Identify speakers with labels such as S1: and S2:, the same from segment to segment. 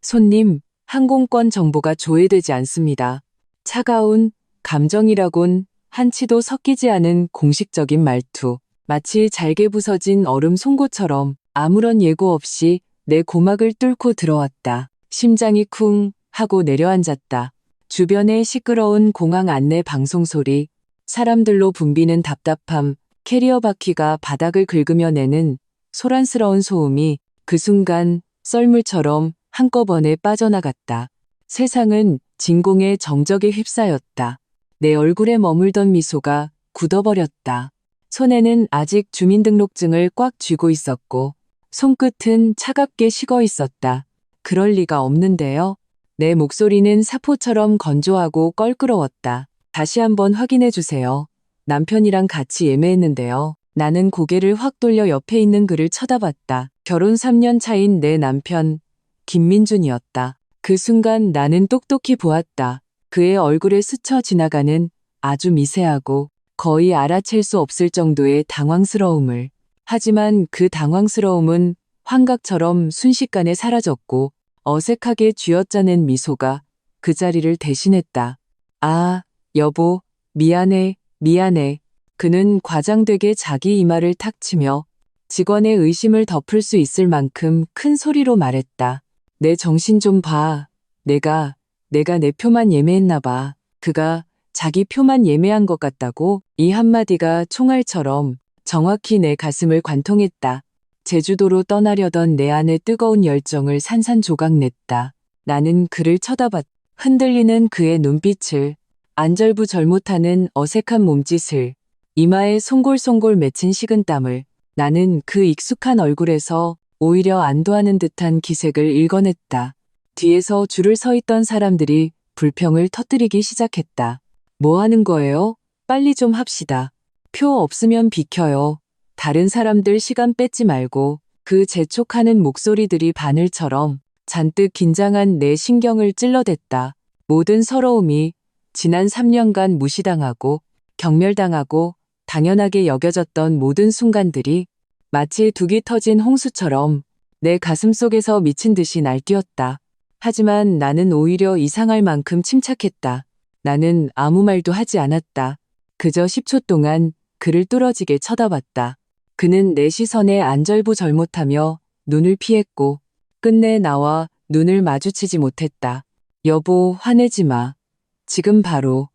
S1: 손님, 항공권 정보가 조회되지 않습니다. 차가운 감정이라곤 한치도 섞이지 않은 공식적인 말투. 마치 잘게 부서진 얼음 송곳처럼 아무런 예고 없이 내 고막을 뚫고 들어왔다. 심장이 쿵 하고 내려앉았다. 주변의 시끄러운 공항 안내 방송 소리, 사람들로 붐비는 답답함, 캐리어 바퀴가 바닥을 긁으며 내는 소란스러운 소음이 그 순간 썰물처럼 한꺼번에 빠져나갔다. 세상은 진공의 정적에 휩싸였다. 내 얼굴에 머물던 미소가 굳어버렸다. 손에는 아직 주민등록증을 꽉 쥐고 있었고 손끝은 차갑게 식어 있었다. 그럴 리가 없는데요. 내 목소리는 사포처럼 건조하고 껄끄러웠다. 다시 한번 확인해 주세요. 남편이랑 같이 예매했는데요. 나는 고개를 확 돌려 옆에 있는 그를 쳐다봤다. 결혼 3년 차인 내 남편, 김민준이었다. 그 순간 나는 똑똑히 보았다. 그의 얼굴에 스쳐 지나가는 아주 미세하고 거의 알아챌 수 없을 정도의 당황스러움을. 하지만 그 당황스러움은 환각처럼 순식간에 사라졌고 어색하게 쥐어짜낸 미소가 그 자리를 대신했다. 아, 여보, 미안해, 미안해. 그는 과장되게 자기 이마를 탁 치며 직원의 의심을 덮을 수 있을 만큼 큰 소리로 말했다. 내 정신 좀 봐. 내가 내 표만 예매했나 봐. 그가 자기 표만 예매한 것 같다고? 이 한마디가 총알처럼 정확히 내 가슴을 관통했다. 제주도로 떠나려던 내 안의 뜨거운 열정을 산산조각 냈다. 나는 그를 쳐다봤다. 흔들리는 그의 눈빛을, 안절부절 못하는 어색한 몸짓을, 이마에 송골송골 맺힌 식은땀을. 나는 그 익숙한 얼굴에서 오히려 안도하는 듯한 기색을 읽어냈다. 뒤에서 줄을 서 있던 사람들이 불평을 터뜨리기 시작했다. 뭐 하는 거예요? 빨리 좀 합시다. 표 없으면 비켜요. 다른 사람들 시간 뺏지 말고. 그 재촉하는 목소리들이 바늘처럼 잔뜩 긴장한 내 신경을 찔러댔다. 모든 서러움이 지난 3년간 무시당하고 경멸당하고 당연하게 여겨졌던 모든 순간들이 마치 둑이 터진 홍수처럼 내 가슴속에서 미친 듯이 날뛰었다. 하지만 나는 오히려 이상할 만큼 침착했다. 나는 아무 말도 하지 않았다. 그저 10초 동안 그를 뚫어지게 쳐다봤다. 그는 내 시선에 안절부절못하며 눈을 피했고 끝내 나와 눈을 마주치지 못했다. 여보, 화내지 마. 지금 바로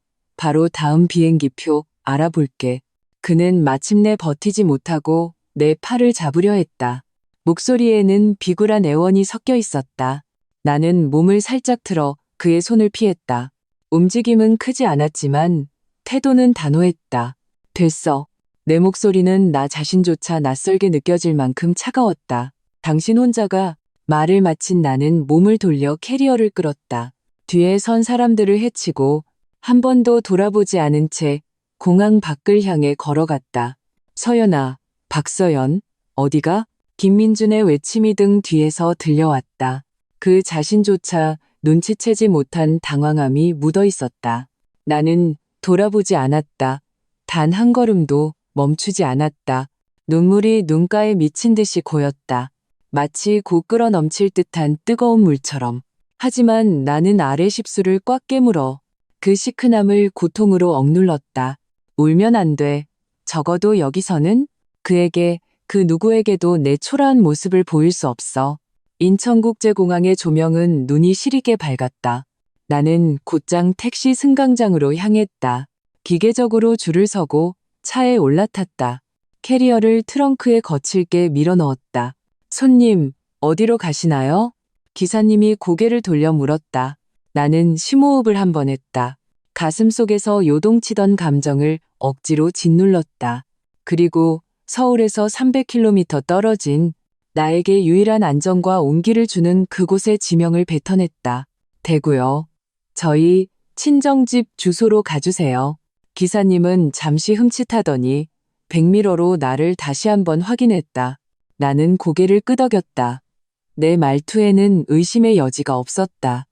S1: 다음 비행기표 알아볼게. 그는 마침내 버티지 못하고 내 팔을 잡으려 했다. 목소리에는 비굴한 애원이 섞여 있었다. 나는 몸을 살짝 틀어 그의 손을 피했다. 움직임은 크지 않았지만 태도는 단호했다. 됐어. 내 목소리는 나 자신조차 낯설게 느껴질 만큼 차가웠다. 당신 혼자가. 말을 마친 나는 몸을 돌려 캐리어를 끌었다. 뒤에 선 사람들을 헤치고 한 번도 돌아보지 않은 채 공항 밖을 향해 걸어갔다. 서연아, 박서연, 어디가? 김민준의 외침이 등 뒤에서 들려왔다. 그 자신조차 눈치채지 못한 당황함이 묻어 있었다. 나는 돌아보지 않았다. 단 한 걸음도 멈추지 않았다. 눈물이 눈가에 미친 듯이 고였다. 마치 곧 끓어 넘칠 듯한 뜨거운 물처럼. 하지만 나는 아래 십수를 꽉 깨물어 그 시큰함을 고통으로 억눌렀다. 울면 안 돼. 적어도 여기서는 그에게, 그 누구에게도 내 초라한 모습을 보일 수 없어. 인천국제공항의 조명은 눈이 시리게 밝았다. 나는 곧장 택시 승강장으로 향했다. 기계적으로 줄을 서고 차에 올라탔다. 캐리어를 트렁크에 거칠게 밀어 넣었다. 손님, 어디로 가시나요? 기사님이 고개를 돌려 물었다. 나는 심호흡을 한 번 했다. 가슴 속에서 요동치던 감정을 억지로 짓눌렀다. 그리고 서울에서 300km 떨어진 나에게 유일한 안정과 온기를 주는 그곳의 지명을 뱉어냈다. 대구요. 저희 친정집 주소로 가주세요. 기사님은 잠시 흠칫하더니 백미러로 나를 다시 한번 확인했다. 나는 고개를 끄덕였다. 내 말투에는 의심의 여지가 없었다.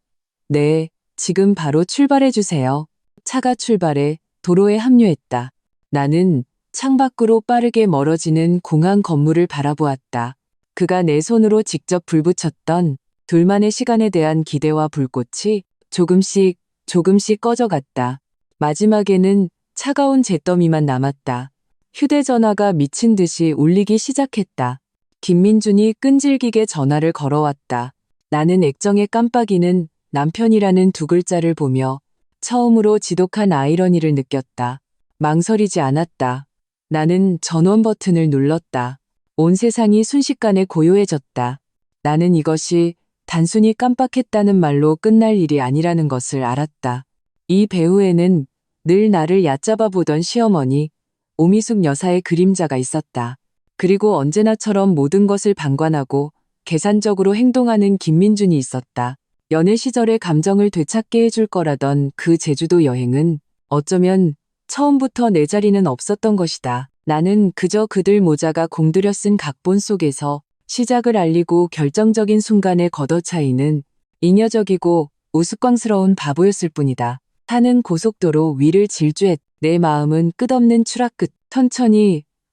S1: 네, 지금 바로 출발해주세요. 차가 출발해 도로에 합류했다. 나는 창밖으로 빠르게 멀어지는 공항 건물을 바라보았다. 그가 내 손으로 직접 불 붙였던 둘만의 시간에 대한 기대와 불꽃이 조금씩 꺼져갔다. 마지막에는 차가운 잿더미만 남았다. 휴대전화가 미친 듯이 울리기 시작했다. 김민준이 끈질기게 전화를 걸어왔다. 나는 액정에 깜빡이는 남편이라는 두 글자를 보며 처음으로 지독한 아이러니를 느꼈다. 망설이지 않았다. 나는 전원 버튼을 눌렀다. 온 세상이 순식간에 고요해졌다. 나는 이것이 단순히 깜빡했다는 말로 끝날 일이 아니라는 것을 알았다. 이 배후에는 늘 나를 얕잡아 보던 시어머니, 오미숙 여사의 그림자가 있었다. 그리고 언제나처럼 모든 것을 방관하고 계산적으로 행동하는 김민준이 있었다. 연애 시절의 감정을 되찾게 해줄 거라던 그 제주도 여행은 어쩌면 처음부터 내 자리는 없었던 것이다. 나는 그저 그들 모자가 공들여 쓴 각본 속에서 시작을 알리고 결정적인 순간에 걷어차이는 잉여적이고 우스꽝스러운 바보였을 뿐이다. 타는 고속도로 위를 질주했. 내 마음은 끝없는 추락 끝.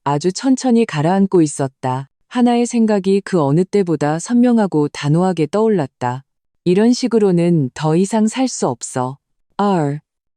S1: 아주 천천히 가라앉고 있었다. 하나의 생각이 그 어느 때보다 선명하고 단호하게 떠올랐다. 이런 식으로는 더 이상 살 수 없어.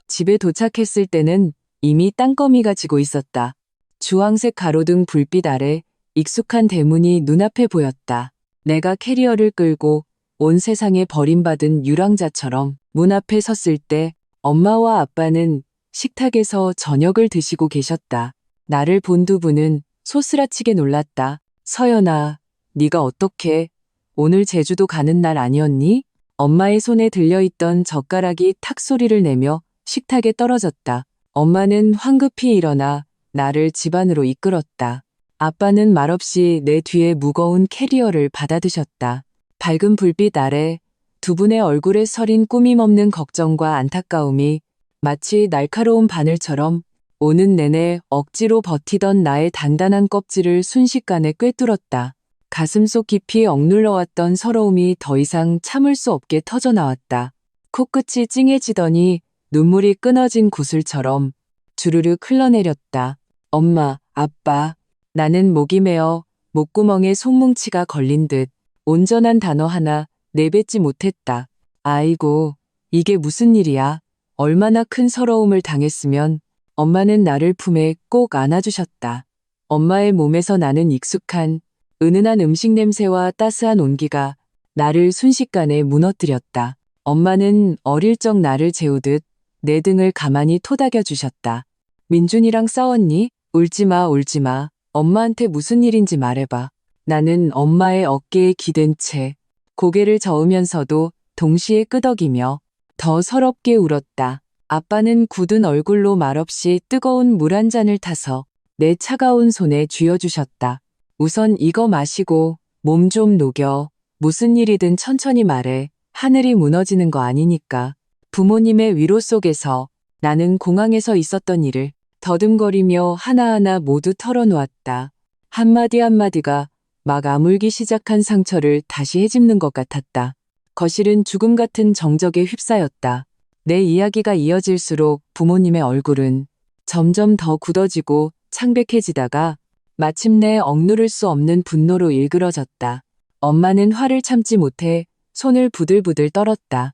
S1: 집에 도착했을 때는 이미 땅거미가 지고 있었다. 주황색 가로등 불빛 아래 익숙한 대문이 눈앞에 보였다. 내가 캐리어를 끌고 온 세상에 버림받은 유랑자처럼 문 앞에 섰을 때 엄마와 아빠는 식탁에서 저녁을 드시고 계셨다. 나를 본 두 분은 소스라치게 놀랐다. 서연아, 네가 어떻게 오늘 제주도 가는 날 아니었니? 엄마의 손에 들려있던 젓가락이 탁 소리를 내며 식탁에 떨어졌다. 엄마는 황급히 일어나 나를 집 안으로 이끌었다. 아빠는 말없이 내 뒤에 무거운 캐리어를 받아드셨다. 밝은 불빛 아래 두 분의 얼굴에 서린 꾸밈없는 걱정과 안타까움이 마치 날카로운 바늘처럼 오는 내내 억지로 버티던 나의 단단한 껍질을 순식간에 꿰뚫었다. 가슴속 깊이 억눌러왔던 서러움이 더 이상 참을 수 없게 터져나왔다. 코끝이 찡해지더니 눈물이 끊어진 구슬처럼 주르륵 흘러내렸다. 엄마, 아빠. 나는 목이 메어 목구멍에 손뭉치가 걸린 듯 온전한 단어 하나 내뱉지 못했다. 아이고, 이게 무슨 일이야. 얼마나 큰 서러움을 당했으면 엄마는 나를 품에 꼭 안아주셨다. 엄마의 몸에서 나는 익숙한 은은한 음식 냄새와 따스한 온기가 나를 순식간에 무너뜨렸다. 엄마는 어릴 적 나를 재우듯 내 등을 가만히 토닥여 주셨다. 민준이랑 싸웠니? 울지마, 울지마. 엄마한테 무슨 일인지 말해봐. 나는 엄마의 어깨에 기댄 채 고개를 저으면서도 동시에 끄덕이며 더 서럽게 울었다. 아빠는 굳은 얼굴로 말없이 뜨거운 물 한 잔을 타서 내 차가운 손에 쥐어주셨다. 우선 이거 마시고 몸 좀 녹여. 무슨 일이든 천천히 말해. 하늘이 무너지는 거 아니니까. 부모님의 위로 속에서 나는 공항에서 있었던 일을 더듬거리며 하나하나 모두 털어놓았다. 한마디 한마디가 막 아물기 시작한 상처를 다시 헤집는 것 같았다. 거실은 죽음 같은 정적에 휩싸였다. 내 이야기가 이어질수록 부모님의 얼굴은 점점 더 굳어지고 창백해지다가 마침내 억누를 수 없는 분노로 일그러졌다. 엄마는 화를 참지 못해 손을 부들부들 떨었다.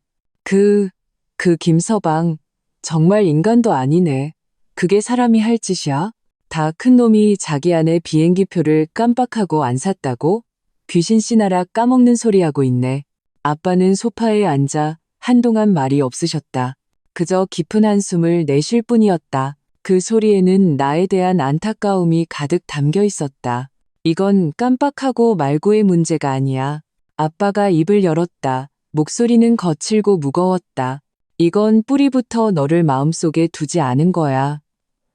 S1: 그 김서방, 정말 인간도 아니네. 그게 사람이 할 짓이야? 다 큰 놈이 자기 아내 비행기표를 깜빡하고 안 샀다고? 귀신 씨나라 까먹는 소리 하고 있네. 아빠는 소파에 앉아 한동안 말이 없으셨다. 그저 깊은 한숨을 내쉴 뿐이었다. 그 소리에는 나에 대한 안타까움이 가득 담겨 있었다. 이건 깜빡하고 말고의 문제가 아니야. 아빠가 입을 열었다. 목소리는 거칠고 무거웠다. 이건 뿌리부터 너를 마음속에 두지 않은 거야.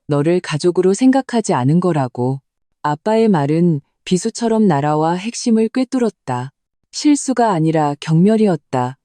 S1: 너를 가족으로 생각하지 않은 거라고. 아빠의 말은 비수처럼 날아와 핵심을 꿰뚫었다. 실수가 아니라 경멸이었다.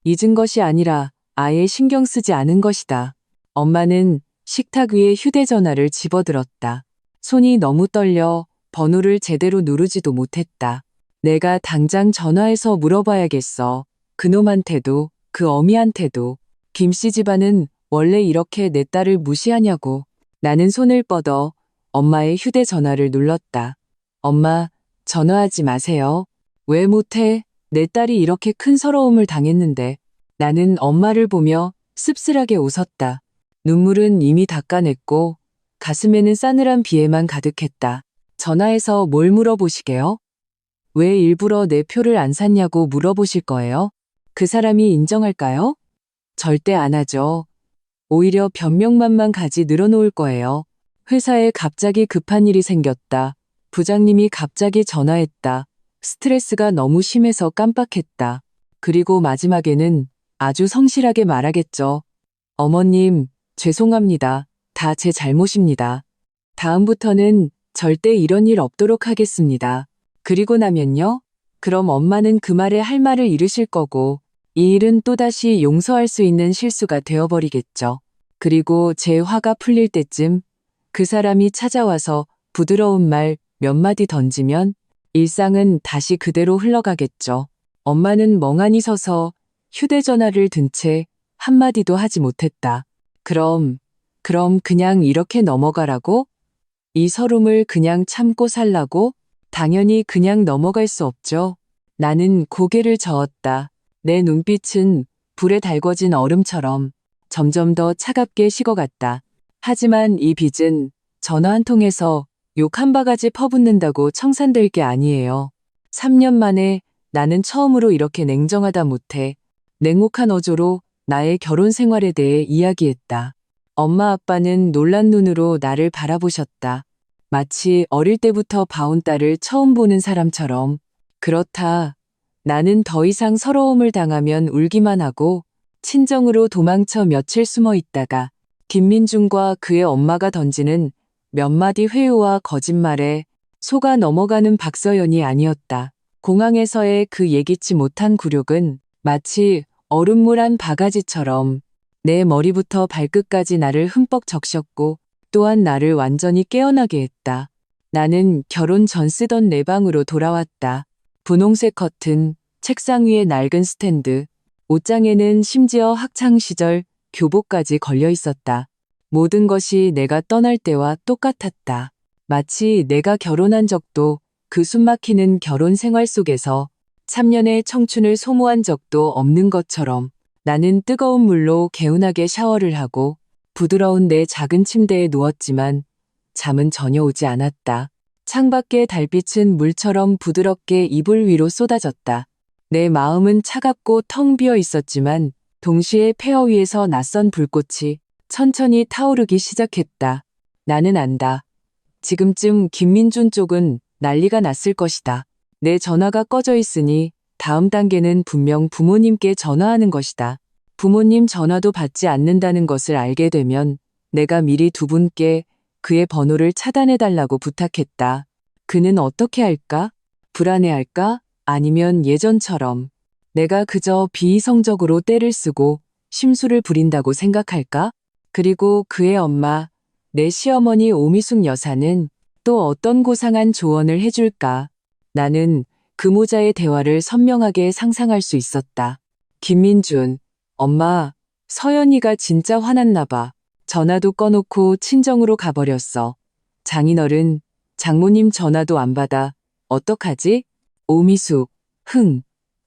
S1: 잊은 것이 아니라 아예 신경 쓰지 않은 것이다. 엄마는 식탁 위에 휴대전화를 집어들었다. 손이 너무 떨려 번호를 제대로 누르지도 못했다. 내가 당장 전화해서 물어봐야겠어. 그놈한테도 그 어미한테도. 김씨 집안은 원래 이렇게 내 딸을 무시하냐고. 나는 손을 뻗어 엄마의 휴대전화를 눌렀다. 엄마, 전화하지 마세요. 왜 못해? 내 딸이 이렇게 큰 서러움을 당했는데 나는 엄마를 보며 씁쓸하게 웃었다. 눈물은 이미 닦아냈고 가슴에는 싸늘한 비애만 가득했다. 전화해서 뭘 물어보시게요? 왜 일부러 내 표를 안 샀냐고 물어보실 거예요? 그 사람이 인정할까요? 절대 안 하죠. 오히려 변명만만 가지 늘어놓을 거예요. 회사에 갑자기 급한 일이 생겼다. 부장님이 갑자기 전화했다. 스트레스가 너무 심해서 깜빡했다. 그리고 마지막에는 아주 성실하게 말하겠죠. 어머님, 죄송합니다. 다 제 잘못입니다. 다음부터는 절대 이런 일 없도록 하겠습니다. 그리고 나면요? 그럼 엄마는 그 말에 할 말을 잃으실 거고 이 일은 또다시 용서할 수 있는 실수가 되어버리겠죠. 그리고 제 화가 풀릴 때쯤 그 사람이 찾아와서 부드러운 말 몇 마디 던지면 일상은 다시 그대로 흘러가겠죠. 엄마는 멍하니 서서 휴대전화를 든 채 한마디도 하지 못했다. 그럼 그냥 이렇게 넘어가라고? 이 서름을 그냥 참고 살라고? 당연히 그냥 넘어갈 수 없죠. 나는 고개를 저었다. 내 눈빛은 불에 달궈진 얼음처럼 점점 더 차갑게 식어갔다. 하지만 이 빚은 전화 한 통에서 욕 한 바가지 퍼붓는다고 청산될 게 아니에요. 3년 만에 나는 처음으로 이렇게 냉정하다 못해 냉혹한 어조로 나의 결혼 생활에 대해 이야기했다. 엄마 아빠는 놀란 눈으로 나를 바라보셨다. 마치 어릴 때부터 봐온 딸을 처음 보는 사람처럼. 그렇다. 나는 더 이상 서러움을 당하면 울기만 하고 친정으로 도망쳐 며칠 숨어 있다가 김민중과 그의 엄마가 던지는 몇 마디 회유와 거짓말에 속아 넘어가는 박서연이 아니었다. 공항에서의 그 예기치 못한 굴욕은 마치 얼음물 한 바가지처럼 내 머리부터 발끝까지 나를 흠뻑 적셨고 또한 나를 완전히 깨어나게 했다. 나는 결혼 전 쓰던 내 방으로 돌아왔다. 분홍색 커튼, 책상 위에 낡은 스탠드, 옷장에는 심지어 학창시절 교복까지 걸려 있었다. 모든 것이 내가 떠날 때와 똑같았다. 마치 내가 결혼한 적도 그 숨막히는 결혼 생활 속에서 3년의 청춘을 소모한 적도 없는 것처럼. 나는 뜨거운 물로 개운하게 샤워를 하고 부드러운 내 작은 침대에 누웠지만 잠은 전혀 오지 않았다. 창밖의 달빛은 물처럼 부드럽게 이불 위로 쏟아졌다. 내 마음은 차갑고 텅 비어 있었지만 동시에 폐허 위에서 낯선 불꽃이 천천히 타오르기 시작했다. 나는 안다. 지금쯤 김민준 쪽은 난리가 났을 것이다. 내 전화가 꺼져 있으니 다음 단계는 분명 부모님께 전화하는 것이다. 부모님 전화도 받지 않는다는 것을 알게 되면 내가 미리 두 분께 그의 번호를 차단해달라고 부탁했다. 그는 어떻게 할까? 불안해할까? 아니면 예전처럼 내가 그저 비이성적으로 떼를 쓰고 심술을 부린다고 생각할까? 그리고 그의 엄마, 내 시어머니 오미숙 여사는 또 어떤 고상한 조언을 해줄까? 나는 그 모자의 대화를 선명하게 상상할 수 있었다. 김민준, 엄마, 서연이가 진짜 화났나 봐. 전화도 꺼놓고 친정으로 가버렸어. 장인어른, 장모님 전화도 안 받아. 어떡하지? 오미숙,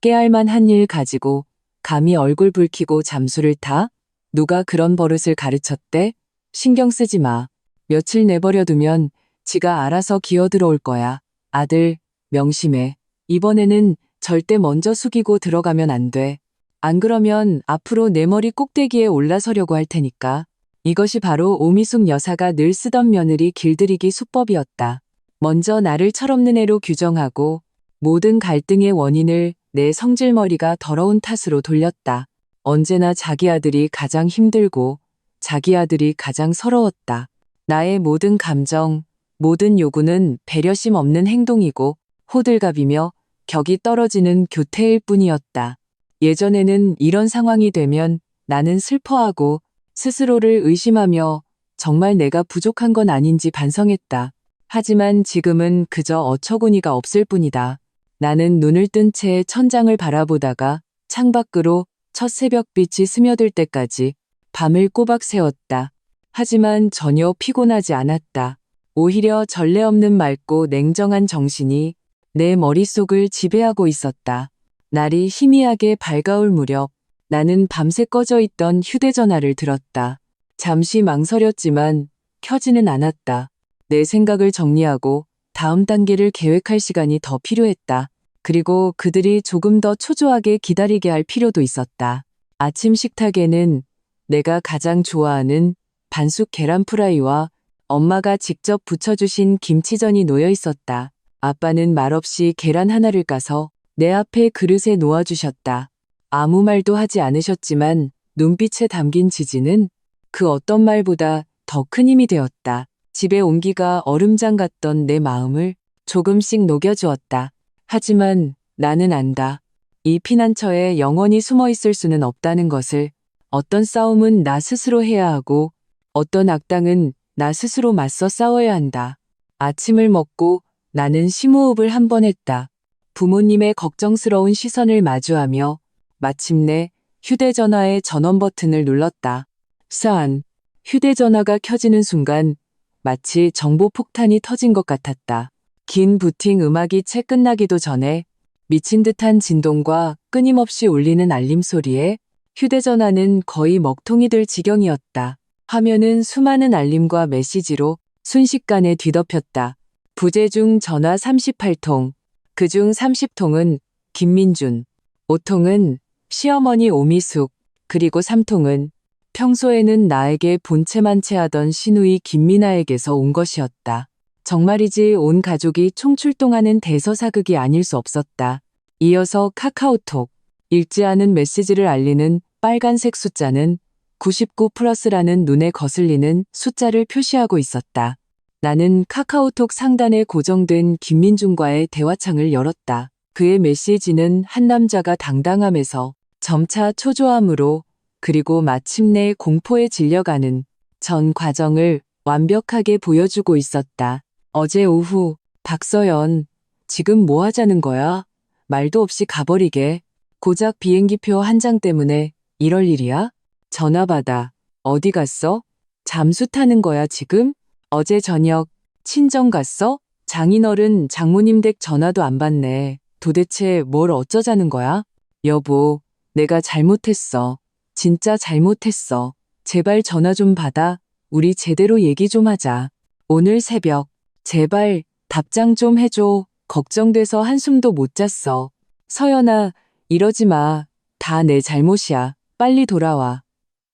S1: 깨알만한 일 가지고 감히 얼굴 붉히고 잠수를 타? 누가 그런 버릇을 가르쳤대? 신경 쓰지 마. 며칠 내버려두면 지가 알아서 기어들어올 거야. 아들, 명심해. 이번에는 절대 먼저 숙이고 들어가면 안 돼. 안 그러면 앞으로 내 머리 꼭대기에 올라서려고 할 테니까. 이것이 바로 오미숙 여사가 늘 쓰던 며느리 길들이기 수법이었다. 먼저 나를 철없는 애로 규정하고 모든 갈등의 원인을 내 성질머리가 더러운 탓으로 돌렸다. 언제나 자기 아들이 가장 힘들고 자기 아들이 가장 서러웠다. 나의 모든 감정, 모든 요구는 배려심 없는 행동이고 호들갑이며 격이 떨어지는 교태일 뿐이었다. 예전에는 이런 상황이 되면 나는 슬퍼하고 스스로를 의심하며 정말 내가 부족한 건 아닌지 반성했다. 하지만 지금은 그저 어처구니가 없을 뿐이다. 나는 눈을 뜬 채 천장을 바라보다가 창밖으로 첫 새벽빛이 스며들 때까지 밤을 꼬박 새웠다. 하지만 전혀 피곤하지 않았다. 오히려 전례 없는 맑고 냉정한 정신이 내 머릿속을 지배하고 있었다. 날이 희미하게 밝아올 무렵 나는 밤새 꺼져 있던 휴대전화를 들었다. 잠시 망설였지만 켜지는 않았다. 내 생각을 정리하고 다음 단계를 계획할 시간이 더 필요했다. 그리고 그들이 조금 더 초조하게 기다리게 할 필요도 있었다. 아침 식탁에는 내가 가장 좋아하는 반숙 계란 프라이와 엄마가 직접 부쳐주신 김치전이 놓여 있었다. 아빠는 말없이 계란 하나를 까서 내 앞에 그릇에 놓아주셨다. 아무 말도 하지 않으셨지만 눈빛에 담긴 지지는 그 어떤 말보다 더 큰 힘이 되었다. 집에 온기가 얼음장 같던 내 마음을 조금씩 녹여주었다. 하지만 나는 안다. 이 피난처에 영원히 숨어 있을 수는 없다는 것을. 어떤 싸움은 나 스스로 해야 하고 어떤 악당은 나 스스로 맞서 싸워야 한다. 아침을 먹고 나는 심호흡을 한 번 했다. 부모님의 걱정스러운 시선을 마주하며 마침내 휴대전화의 전원 버튼을 눌렀다. 산. 휴대전화가 켜지는 순간 마치 정보 폭탄이 터진 것 같았다. 긴 부팅 음악이 채 끝나기도 전에 미친 듯한 진동과 끊임없이 울리는 알림 소리에 휴대전화는 거의 먹통이 될 지경이었다. 화면은 수많은 알림과 메시지로 순식간에 뒤덮였다. 부재중 전화 38통, 그중 30통은 김민준, 5통은 시어머니 오미숙, 그리고 3통은 평소에는 나에게 본체만 채하던 시누이 김미나에게서 온 것이었다. 정말이지 온 가족이 총출동하는 대서사극이 아닐 수 없었다. 이어서 카카오톡, 읽지 않은 메시지를 알리는 빨간색 숫자는 99 플러스라는 눈에 거슬리는 숫자를 표시하고 있었다. 나는 카카오톡 상단에 고정된 김민준과의 대화창을 열었다. 그의 메시지는 한 남자가 당당함에서 점차 초조함으로 그리고 마침내 공포에 질려가는 전 과정을 완벽하게 보여주고 있었다. 어제 오후, 박서연, 지금 뭐 하자는 거야? 말도 없이 가버리게. 고작 비행기표 한 장 때문에 이럴 일이야? 전화 받아. 어디 갔어? 잠수 타는 거야 지금? 어제 저녁 친정 갔어? 장인어른 장모님 댁 전화도 안 받네. 도대체 뭘 어쩌자는 거야? 여보, 내가 잘못했어. 진짜 잘못했어. 제발 전화 좀 받아. 우리 제대로 얘기 좀 하자. 오늘 새벽. 제발 답장 좀 해줘. 걱정돼서 한숨도 못 잤어. 서연아, 이러지 마. 다 내 잘못이야. 빨리 돌아와.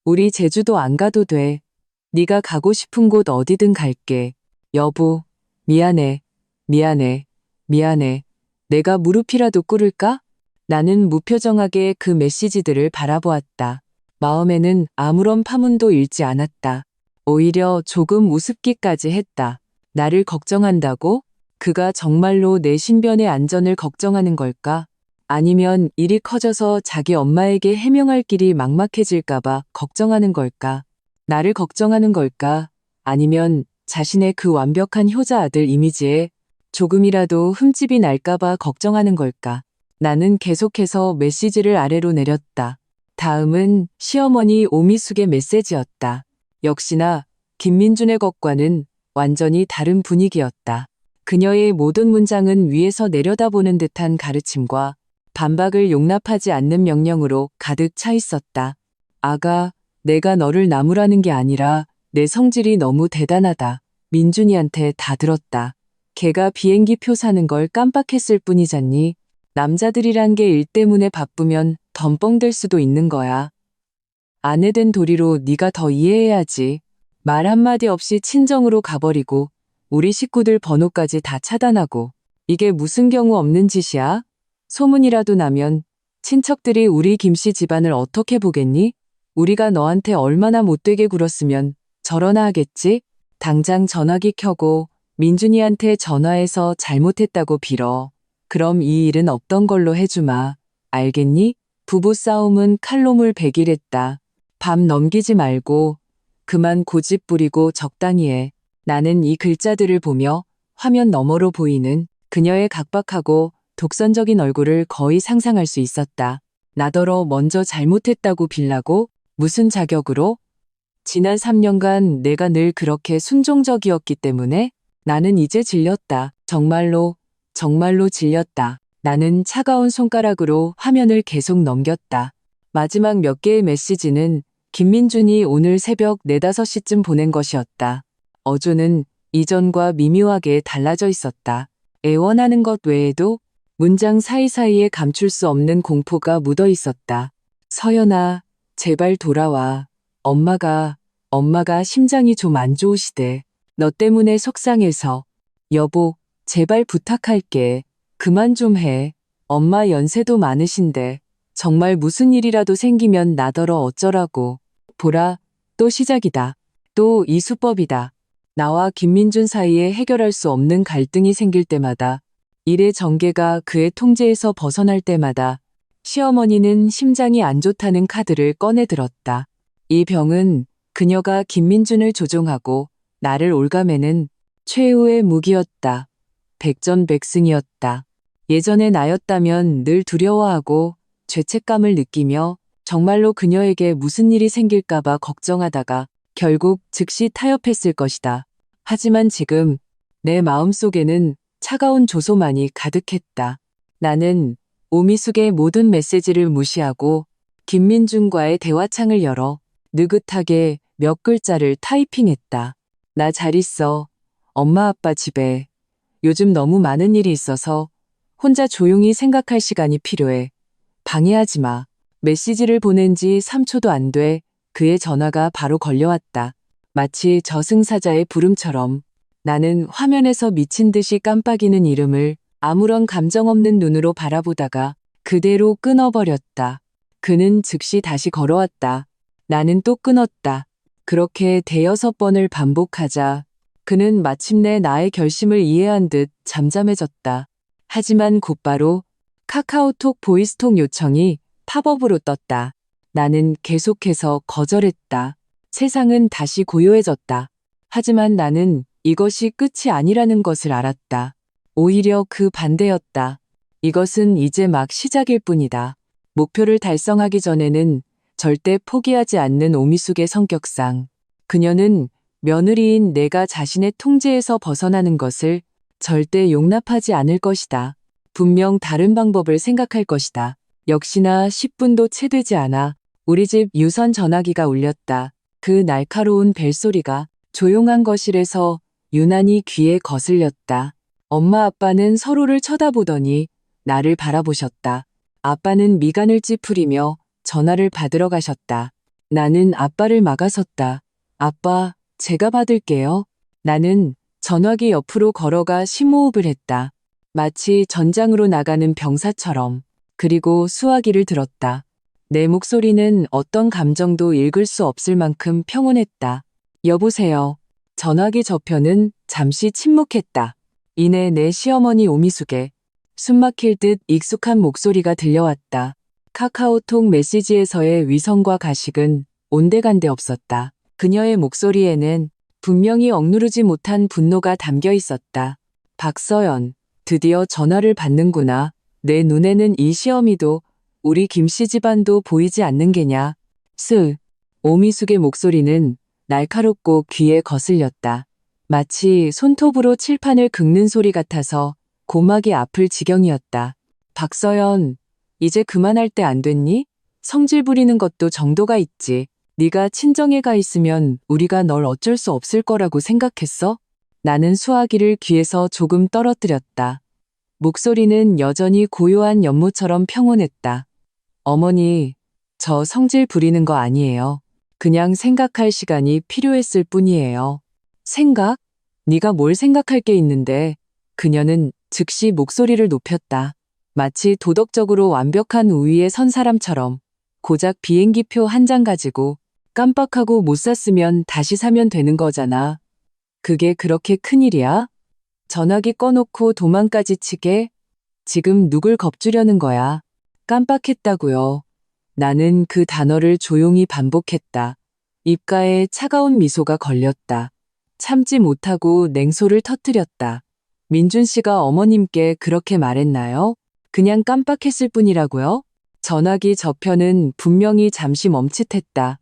S1: 우리 제주도 안 가도 돼. 네가 가고 싶은 곳 어디든 갈게. 여보, 미안해. 미안해. 미안해. 내가 무릎이라도 꿇을까? 나는 무표정하게 그 메시지들을 바라보았다. 마음에는 아무런 파문도 일지 않았다. 오히려 조금 우습기까지 했다. 나를 걱정한다고? 그가 정말로 내 신변의 안전을 걱정하는 걸까? 아니면 일이 커져서 자기 엄마에게 해명할 길이 막막해질까봐 걱정하는 걸까? 나를 걱정하는 걸까? 아니면 자신의 그 완벽한 효자 아들 이미지에 조금이라도 흠집이 날까봐 걱정하는 걸까? 나는 계속해서 메시지를 아래로 내렸다. 다음은 시어머니 오미숙의 메시지였다. 역시나 김민준의 것과는 완전히 다른 분위기였다. 그녀의 모든 문장은 위에서 내려다보는 듯한 가르침과 반박을 용납하지 않는 명령으로 가득 차 있었다. 아가, 내가 너를 나무라는 게 아니라 내 성질이 너무 대단하다. 민준이한테 다 들었다. 걔가 비행기 표 사는 걸 깜빡했을 뿐이잖니. 남자들이란 게 일 때문에 바쁘면 덤벙될 수도 있는 거야. 아내 된 도리로 네가 더 이해해야지. 말 한마디 없이 친정으로 가버리고 우리 식구들 번호까지 다 차단하고. 이게 무슨 경우 없는 짓이야? 소문이라도 나면 친척들이 우리 김씨 집안을 어떻게 보겠니? 우리가 너한테 얼마나 못되게 굴었으면 저러나 하겠지? 당장 전화기 켜고 민준이한테 전화해서 잘못했다고 빌어. 그럼 이 일은 없던 걸로 해주마. 알겠니? 부부싸움은 칼로물 100일 했다. 밤 넘기지 말고 그만 고집 부리고 적당히 해. 나는 이 글자들을 보며 화면 너머로 보이는 그녀의 각박하고 독선적인 얼굴을 거의 상상할 수 있었다. 나더러 먼저 잘못했다고 빌라고? 무슨 자격으로? 지난 3년간 내가 늘 그렇게 순종적이었기 때문에 나는 이제 질렸다. 정말로 질렸다. 나는 차가운 손가락으로 화면을 계속 넘겼다. 마지막 몇 개의 메시지는 김민준이 오늘 새벽 4, 5시쯤 보낸 것이었다. 어조는 이전과 미묘하게 달라져 있었다. 애원하는 것 외에도 문장 사이사이에 감출 수 없는 공포가 묻어 있었다. 서연아, 제발 돌아와. 엄마가 심장이 좀 안 좋으시대. 너 때문에 속상해서. 여보, 제발 부탁할게. 그만 좀 해. 엄마 연세도 많으신데. 정말 무슨 일이라도 생기면 나더러 어쩌라고. 보라, 또 시작이다. 또 이 수법이다. 나와 김민준 사이에 해결할 수 없는 갈등이 생길 때마다, 일의 전개가 그의 통제에서 벗어날 때마다 시어머니는 심장이 안 좋다는 카드를 꺼내 들었다. 이 병은 그녀가 김민준을 조종하고 나를 옭아매는 최후의 무기였다. 백전백승이었다. 예전의 나였다면 늘 두려워하고 죄책감을 느끼며 정말로 그녀에게 무슨 일이 생길까봐 걱정하다가 결국 즉시 타협했을 것이다. 하지만 지금 내 마음속에는 차가운 조소만이 가득했다. 나는 오미숙의 모든 메시지를 무시하고 김민준과의 대화창을 열어 느긋하게 몇 글자를 타이핑했다. 나 잘 있어. 엄마 아빠 집에. 요즘 너무 많은 일이 있어서 혼자 조용히 생각할 시간이 필요해. 방해하지 마. 메시지를 보낸 지 3초도 안 돼 그의 전화가 바로 걸려왔다. 마치 저승사자의 부름처럼 나는 화면에서 미친 듯이 깜빡이는 이름을 아무런 감정 없는 눈으로 바라보다가 그대로 끊어버렸다. 그는 즉시 다시 걸어왔다. 나는 또 끊었다. 그렇게 대여섯 번을 반복하자 그는 마침내 나의 결심을 이해한 듯 잠잠해졌다. 하지만 곧바로 카카오톡 보이스톡 요청이 팝업으로 떴다. 나는 계속해서 거절했다. 세상은 다시 고요해졌다. 하지만 나는 이것이 끝이 아니라는 것을 알았다. 오히려 그 반대였다. 이것은 이제 막 시작일 뿐이다. 목표를 달성하기 전에는 절대 포기하지 않는 오미숙의 성격상 그녀는 며느리인 내가 자신의 통제에서 벗어나는 것을 절대 용납하지 않을 것이다. 분명 다른 방법을 생각할 것이다. 역시나 10분도 채 되지 않아 우리 집 유선 전화기가 울렸다. 그 날카로운 벨소리가 조용한 거실에서 유난히 귀에 거슬렸다. 엄마 아빠는 서로를 쳐다보더니 나를 바라보셨다. 아빠는 미간을 찌푸리며 전화를 받으러 가셨다. 나는 아빠를 막아섰다. 아빠, 제가 받을게요. 나는 전화기 옆으로 걸어가 심호흡을 했다. 마치 전장으로 나가는 병사처럼. 그리고 수화기를 들었다. 내 목소리는 어떤 감정도 읽을 수 없을 만큼 평온했다. 여보세요. 전화기 저편은 잠시 침묵했다. 이내 내 시어머니 오미숙의 숨막힐 듯 익숙한 목소리가 들려왔다. 카카오톡 메시지에서의 위선과 가식은 온데간데 없었다. 그녀의 목소리에는 분명히 억누르지 못한 분노가 담겨 있었다. 박서연, 드디어 전화를 받는구나. 내 눈에는 이 시어미도 우리 김씨 집안도 보이지 않는 게냐. 오미숙의 목소리는 날카롭고 귀에 거슬렸다. 마치 손톱으로 칠판을 긁는 소리 같아서 고막이 아플 지경이었다. 박서연, 이제 그만할 때 안 됐니? 성질 부리는 것도 정도가 있지. 네가 친정에 가 있으면 우리가 널 어쩔 수 없을 거라고 생각했어? 나는 수화기를 귀에서 조금 떨어뜨렸다. 목소리는 여전히 고요한 연못처럼 평온했다. 어머니, 저 성질 부리는 거 아니에요. 그냥 생각할 시간이 필요했을 뿐이에요. 생각? 네가 뭘 생각할 게 있는데. 그녀는 즉시 목소리를 높였다. 마치 도덕적으로 완벽한 우위에 선 사람처럼. 고작 비행기표 한 장 가지고 깜빡하고 못 샀으면 다시 사면 되는 거잖아. 그게 그렇게 큰일이야? 전화기 꺼놓고 도망까지 치게? 지금 누굴 겁주려는 거야? 깜빡했다고요. 나는 그 단어를 조용히 반복했다. 입가에 차가운 미소가 걸렸다. 참지 못하고 냉소를 터뜨렸다. 민준 씨가 어머님께 그렇게 말했나요? 그냥 깜빡했을 뿐이라고요? 전화기 저편은 분명히 잠시 멈칫했다.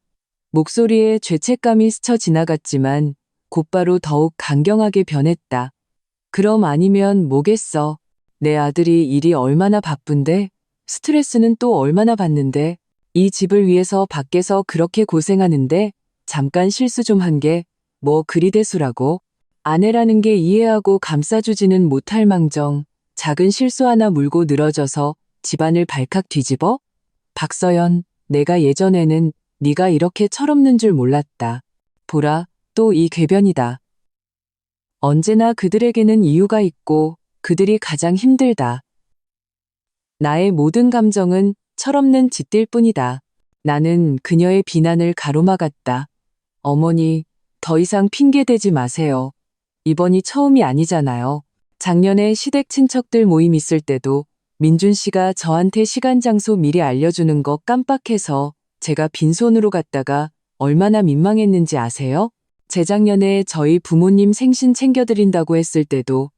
S1: 목소리에 죄책감이 스쳐 지나갔지만 곧바로 더욱 강경하게 변했다. 그럼 아니면 뭐겠어. 내 아들이 일이 얼마나 바쁜데, 스트레스는 또 얼마나 받는데, 이 집을 위해서 밖에서 그렇게 고생하는데, 잠깐 실수 좀 한 게, 뭐 그리 대수라고. 아내라는 게 이해하고 감싸주지는 못할 망정, 작은 실수 하나 물고 늘어져서 집안을 발칵 뒤집어? 박서연, 내가 예전에는 네가 이렇게 철없는 줄 몰랐다. 보라, 또 이 궤변이다. 언제나 그들에게는 이유가 있고 그들이 가장 힘들다. 나의 모든 감정은 철없는 짖들 뿐이다. 나는 그녀의 비난을 가로막았다. 어머니, 더 이상 핑계대지 마세요. 이번이 처음이 아니잖아요. 작년에 시댁 친척들 모임 있을 때도 민준 씨가 저한테 시간 장소 미리 알려주는 거 깜빡해서 제가 빈손으로 갔다가 얼마나 민망했는지 아세요? 재작년에 저희 부모님 생신 챙겨드린다고 했을 때도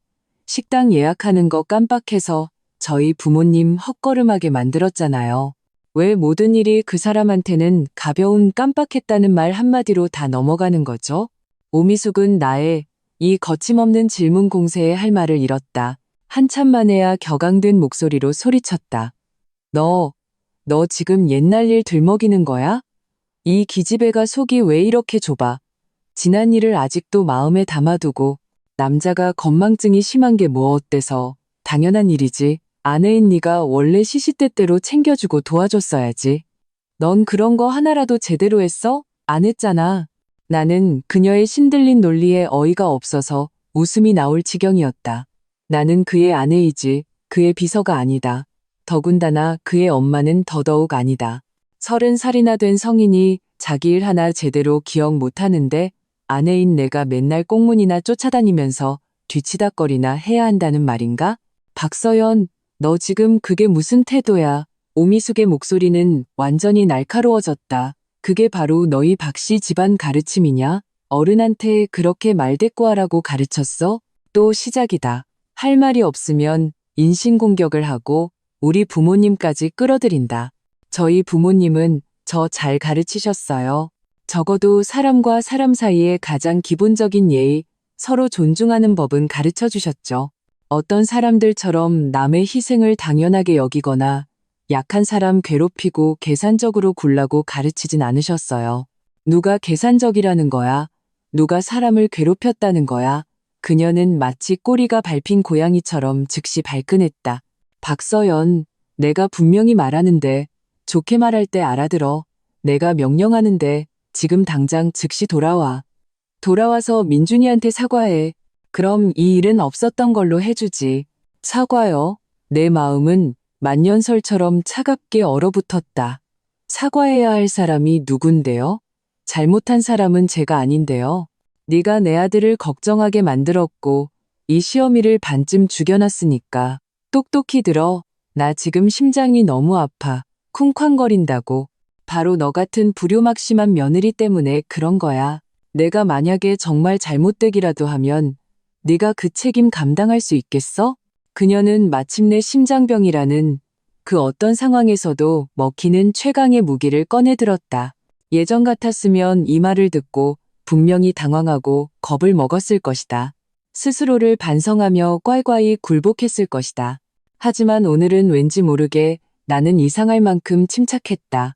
S1: 식당 예약하는 거 깜빡해서 저희 부모님 헛걸음하게 만들었잖아요. 왜 모든 일이 그 사람한테는 가벼운 깜빡했다는 말 한마디로 다 넘어가는 거죠? 오미숙은 나의 이 거침없는 질문 공세에 할 말을 잃었다. 한참 만에야 격앙된 목소리로 소리쳤다. 너 지금 옛날 일 들먹이는 거야? 이 기집애가 속이 왜 이렇게 좁아? 지난 일을 아직도 마음에 담아두고 남자가 건망증이 심한 게 뭐 어때서? 당연한 일이지. 아내인 네가 원래 시시때때로 챙겨주고 도와줬어야지. 넌 그런 거 하나라도 제대로 했어? 안 했잖아. 나는 그녀의 신들린 논리에 어이가 없어서 웃음이 나올 지경이었다. 나는 그의 아내이지 그의 비서가 아니다. 더군다나 그의 엄마는 더더욱 아니다. 30살이나 된 성인이 자기 일 하나 제대로 기억 못하는데 아내인 내가 맨날 꽁문이나 쫓아다니면서 뒤치다거리나 해야 한다는 말인가? 박서연, 너 지금 그게 무슨 태도야? 오미숙의 목소리는 완전히 날카로워졌다. 그게 바로 너희 박씨 집안 가르침이냐? 어른한테 그렇게 말대꾸하라고 가르쳤어? 또 시작이다. 할 말이 없으면 인신공격을 하고 우리 부모님까지 끌어들인다. 저희 부모님은 저 잘 가르치셨어요. 적어도 사람과 사람 사이의 가장 기본적인 예의, 서로 존중하는 법은 가르쳐 주셨죠. 어떤 사람들처럼 남의 희생을 당연하게 여기거나 약한 사람 괴롭히고 계산적으로 굴라고 가르치진 않으셨어요. 누가 계산적이라는 거야? 누가 사람을 괴롭혔다는 거야? 그녀는 마치 꼬리가 밟힌 고양이처럼 즉시 발끈했다. 박서연, 내가 분명히 말하는데 좋게 말할 때 알아들어. 내가 명령하는데 지금 당장 즉시 돌아와. 돌아와서 민준이한테 사과해. 그럼 이 일은 없었던 걸로 해주지. 사과요? 내 마음은 만년설처럼 차갑게 얼어붙었다. 사과해야 할 사람이 누군데요? 잘못한 사람은 제가 아닌데요. 네가 내 아들을 걱정하게 만들었고 이 시어미를 반쯤 죽여놨으니까 똑똑히 들어. 나 지금 심장이 너무 아파. 쿵쾅거린다고. 바로 너 같은 불효막심한 며느리 때문에 그런 거야. 내가 만약에 정말 잘못되기라도 하면 네가 그 책임 감당할 수 있겠어? 그녀는 마침내 심장병이라는 그 어떤 상황에서도 먹히는 최강의 무기를 꺼내들었다. 예전 같았으면 이 말을 듣고 분명히 당황하고 겁을 먹었을 것이다. 스스로를 반성하며 꽐꽐이 굴복했을 것이다. 하지만 오늘은 왠지 모르게 나는 이상할 만큼 침착했다.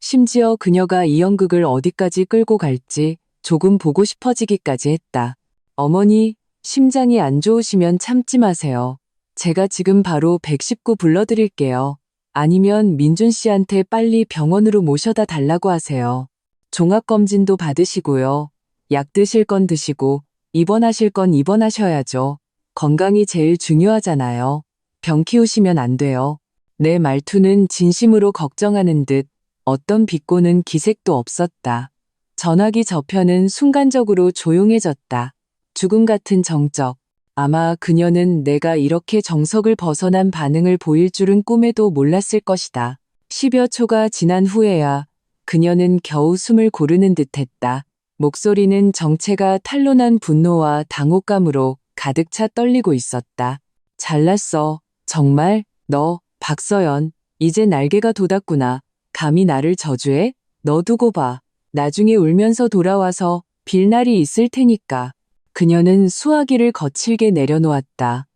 S1: 심지어 그녀가 이 연극을 어디까지 끌고 갈지 조금 보고 싶어지기까지 했다. 어머니, 심장이 안 좋으시면 참지 마세요. 제가 지금 바로 119 불러드릴게요. 아니면 민준 씨한테 빨리 병원으로 모셔다 달라고 하세요. 종합검진도 받으시고요. 약 드실 건 드시고 입원하실 건 입원하셔야죠. 건강이 제일 중요하잖아요. 병 키우시면 안 돼요. 내 말투는 진심으로 걱정하는 듯 어떤 비꼬는 기색도 없었다. 전화기 저편은 순간적으로 조용해졌다. 죽음 같은 정적. 아마 그녀는 내가 이렇게 정석을 벗어난 반응을 보일 줄은 꿈에도 몰랐을 것이다. 10여 초가 지난 후에야 그녀는 겨우 숨을 고르는 듯했다. 목소리는 정체가 탄로난 분노와 당혹감으로 가득 차 떨리고 있었다. 잘났어. 정말 너 박서연 이제 날개가 돋았구나. 감히 나를 저주해? 너 두고 봐. 나중에 울면서 돌아와서 빌 날이 있을 테니까. 그녀는 수화기를 거칠게 내려놓았다.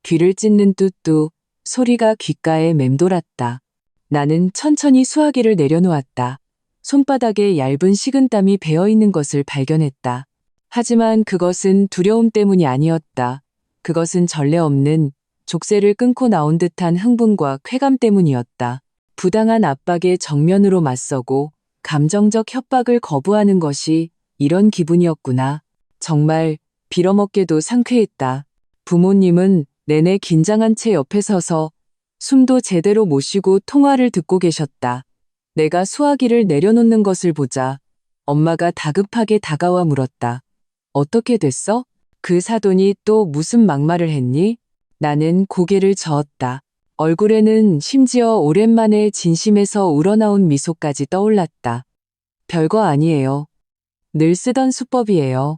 S1: 귀를 찢는 뚜뚜 소리가 귓가에 맴돌았다. 나는 천천히 수화기를 내려놓았다. 손바닥에 얇은 식은땀이 배어있는 것을 발견했다. 하지만 그것은 두려움 때문이 아니었다. 그것은 전례 없는 족쇄를 끊고 나온 듯한 흥분과 쾌감 때문이었다. 부당한 압박에 정면으로 맞서고 감정적 협박을 거부하는 것이 이런 기분이었구나. 정말 빌어먹게도 상쾌했다. 부모님은 내내 긴장한 채 옆에 서서 숨도 제대로 못 쉬고 통화를 듣고 계셨다. 내가 수화기를 내려놓는 것을 보자 엄마가 다급하게 다가와 물었다. 어떻게 됐어? 그 사돈이 또 무슨 막말을 했니? 나는 고개를 저었다. 얼굴에는 심지어 오랜만에 진심에서 우러나온 미소까지 떠올랐다. 별거 아니에요. 늘 쓰던 수법이에요.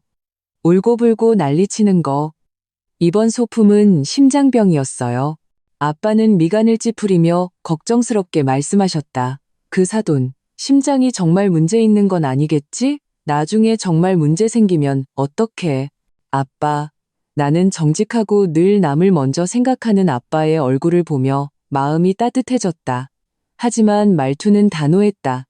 S1: 울고불고 난리치는 거. 이번 소품은 심장병이었어요. 아빠는 미간을 찌푸리며 걱정스럽게 말씀하셨다. 그 사돈, 심장이 정말 문제 있는 건 아니겠지? 나중에 정말 문제 생기면 어떡해? 아빠, 나는 정직하고 늘 남을 먼저 생각하는 아빠의 얼굴을 보며 마음이 따뜻해졌다. 하지만 말투는 단호했다.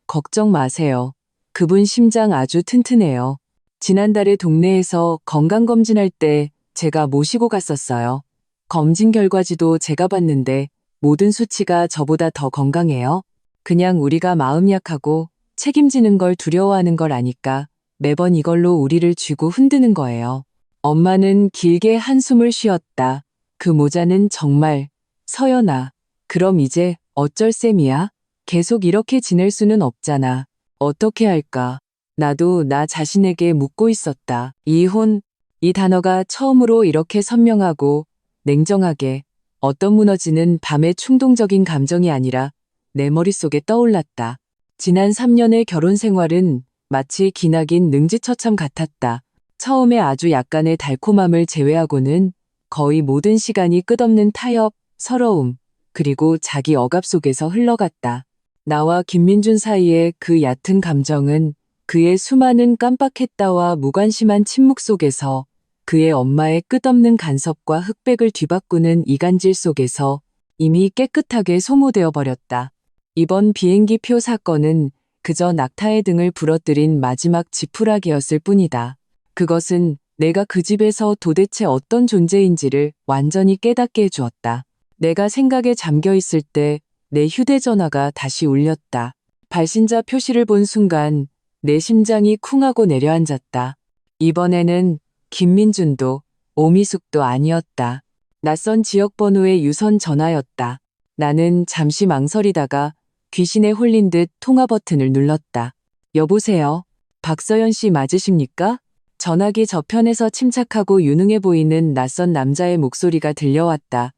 S1: 걱정 마세요. 그분 심장 아주 튼튼해요. 지난달에 동네에서 건강검진할 때 제가 모시고 갔었어요. 검진 결과지도 제가 봤는데 모든 수치가 저보다 더 건강해요. 그냥 우리가 마음 약하고 책임지는 걸 두려워하는 걸 아니까 매번 이걸로 우리를 쥐고 흔드는 거예요. 엄마는 길게 한숨을 쉬었다. 그 모자는 정말. 서연아, 그럼 이제 어쩔 셈이야? 계속 이렇게 지낼 수는 없잖아. 어떻게 할까? 나도 나 자신에게 묻고 있었다. 이혼, 이 단어가 처음으로 이렇게 선명하고 냉정하게 어떤 무너지는 밤의 충동적인 감정이 아니라 내 머릿속에 떠올랐다. 지난 3년의 결혼 생활은 마치 기나긴 능지처참 같았다. 처음에 아주 약간의 달콤함을 제외하고는 거의 모든 시간이 끝없는 타협, 서러움, 그리고 자기 억압 속에서 흘러갔다. 나와 김민준 사이의 그 얕은 감정은 그의 수많은 깜빡했다와 무관심한 침묵 속에서 그의 엄마의 끝없는 간섭과 흑백을 뒤바꾸는 이간질 속에서 이미 깨끗하게 소모되어 버렸다. 이번 비행기표 사건은 그저 낙타의 등을 부러뜨린 마지막 지푸라기였을 뿐이다. 그것은 내가 그 집에서 도대체 어떤 존재인지를 완전히 깨닫게 해주었다. 내가 생각에 잠겨 있을 때 내 휴대전화가 다시 울렸다. 발신자 표시를 본 순간 내 심장이 쿵하고 내려앉았다. 이번에는 김민준도 오미숙도 아니었다. 낯선 지역번호의 유선 전화였다. 나는 잠시 망설이다가 귀신에 홀린 듯 통화 버튼을 눌렀다. 여보세요? 박서연 씨 맞으십니까? 전화기 저편에서 침착하고 유능해 보이는 낯선 남자의 목소리가 들려왔다.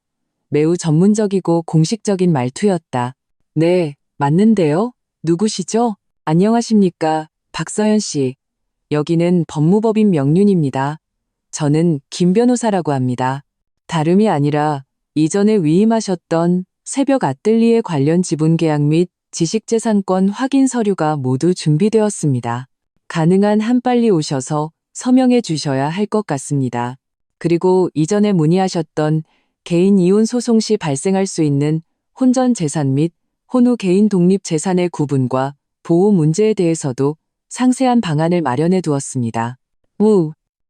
S1: 매우 전문적이고 공식적인 말투였다. 네, 맞는데요? 누구시죠? 안녕하십니까, 박서연 씨. 여기는 법무법인 명륜입니다. 저는 김 변호사라고 합니다. 다름이 아니라 이전에 위임하셨던 새벽 아뜰리에 관련 지분 계약 및 지식재산권 확인 서류가 모두 준비되었습니다. 가능한 한 빨리 오셔서 서명해 주셔야 할 것 같습니다. 그리고 이전에 문의하셨던 개인 이혼 소송 시 발생할 수 있는 혼전 재산 및 혼후 개인 독립 재산의 구분과 보호 문제에 대해서도 상세한 방안을 마련해 두었습니다.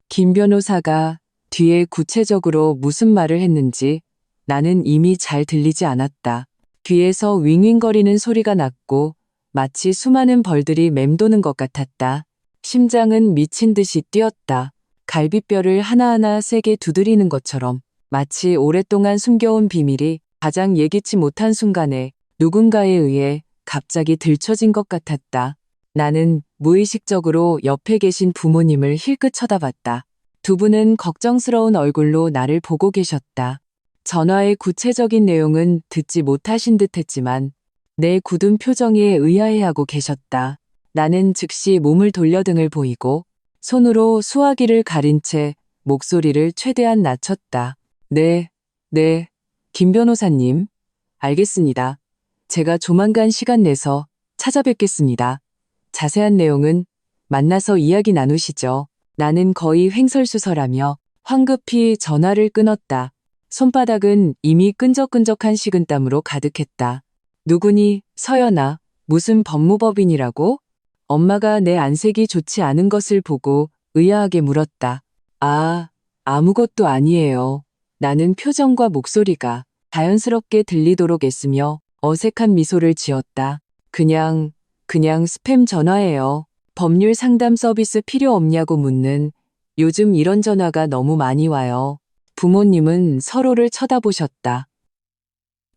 S1: 김 변호사가 뒤에 구체적으로 무슨 말을 했는지 나는 이미 잘 들리지 않았다. 귀에서 윙윙거리는 소리가 났고 마치 수많은 벌들이 맴도는 것 같았다. 심장은 미친 듯이 뛰었다. 갈비뼈를 하나하나 세게 두드리는 것처럼 마치 오랫동안 숨겨온 비밀이 가장 예기치 못한 순간에 누군가에 의해 갑자기 들춰진 것 같았다. 나는 무의식적으로 옆에 계신 부모님을 힐끗 쳐다봤다. 두 분은 걱정스러운 얼굴로 나를 보고 계셨다. 전화의 구체적인 내용은 듣지 못하신 듯 했지만 내 굳은 표정에 의아해하고 계셨다. 나는 즉시 몸을 돌려 등을 보이고 손으로 수화기를 가린 채 목소리를 최대한 낮췄다. 네, 김 변호사님. 알겠습니다. 제가 조만간 시간 내서 찾아뵙겠습니다. 자세한 내용은 만나서 이야기 나누시죠. 나는 거의 횡설수설하며 황급히 전화를 끊었다. 손바닥은 이미 끈적끈적한 식은땀으로 가득했다. 누구니, 서연아, 무슨 법무법인이라고? 엄마가 내 안색이 좋지 않은 것을 보고 의아하게 물었다. 아, 아무것도 아니에요. 나는 표정과 목소리가 자연스럽게 들리도록 애쓰며 어색한 미소를 지었다. 그냥 스팸 전화예요. 법률 상담 서비스 필요 없냐고 묻는 요즘 이런 전화가 너무 많이 와요. 부모님은 서로를 쳐다보셨다.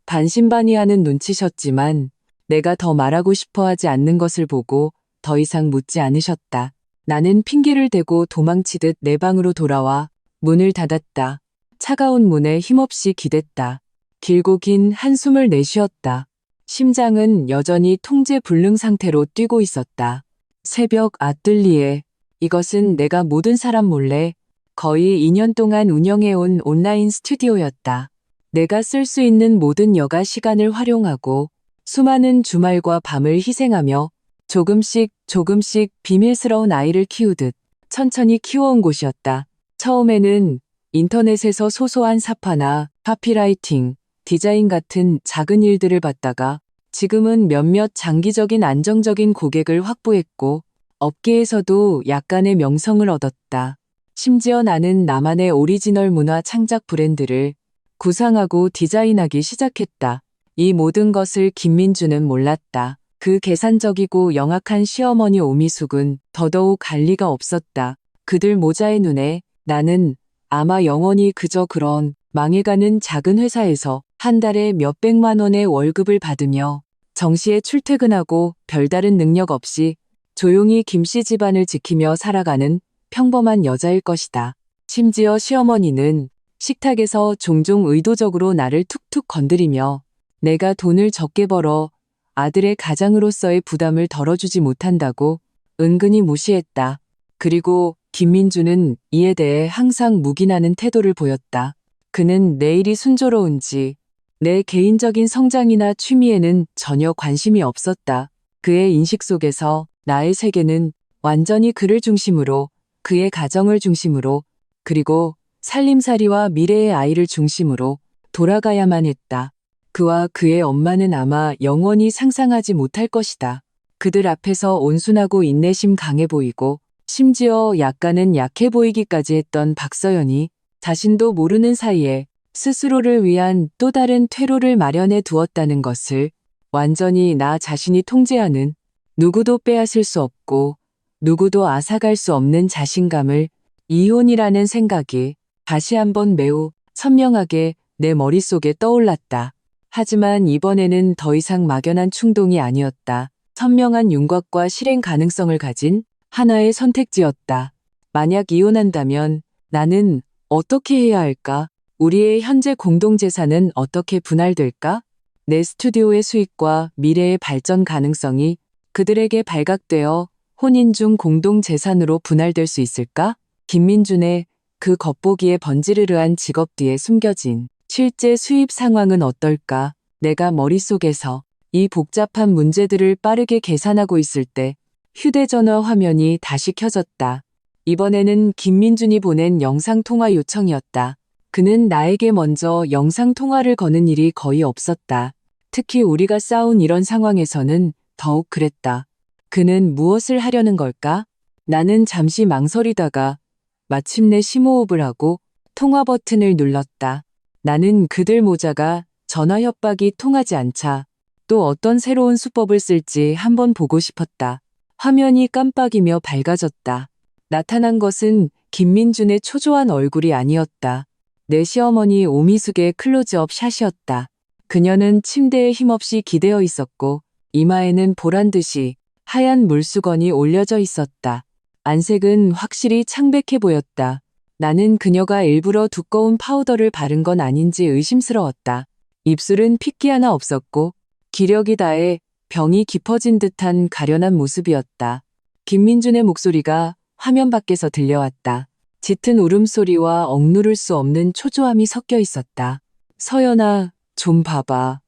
S1: 반신반의하는 눈치셨지만 내가 더 말하고 싶어 하지 않는 것을 보고 더 이상 묻지 않으셨다. 나는 핑계를 대고 도망치듯 내 방으로 돌아와 문을 닫았다. 차가운 문에 힘없이 기댔다. 길고 긴 한숨을 내쉬었다. 심장은 여전히 통제 불능 상태로 뛰고 있었다. 새벽 아뜰리에. 이것은 내가 모든 사람 몰래 거의 2년 동안 운영해온 온라인 스튜디오였다. 내가 쓸 수 있는 모든 여가 시간을 활용하고 수많은 주말과 밤을 희생하며 조금씩 비밀스러운 아이를 키우듯 천천히 키워온 곳이었다. 처음에는 인터넷에서 소소한 사파나 카피라이팅, 디자인 같은 작은 일들을 받다가 지금은 몇몇 장기적인 안정적인 고객을 확보했고 업계에서도 약간의 명성을 얻었다. 심지어 나는 나만의 오리지널 문화 창작 브랜드를 구상하고 디자인하기 시작했다. 이 모든 것을 김민주는 몰랐다. 그 계산적이고 영악한 시어머니 오미숙은 더더욱 갈 리가 없었다. 그들 모자의 눈에 나는 아마 영원히 그저 그런 망해가는 작은 회사에서 한 달에 몇백만 원의 월급을 받으며 정시에 출퇴근하고 별다른 능력 없이 조용히 김씨 집안을 지키며 살아가는 평범한 여자일 것이다. 심지어 시어머니는 식탁에서 종종 의도적으로 나를 툭툭 건드리며 내가 돈을 적게 벌어 아들의 가장으로서의 부담을 덜어주지 못한다고 은근히 무시했다. 그리고 김민주는 이에 대해 항상 묵인하는 태도를 보였다. 그는 내 일이 순조로운지 내 개인적인 성장이나 취미에는 전혀 관심이 없었다. 그의 인식 속에서 나의 세계는 완전히 그를 중심으로, 그의 가정을 중심으로, 그리고 살림살이와 미래의 아이를 중심으로 돌아가야만 했다. 그와 그의 엄마는 아마 영원히 상상하지 못할 것이다. 그들 앞에서 온순하고 인내심 강해 보이고 심지어 약간은 약해 보이기까지 했던 박서연이 자신도 모르는 사이에 스스로를 위한 또 다른 퇴로를 마련해 두었다는 것을 완전히 나 자신이 통제하는, 누구도 빼앗을 수 없고 누구도 앗아갈 수 없는 자신감을, 이혼이라는 생각이 다시 한번 매우 선명하게 내 머릿속에 떠올랐다. 하지만 이번에는 더 이상 막연한 충동이 아니었다. 선명한 윤곽과 실행 가능성을 가진 하나의 선택지였다. 만약 이혼한다면 나는 어떻게 해야 할까? 우리의 현재 공동재산은 어떻게 분할될까? 내 스튜디오의 수익과 미래의 발전 가능성이 그들에게 발각되어 혼인 중 공동재산으로 분할될 수 있을까? 김민준의 그 겉보기에 번지르르한 직업 뒤에 숨겨진 실제 수입 상황은 어떨까? 내가 머릿속에서 이 복잡한 문제들을 빠르게 계산하고 있을 때 휴대전화 화면이 다시 켜졌다. 이번에는 김민준이 보낸 영상통화 요청이었다. 그는 나에게 먼저 영상통화를 거는 일이 거의 없었다. 특히 우리가 싸운 이런 상황에서는 더욱 그랬다. 그는 무엇을 하려는 걸까? 나는 잠시 망설이다가 마침내 심호흡을 하고 통화 버튼을 눌렀다. 나는 그들 모자가 전화 협박이 통하지 않자 또 어떤 새로운 수법을 쓸지 한번 보고 싶었다. 화면이 깜빡이며 밝아졌다. 나타난 것은 김민준의 초조한 얼굴이 아니었다. 내 시어머니 오미숙의 클로즈업 샷이었다. 그녀는 침대에 힘없이 기대어 있었고 이마에는 보란듯이 하얀 물수건이 올려져 있었다. 안색은 확실히 창백해 보였다. 나는 그녀가 일부러 두꺼운 파우더를 바른 건 아닌지 의심스러웠다. 입술은 핏기 하나 없었고 기력이 다해 병이 깊어진 듯한 가련한 모습이었다. 김민준의 목소리가 화면 밖에서 들려왔다. 짙은 울음소리와 억누를 수 없는 초조함이 섞여 있었다. 서연아, 좀 봐봐.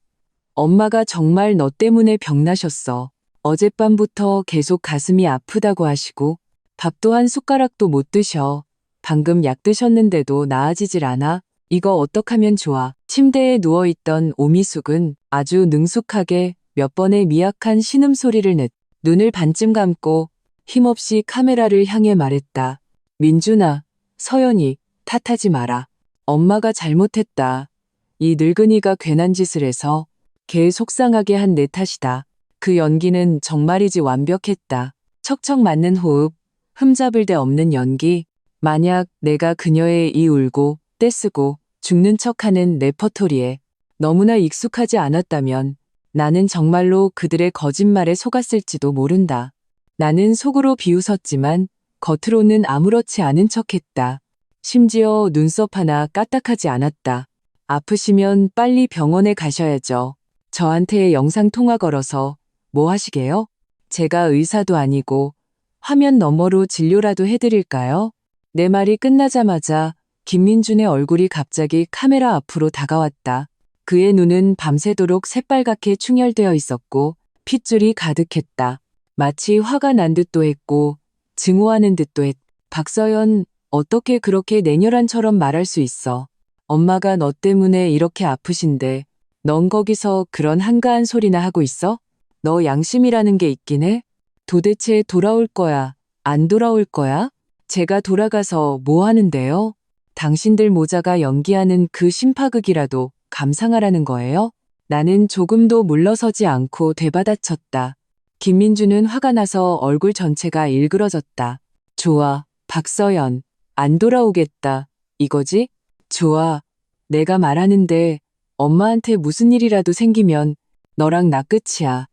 S1: 엄마가 정말 너 때문에 병나셨어. 어젯밤부터 계속 가슴이 아프다고 하시고 밥도 한 숟가락도 못 드셔. 방금 약 드셨는데도 나아지질 않아. 이거 어떡하면 좋아. 침대에 누워있던 오미숙은 아주 능숙하게 몇 번의 미약한 신음소리를 냈. 눈을 반쯤 감고 힘없이 카메라를 향해 말했다. 민준아, 서연이, 탓하지 마라. 엄마가 잘못했다. 이 늙은이가 괜한 짓을 해서 걔 속상하게 한 내 탓이다. 그 연기는 정말이지 완벽했다. 척척 맞는 호흡, 흠잡을 데 없는 연기. 만약 내가 그녀의 이 울고 떼쓰고 죽는 척하는 레퍼토리에 너무나 익숙하지 않았다면 나는 정말로 그들의 거짓말에 속았을지도 모른다. 나는 속으로 비웃었지만 겉으로는 아무렇지 않은 척했다. 심지어 눈썹 하나 까딱하지 않았다. 아프시면 빨리 병원에 가셔야죠. 저한테 영상통화 걸어서 뭐 하시게요? 제가 의사도 아니고 화면 너머로 진료라도 해드릴까요? 내 말이 끝나자마자 김민준의 얼굴이 갑자기 카메라 앞으로 다가왔다. 그의 눈은 밤새도록 새빨갛게 충혈되어 있었고 핏줄이 가득했다. 마치 화가 난 듯도 했고 증오하는 듯도 했. 박서연, 어떻게 그렇게 내녀란처럼 말할 수 있어. 엄마가 너 때문에 이렇게 아프신데 넌 거기서 그런 한가한 소리나 하고 있어? 너 양심이라는 게 있긴 해? 도대체 돌아올 거야? 안 돌아올 거야? 제가 돌아가서 뭐 하는데요? 당신들 모자가 연기하는 그 심파극이라도 감상하라는 거예요? 나는 조금도 물러서지 않고 되받아쳤다. 김민주는 화가 나서 얼굴 전체가 일그러졌다. 좋아, 박서연. 안 돌아오겠다. 이거지? 좋아. 내가 말하는데 엄마한테 무슨 일이라도 생기면 너랑 나 끝이야.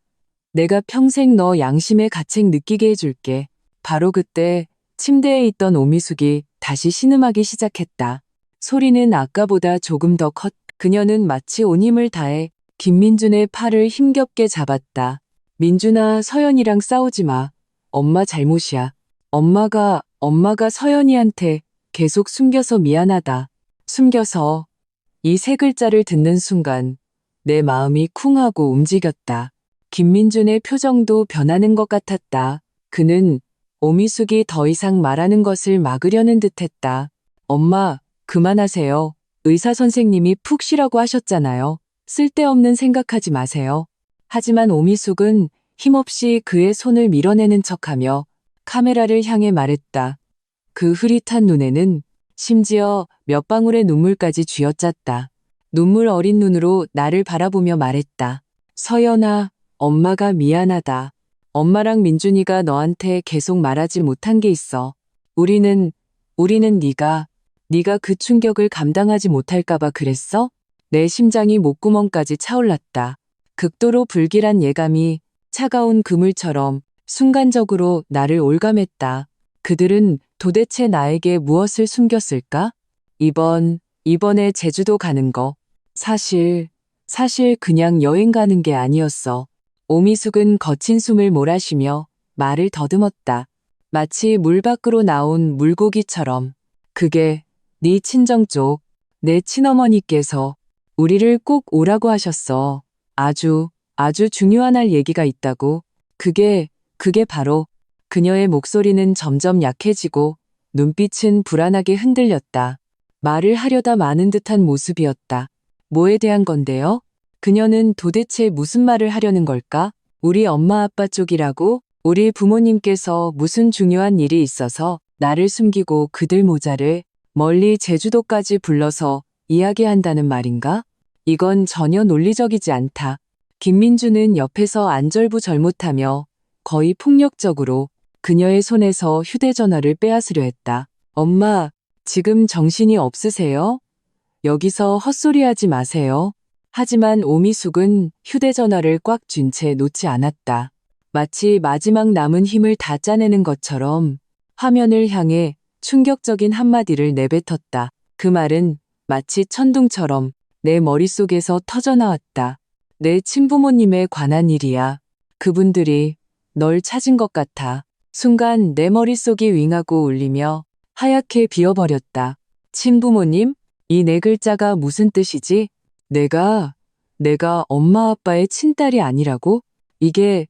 S1: 내가 평생 너 양심의 가책 느끼게 해줄게. 바로 그때 침대에 있던 오미숙이 다시 신음하기 시작했다. 소리는 아까보다 조금 더 컸. 그녀는 마치 온 힘을 다해 김민준의 팔을 힘겹게 잡았다. 민준아, 서연이랑 싸우지 마. 엄마 잘못이야. 엄마가 서연이한테 계속 숨겨서 미안하다. 숨겨서. 이 세 글자를 듣는 순간 내 마음이 쿵하고 움직였다. 김민준의 표정도 변하는 것 같았다. 그는 오미숙이 더 이상 말하는 것을 막으려는 듯했다. 엄마, 그만하세요. 의사 선생님이 푹 쉬라고 하셨잖아요. 쓸데없는 생각하지 마세요. 하지만 오미숙은 힘없이 그의 손을 밀어내는 척하며 카메라를 향해 말했다. 그 흐릿한 눈에는 심지어 몇 방울의 눈물까지 쥐어짰다. 눈물 어린 눈으로 나를 바라보며 말했다. 서연아, 엄마가 미안하다. 엄마랑 민준이가 너한테 계속 말하지 못한 게 있어. 우리는 네가 그 충격을 감당하지 못할까봐 그랬어? 내 심장이 목구멍까지 차올랐다. 극도로 불길한 예감이 차가운 그물처럼 순간적으로 나를 올감했다. 그들은 도대체 나에게 무엇을 숨겼을까? 이번에 제주도 가는 거. 사실 그냥 여행 가는 게 아니었어. 오미숙은 거친 숨을 몰아쉬며 말을 더듬었다. 마치 물 밖으로 나온 물고기처럼. 그게 네 친정 쪽, 내 친어머니께서 우리를 꼭 오라고 하셨어. 아주 중요한 할 얘기가 있다고. 그게 바로. 그녀의 목소리는 점점 약해지고 눈빛은 불안하게 흔들렸다. 말을 하려다 마는 듯한 모습이었다. 뭐에 대한 건데요? 그녀는 도대체 무슨 말을 하려는 걸까? 우리 엄마 아빠 쪽이라고? 우리 부모님께서 무슨 중요한 일이 있어서 나를 숨기고 그들 모자를 멀리 제주도까지 불러서 이야기한다는 말인가? 이건 전혀 논리적이지 않다. 김민주는 옆에서 안절부절못하며 거의 폭력적으로 그녀의 손에서 휴대전화를 빼앗으려 했다. 엄마, 지금 정신이 없으세요? 여기서 헛소리하지 마세요. 하지만 오미숙은 휴대전화를 꽉 쥔 채 놓지 않았다. 마치 마지막 남은 힘을 다 짜내는 것처럼 화면을 향해 충격적인 한마디를 내뱉었다. 그 말은 마치 천둥처럼 내 머릿속에서 터져나왔다. 내 친부모님에 관한 일이야. 그분들이 널 찾은 것 같아. 순간 내 머릿속이 윙하고 울리며 하얗게 비어버렸다. 친부모님? 이 네 글자가 무슨 뜻이지? 내가 엄마 아빠의 친딸이 아니라고? 이게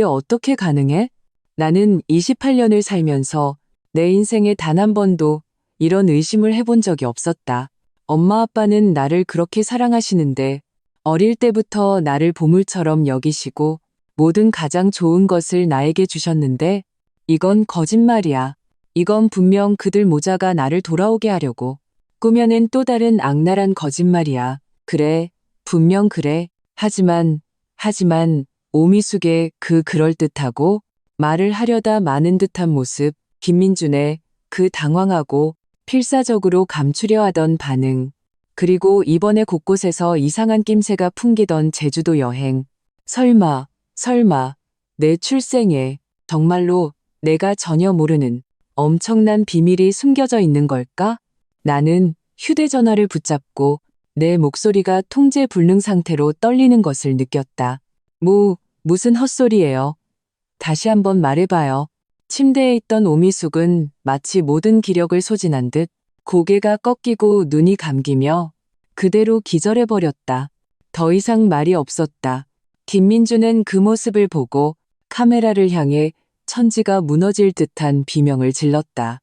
S1: 어떻게 가능해? 나는 28년을 살면서 내 인생에 단 한 번도 이런 의심을 해본 적이 없었다. 엄마 아빠는 나를 그렇게 사랑하시는데 어릴 때부터 나를 보물처럼 여기시고 모든 가장 좋은 것을 나에게 주셨는데 이건 거짓말이야. 이건 분명 그들 모자가 나를 돌아오게 하려고 꾸며낸 또 다른 악랄한 거짓말이야. 그래, 분명 그래. 하지만 오미숙의 그 그럴듯하고 말을 하려다 마는 듯한 모습, 김민준의 그 당황하고 필사적으로 감추려 하던 반응, 그리고 이번에 곳곳에서 이상한 낌새가 풍기던 제주도 여행. 설마, 내 출생에 정말로 내가 전혀 모르는 엄청난 비밀이 숨겨져 있는 걸까? 나는 휴대전화를 붙잡고 내 목소리가 통제 불능 상태로 떨리는 것을 느꼈다. 무슨 헛소리예요. 다시 한번 말해봐요. 침대에 있던 오미숙은 마치 모든 기력을 소진한 듯 고개가 꺾이고 눈이 감기며 그대로 기절해버렸다. 더 이상 말이 없었다. 김민주는 그 모습을 보고 카메라를 향해 천지가 무너질 듯한 비명을 질렀다.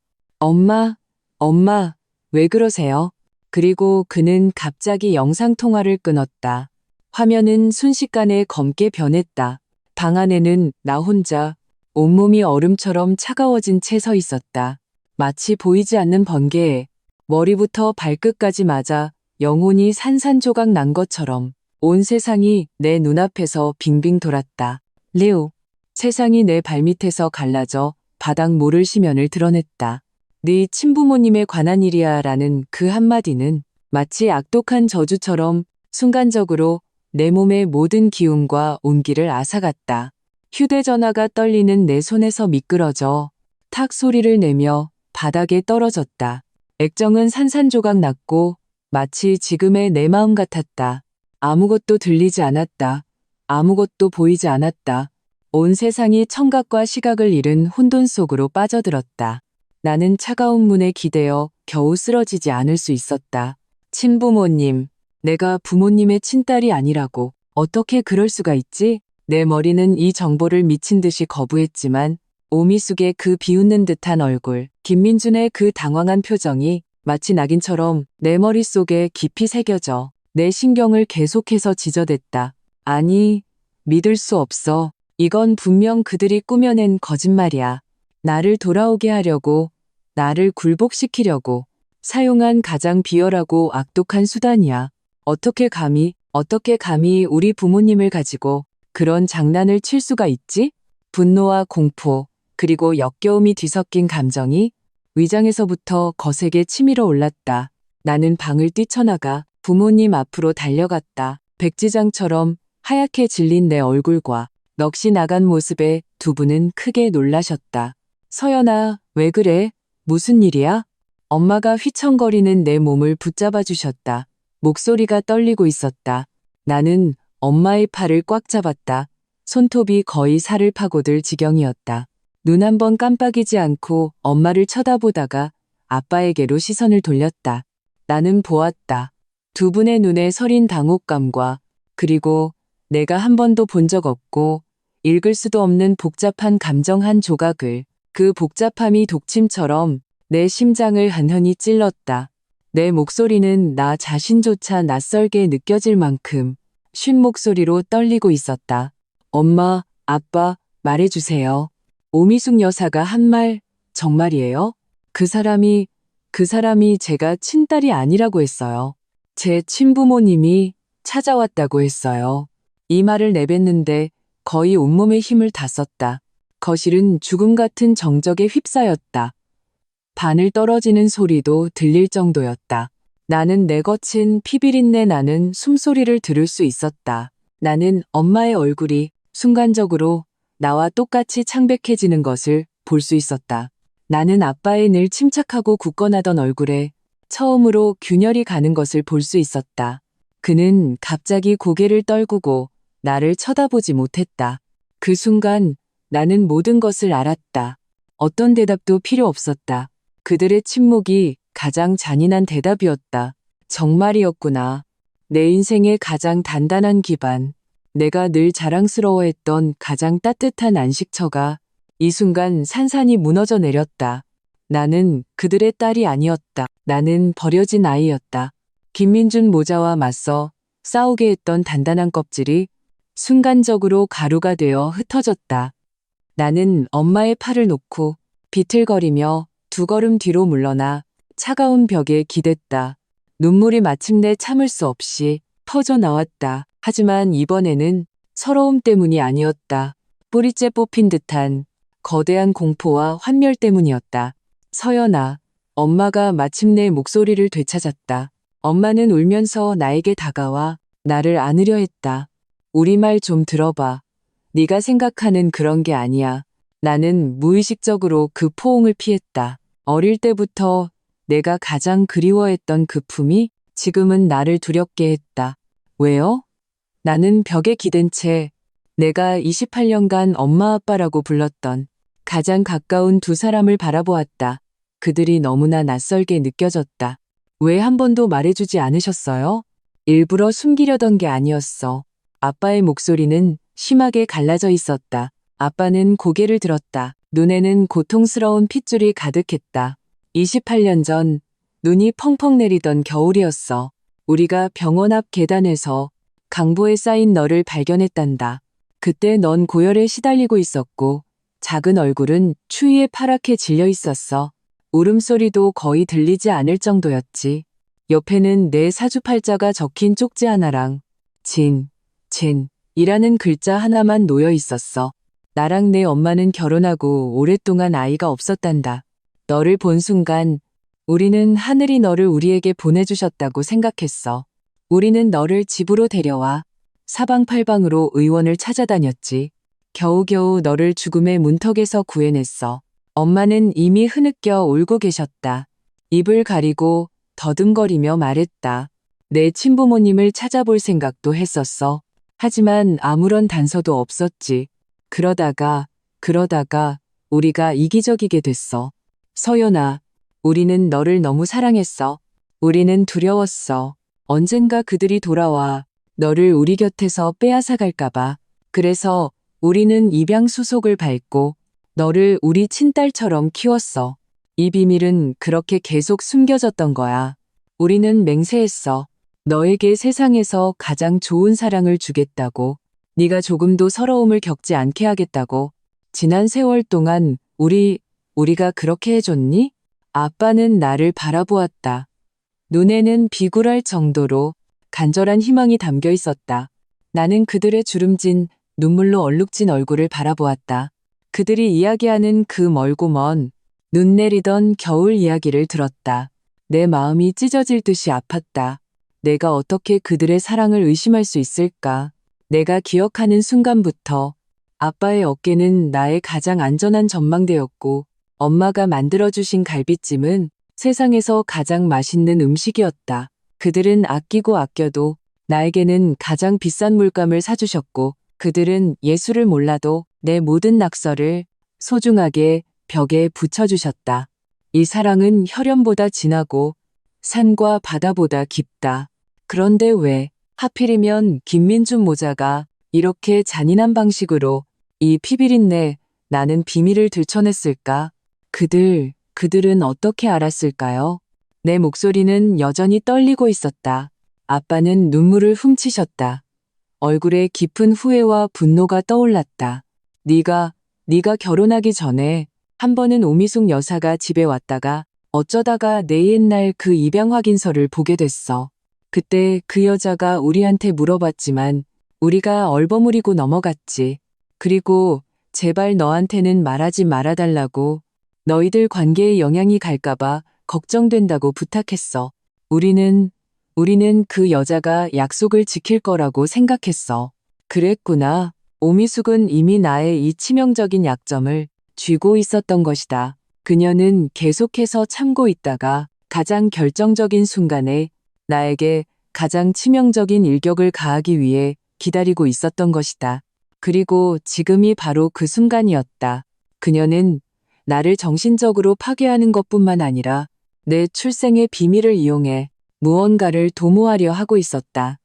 S1: 엄마, 왜 그러세요? 그리고 그는 갑자기 영상통화를 끊었다. 화면은 순식간에 검게 변했다. 방 안에는 나 혼자 온몸이 얼음처럼 차가워진 채 서 있었다. 마치 보이지 않는 번개에 머리부터 발끝까지 맞아 영혼이 산산조각 난 것처럼 온 세상이 내 눈앞에서 빙빙 돌았다. 레오, 세상이 내 발밑에서 갈라져 바닥 모를 심연을 드러냈다. 네 친부모님에 관한 일이야 라는 그 한마디는 마치 악독한 저주처럼 순간적으로 내 몸의 모든 기운과 온기를 앗아갔다. 휴대전화가 떨리는 내 손에서 미끄러져 탁 소리를 내며 바닥에 떨어졌다. 액정은 산산조각 났고 마치 지금의 내 마음 같았다. 아무것도 들리지 않았다. 아무것도 보이지 않았다. 온 세상이 청각과 시각을 잃은 혼돈 속으로 빠져들었다. 나는 차가운 문에 기대어 겨우 쓰러지지 않을 수 있었다. 친부모님, 내가 부모님의 친딸이 아니라고 어떻게 그럴 수가 있지? 내 머리는 이 정보를 미친 듯이 거부했지만 오미숙의 그 비웃는 듯한 얼굴, 김민준의 그 당황한 표정이 마치 낙인처럼 내 머릿속에 깊이 새겨져 내 신경을 계속해서 지저댔다. 아니, 믿을 수 없어. 이건 분명 그들이 꾸며낸 거짓말이야. 나를 돌아오게 하려고, 나를 굴복시키려고 사용한 가장 비열하고 악독한 수단이야. 어떻게 감히 우리 부모님을 가지고 그런 장난을 칠 수가 있지? 분노와 공포, 그리고 역겨움이 뒤섞인 감정이 위장에서부터 거세게 치밀어 올랐다. 나는 방을 뛰쳐나가 부모님 앞으로 달려갔다. 백지장처럼 하얗게 질린 내 얼굴과 넋이 나간 모습에 두 분은 크게 놀라셨다. 서연아, 왜 그래? 무슨 일이야? 엄마가 휘청거리는 내 몸을 붙잡아 주셨다. 목소리가 떨리고 있었다. 나는 엄마의 팔을 꽉 잡았다. 손톱이 거의 살을 파고들 지경이었다. 눈 한 번 깜빡이지 않고 엄마를 쳐다보다가 아빠에게로 시선을 돌렸다. 나는 보았다. 두 분의 눈에 서린 당혹감과 그리고 내가 한 번도 본 적 없고 읽을 수도 없는 복잡한 감정 한 조각을, 그 복잡함이 독침처럼 내 심장을 한현히 찔렀다. 내 목소리는 나 자신조차 낯설게 느껴질 만큼 쉰 목소리로 떨리고 있었다. 엄마, 아빠, 말해주세요. 오미숙 여사가 한 말, 정말이에요? 그 사람이 제가 친딸이 아니라고 했어요. 제 친부모님이 찾아왔다고 했어요. 이 말을 내뱉는데 거의 온몸의 힘을 다 썼다. 거실은 죽음 같은 정적에 휩싸였다. 바늘 떨어지는 소리도 들릴 정도였다. 나는 내 거친 피비린내 나는 숨소리를 들을 수 있었다. 나는 엄마의 얼굴이 순간적으로 나와 똑같이 창백해지는 것을 볼 수 있었다. 나는 아빠의 늘 침착하고 굳건하던 얼굴에 처음으로 균열이 가는 것을 볼 수 있었다. 그는 갑자기 고개를 떨구고 나를 쳐다보지 못했다. 그 순간 나는 모든 것을 알았다. 어떤 대답도 필요 없었다. 그들의 침묵이 가장 잔인한 대답이었다. 정말이었구나. 내 인생의 가장 단단한 기반, 내가 늘 자랑스러워했던 가장 따뜻한 안식처가 이 순간 산산이 무너져 내렸다. 나는 그들의 딸이 아니었다. 나는 버려진 아이였다. 김민준 모자와 맞서 싸우게 했던 단단한 껍질이 순간적으로 가루가 되어 흩어졌다. 나는 엄마의 팔을 놓고 비틀거리며 두 걸음 뒤로 물러나 차가운 벽에 기댔다. 눈물이 마침내 참을 수 없이 터져 나왔다. 하지만 이번에는 서러움 때문이 아니었다. 뿌리째 뽑힌 듯한 거대한 공포와 환멸 때문이었다. 서연아, 엄마가 마침내 목소리를 되찾았다. 엄마는 울면서 나에게 다가와 나를 안으려 했다. 우리 말 좀 들어봐. 네가 생각하는 그런 게 아니야. 나는 무의식적으로 그 포옹을 피했다. 어릴 때부터 내가 가장 그리워했던 그 품이 지금은 나를 두렵게 했다. 왜요? 나는 벽에 기댄 채 내가 28년간 엄마 아빠라고 불렀던 가장 가까운 두 사람을 바라보았다. 그들이 너무나 낯설게 느껴졌다. 왜 한 번도 말해주지 않으셨어요? 일부러 숨기려던 게 아니었어. 아빠의 목소리는 심하게 갈라져 있었다. 아빠는 고개를 들었다. 눈에는 고통스러운 핏줄이 가득했다. 28년 전 눈이 펑펑 내리던 겨울이었어. 우리가 병원 앞 계단에서 강보에 쌓인 너를 발견했단다. 그때 넌 고열에 시달리고 있었고 작은 얼굴은 추위에 파랗게 질려 있었어. 울음소리도 거의 들리지 않을 정도였지. 옆에는 내 사주팔자가 적힌 쪽지 하나랑 이라는 글자 하나만 놓여 있었어. 나랑 내 엄마는 결혼하고 오랫동안 아이가 없었단다. 너를 본 순간 우리는 하늘이 너를 우리에게 보내주셨다고 생각했어. 우리는 너를 집으로 데려와 사방팔방으로 의원을 찾아다녔지. 겨우겨우 너를 죽음의 문턱에서 구해냈어. 엄마는 이미 흐느껴 울고 계셨다. 입을 가리고 더듬거리며 말했다. 내 친부모님을 찾아볼 생각도 했었어. 하지만 아무런 단서도 없었지. 그러다가 우리가 이기적이게 됐어. 서연아, 우리는 너를 너무 사랑했어. 우리는 두려웠어. 언젠가 그들이 돌아와 너를 우리 곁에서 빼앗아갈까봐. 그래서 우리는 입양수속을 밟고 너를 우리 친딸처럼 키웠어. 이 비밀은 그렇게 계속 숨겨졌던 거야. 우리는 맹세했어. 너에게 세상에서 가장 좋은 사랑을 주겠다고. 네가 조금도 서러움을 겪지 않게 하겠다고. 지난 세월 동안 우리가 그렇게 해줬니? 아빠는 나를 바라보았다. 눈에는 비굴할 정도로 간절한 희망이 담겨 있었다. 나는 그들의 주름진 눈물로 얼룩진 얼굴을 바라보았다. 그들이 이야기하는 그 멀고 먼 눈 내리던 겨울 이야기를 들었다. 내 마음이 찢어질 듯이 아팠다. 내가 어떻게 그들의 사랑을 의심할 수 있을까? 내가 기억하는 순간부터 아빠의 어깨는 나의 가장 안전한 전망대였고 엄마가 만들어주신 갈비찜은 세상에서 가장 맛있는 음식이었다. 그들은 아끼고 아껴도 나에게는 가장 비싼 물감을 사주셨고 그들은 예술을 몰라도 내 모든 낙서를 소중하게 벽에 붙여주셨다. 이 사랑은 혈연보다 진하고 산과 바다보다 깊다. 그런데 왜 하필이면 김민준 모자가 이렇게 잔인한 방식으로 이 피비린내 나는 비밀을 들춰냈을까? 그들은 어떻게 알았을까요? 내 목소리는 여전히 떨리고 있었다. 아빠는 눈물을 훔치셨다. 얼굴에 깊은 후회와 분노가 떠올랐다. 네가 결혼하기 전에 한 번은 오미숙 여사가 집에 왔다가 어쩌다가 내 옛날 그 입양 확인서를 보게 됐어. 그때 그 여자가 우리한테 물어봤지만 우리가 얼버무리고 넘어갔지. 그리고 제발 너한테는 말하지 말아달라고 너희들 관계에 영향이 갈까봐 걱정된다고 부탁했어. 우리는 그 여자가 약속을 지킬 거라고 생각했어. 그랬구나. 오미숙은 이미 나의 이 치명적인 약점을 쥐고 있었던 것이다. 그녀는 계속해서 참고 있다가 가장 결정적인 순간에 나에게 가장 치명적인 일격을 가하기 위해 기다리고 있었던 것이다. 그리고 지금이 바로 그 순간이었다. 그녀는 나를 정신적으로 파괴하는 것뿐만 아니라 내 출생의 비밀을 이용해 무언가를 도모하려 하고 있었다.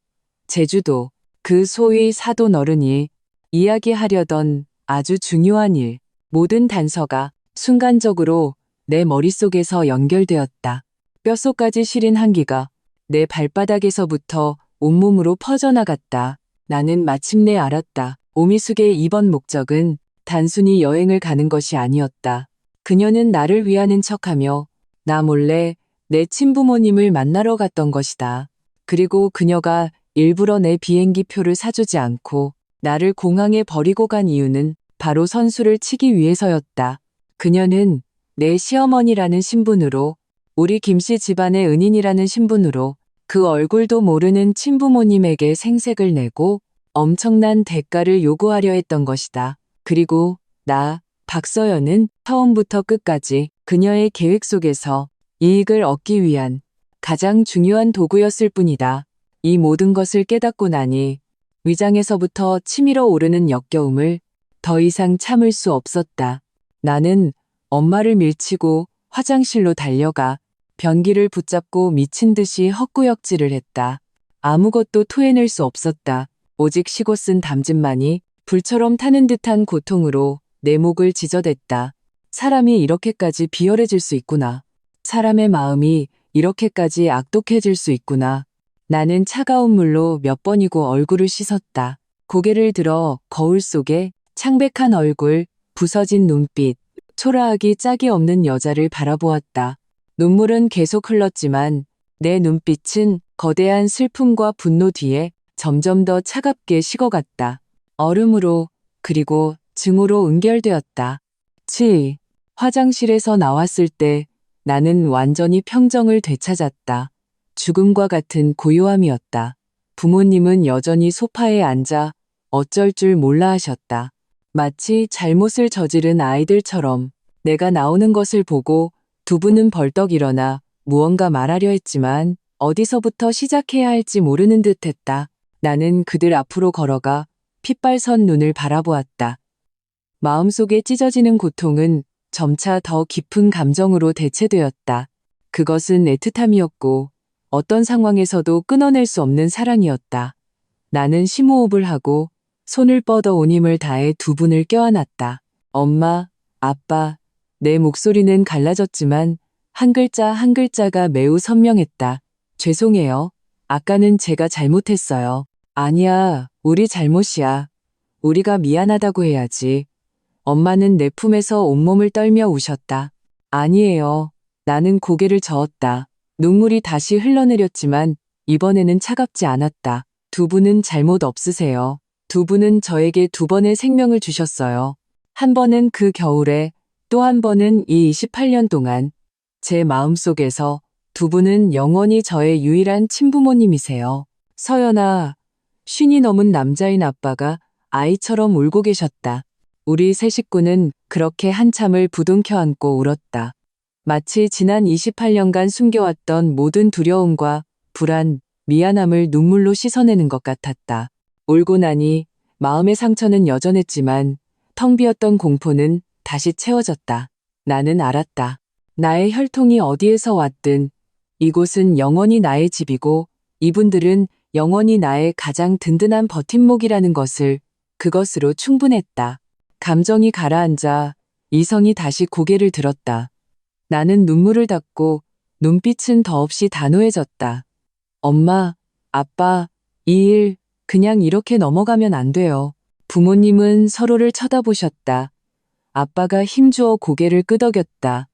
S1: 제주도, 그 소위 사돈 어른이 이야기하려던 아주 중요한 일, 모든 단서가 순간적으로 내 머릿속에서 연결되었다. 뼛속까지 시린 한기가 내 발바닥에서부터 온몸으로 퍼져나갔다. 나는 마침내 알았다. 오미숙의 이번 목적은 단순히 여행을 가는 것이 아니었다. 그녀는 나를 위하는 척하며 나 몰래 내 친부모님을 만나러 갔던 것이다. 그리고 그녀가 일부러 내 비행기 표를 사주지 않고 나를 공항에 버리고 간 이유는 바로 선수를 치기 위해서였다. 그녀는 내 시어머니라는 신분으로, 우리 김씨 집안의 은인이라는 신분으로 그 얼굴도 모르는 친부모님에게 생색을 내고 엄청난 대가를 요구하려 했던 것이다. 그리고 나, 박서연은 처음부터 끝까지 그녀의 계획 속에서 이익을 얻기 위한 가장 중요한 도구였을 뿐이다. 이 모든 것을 깨닫고 나니 위장에서부터 치밀어 오르는 역겨움을 더 이상 참을 수 없었다. 나는 엄마를 밀치고 화장실로 달려가 변기를 붙잡고 미친 듯이 헛구역질을 했다. 아무것도 토해낼 수 없었다. 오직 쉬고 쓴 담즙만이 불처럼 타는 듯한 고통으로 내 목을 지저댔다. 사람이 이렇게까지 비열해질 수 있구나. 사람의 마음이 이렇게까지 악독해질 수 있구나. 나는 차가운 물로 몇 번이고 얼굴을 씻었다. 고개를 들어 거울 속에 창백한 얼굴, 부서진 눈빛, 초라하기 짝이 없는 여자를 바라보았다. 눈물은 계속 흘렀지만 내 눈빛은 거대한 슬픔과 분노 뒤에 점점 더 차갑게 식어갔다. 얼음으로, 그리고 증오로 응결되었다. 화장실에서 나왔을 때 나는 완전히 평정을 되찾았다. 죽음과 같은 고요함이었다. 부모님은 여전히 소파에 앉아 어쩔 줄 몰라 하셨다. 마치 잘못을 저지른 아이들처럼 내가 나오는 것을 보고 두 분은 벌떡 일어나 무언가 말하려 했지만 어디서부터 시작해야 할지 모르는 듯 했다. 나는 그들 앞으로 걸어가 핏발선 눈을 바라보았다. 마음속에 찢어지는 고통은 점차 더 깊은 감정으로 대체되었다. 그것은 애틋함이었고 어떤 상황에서도 끊어낼 수 없는 사랑이었다. 나는 심호흡을 하고 손을 뻗어 온 힘을 다해 두 분을 껴안았다. 엄마, 아빠, 내 목소리는 갈라졌지만 한 글자 한 글자가 매우 선명했다. 죄송해요. 아까는 제가 잘못했어요. 아니야, 우리 잘못이야. 우리가 미안하다고 해야지. 엄마는 내 품에서 온몸을 떨며 우셨다. 아니에요. 나는 고개를 저었다. 눈물이 다시 흘러내렸지만 이번에는 차갑지 않았다. 두 분은 잘못 없으세요. 두 분은 저에게 두 번의 생명을 주셨어요. 한 번은 그 겨울에, 또 한 번은 이 28년 동안. 제 마음속에서 두 분은 영원히 저의 유일한 친부모님이세요. 서연아, 쉰이 넘은 남자인 아빠가 아이처럼 울고 계셨다. 우리 세 식구는 그렇게 한참을 부둥켜 안고 울었다. 마치 지난 28년간 숨겨왔던 모든 두려움과 불안, 미안함을 눈물로 씻어내는 것 같았다. 울고 나니 마음의 상처는 여전했지만 텅 비었던 공포는 다시 채워졌다. 나는 알았다. 나의 혈통이 어디에서 왔든 이곳은 영원히 나의 집이고 이분들은 영원히 나의 가장 든든한 버팀목이라는 것을, 그것으로 충분했다. 감정이 가라앉아 이성이 다시 고개를 들었다. 나는 눈물을 닦고 눈빛은 더없이 단호해졌다. 엄마, 아빠, 이 일 그냥 이렇게 넘어가면 안 돼요. 부모님은 서로를 쳐다보셨다. 아빠가 힘주어 고개를 끄덕였다.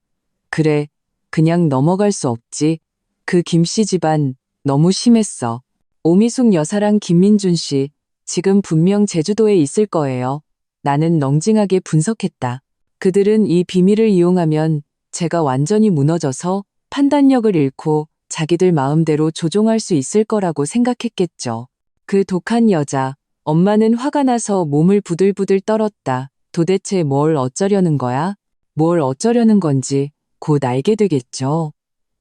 S1: 그래, 그냥 넘어갈 수 없지. 그 김씨 집안 너무 심했어. 오미숙 여사랑 김민준 씨, 지금 분명 제주도에 있을 거예요. 나는 렁징하게 분석했다. 그들은 이 비밀을 이용하면 제가 완전히 무너져서 판단력을 잃고 자기들 마음대로 조종할 수 있을 거라고 생각했겠죠. 그 독한 여자, 엄마는 화가 나서 몸을 부들부들 떨었다. 도대체 뭘 어쩌려는 거야? 뭘 어쩌려는 건지 곧 알게 되겠죠.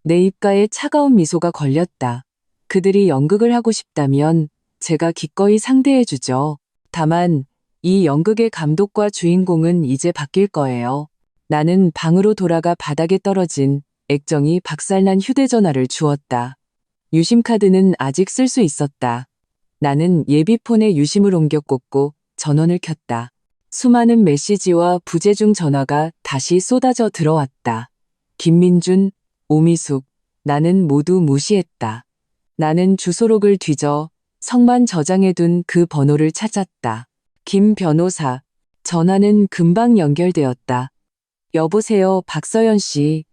S1: 내 입가에 차가운 미소가 걸렸다. 그들이 연극을 하고 싶다면 제가 기꺼이 상대해주죠. 다만 이 연극의 감독과 주인공은 이제 바뀔 거예요. 나는 방으로 돌아가 바닥에 떨어진 액정이 박살난 휴대전화를 주웠다. 유심카드는 아직 쓸 수 있었다. 나는 예비폰에 유심을 옮겨 꽂고 전원을 켰다. 수많은 메시지와 부재중 전화가 다시 쏟아져 들어왔다. 김민준, 오미숙, 나는 모두 무시했다. 나는 주소록을 뒤져 성만 저장해둔 그 번호를 찾았다. 김 변호사. 전화는 금방 연결되었다. 여보세요, 박서연 씨.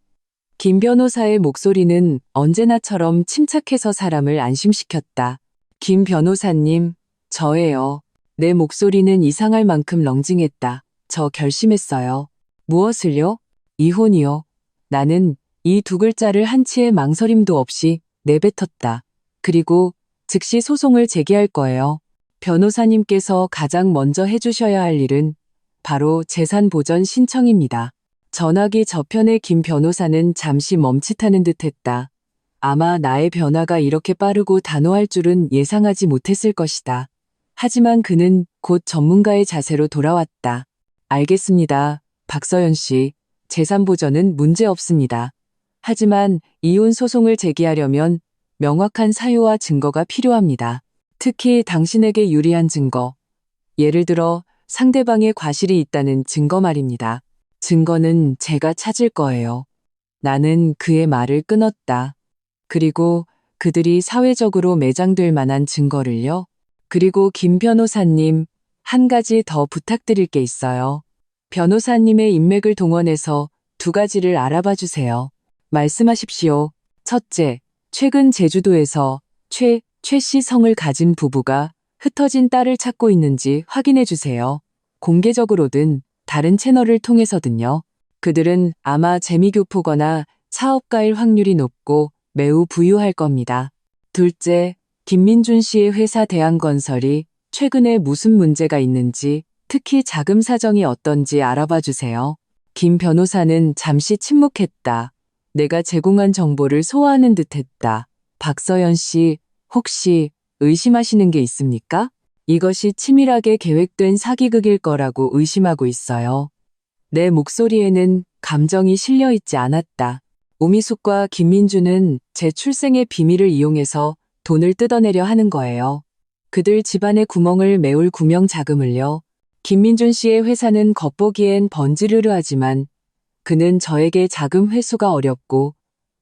S1: 김 변호사의 목소리는 언제나처럼 침착해서 사람을 안심시켰다. 김 변호사님, 저예요. 내 목소리는 이상할 만큼 렁징했다. 저 결심했어요. 무엇을요? 이혼이요. 나는 이 두 글자를 한치의 망설임도 없이 내뱉었다. 그리고 즉시 소송을 제기할 거예요. 변호사님께서 가장 먼저 해주셔야 할 일은 바로 재산 보전 신청입니다. 전화기 저편의 김 변호사는 잠시 멈칫하는 듯했다. 아마 나의 변화가 이렇게 빠르고 단호할 줄은 예상하지 못했을 것이다. 하지만 그는 곧 전문가의 자세로 돌아왔다. 알겠습니다. 박서연 씨, 재산 보전은 문제 없습니다. 하지만 이혼 소송을 제기하려면 명확한 사유와 증거가 필요합니다. 특히 당신에게 유리한 증거. 예를 들어 상대방의 과실이 있다는 증거 말입니다. 증거는 제가 찾을 거예요. 나는 그의 말을 끊었다. 그리고 그들이 사회적으로 매장될 만한 증거를요. 그리고 김 변호사님, 한 가지 더 부탁드릴 게 있어요. 변호사님의 인맥을 동원해서 두 가지를 알아봐 주세요. 말씀하십시오. 첫째, 최근 제주도에서 최 씨 성을 가진 부부가 흩어진 딸을 찾고 있는지 확인해 주세요. 공개적으로든 다른 채널을 통해서든요. 그들은 아마 재미교포거나 사업가일 확률이 높고 매우 부유할 겁니다. 둘째, 김민준 씨의 회사 대한건설이 최근에 무슨 문제가 있는지, 특히 자금 사정이 어떤지 알아봐 주세요. 김 변호사는 잠시 침묵했다. 내가 제공한 정보를 소화하는 듯했다. 박서연 씨, 혹시 의심하시는 게 있습니까? 이것이 치밀하게 계획된 사기극일 거라고 의심하고 있어요. 내 목소리에는 감정이 실려 있지 않았다. 오미숙과 김민주는 제 출생의 비밀을 이용해서 돈을 뜯어내려 하는 거예요. 그들 집안의 구멍을 메울 구명 자금을요. 김민준 씨의 회사는 겉보기엔 번지르르하지만 그는 저에게 자금 회수가 어렵고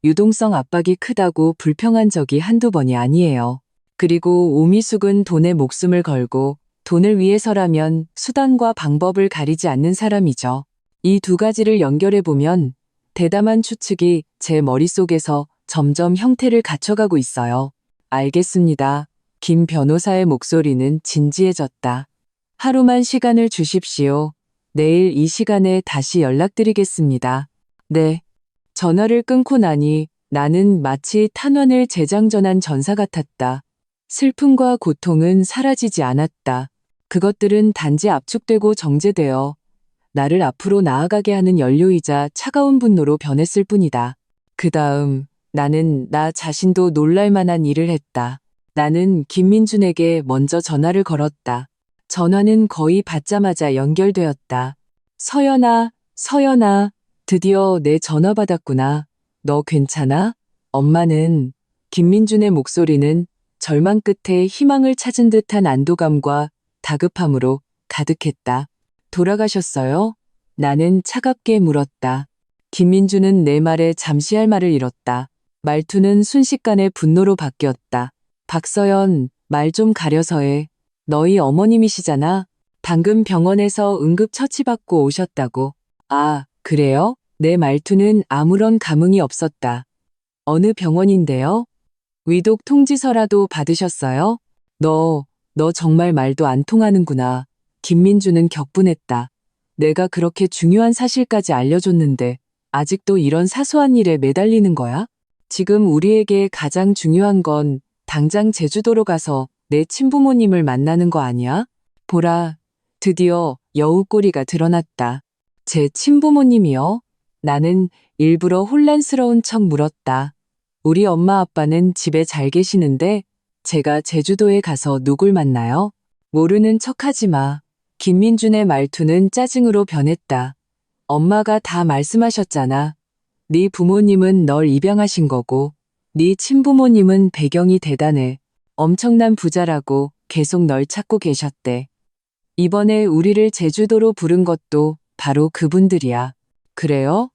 S1: 유동성 압박이 크다고 불평한 적이 한두 번이 아니에요. 그리고 오미숙은 돈에 목숨을 걸고 돈을 위해서라면 수단과 방법을 가리지 않는 사람이죠. 이 두 가지를 연결해보면 대담한 추측이 제 머릿속에서 점점 형태를 갖춰가고 있어요. 알겠습니다. 김 변호사의 목소리는 진지해졌다. 하루만 시간을 주십시오. 내일 이 시간에 다시 연락드리겠습니다. 네. 전화를 끊고 나니 나는 마치 탄환을 재장전한 전사 같았다. 슬픔과 고통은 사라지지 않았다. 그것들은 단지 압축되고 정제되어 나를 앞으로 나아가게 하는 연료이자 차가운 분노로 변했을 뿐이다. 그 다음 나는 나 자신도 놀랄 만한 일을 했다. 나는 김민준에게 먼저 전화를 걸었다. 전화는 거의 받자마자 연결되었다. 서연아, 서연아, 드디어 내 전화 받았구나. 너 괜찮아? 엄마는. 김민준의 목소리는 절망 끝에 희망을 찾은 듯한 안도감과 다급함으로 가득했다. 돌아가셨어요? 나는 차갑게 물었다. 김민준은 내 말에 잠시 할 말을 잃었다. 말투는 순식간에 분노로 바뀌었다. 박서연, 말 좀 가려서 해. 너희 어머님이시잖아. 방금 병원에서 응급 처치받고 오셨다고. 아, 그래요? 내 말투는 아무런 감흥이 없었다. 어느 병원인데요? 위독 통지서라도 받으셨어요? 너 정말 말도 안 통하는구나. 김민주는 격분했다. 내가 그렇게 중요한 사실까지 알려줬는데 아직도 이런 사소한 일에 매달리는 거야? 지금 우리에게 가장 중요한 건 당장 제주도로 가서 내 친부모님을 만나는 거 아니야? 보라, 드디어 여우꼬리가 드러났다. 제 친부모님이요? 나는 일부러 혼란스러운 척 물었다. 우리 엄마 아빠는 집에 잘 계시는데 제가 제주도에 가서 누굴 만나요? 모르는 척하지 마. 김민준의 말투는 짜증으로 변했다. 엄마가 다 말씀하셨잖아. 네 부모님은 널 입양하신 거고 네 친부모님은 배경이 대단해. 엄청난 부자라고 계속 널 찾고 계셨대. 이번에 우리를 제주도로 부른 것도 바로 그분들이야. 그래요?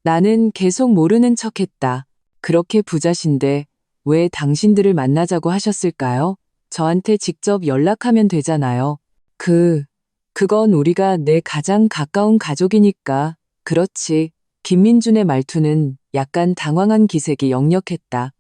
S1: 나는 계속 모르는 척했다. 그렇게 부자신데 왜 당신들을 만나자고 하셨을까요? 저한테 직접 연락하면 되잖아요. 그건 우리가 내 가장 가까운 가족이니까. 그렇지. 김민준의 말투는 약간 당황한 기색이 역력했다.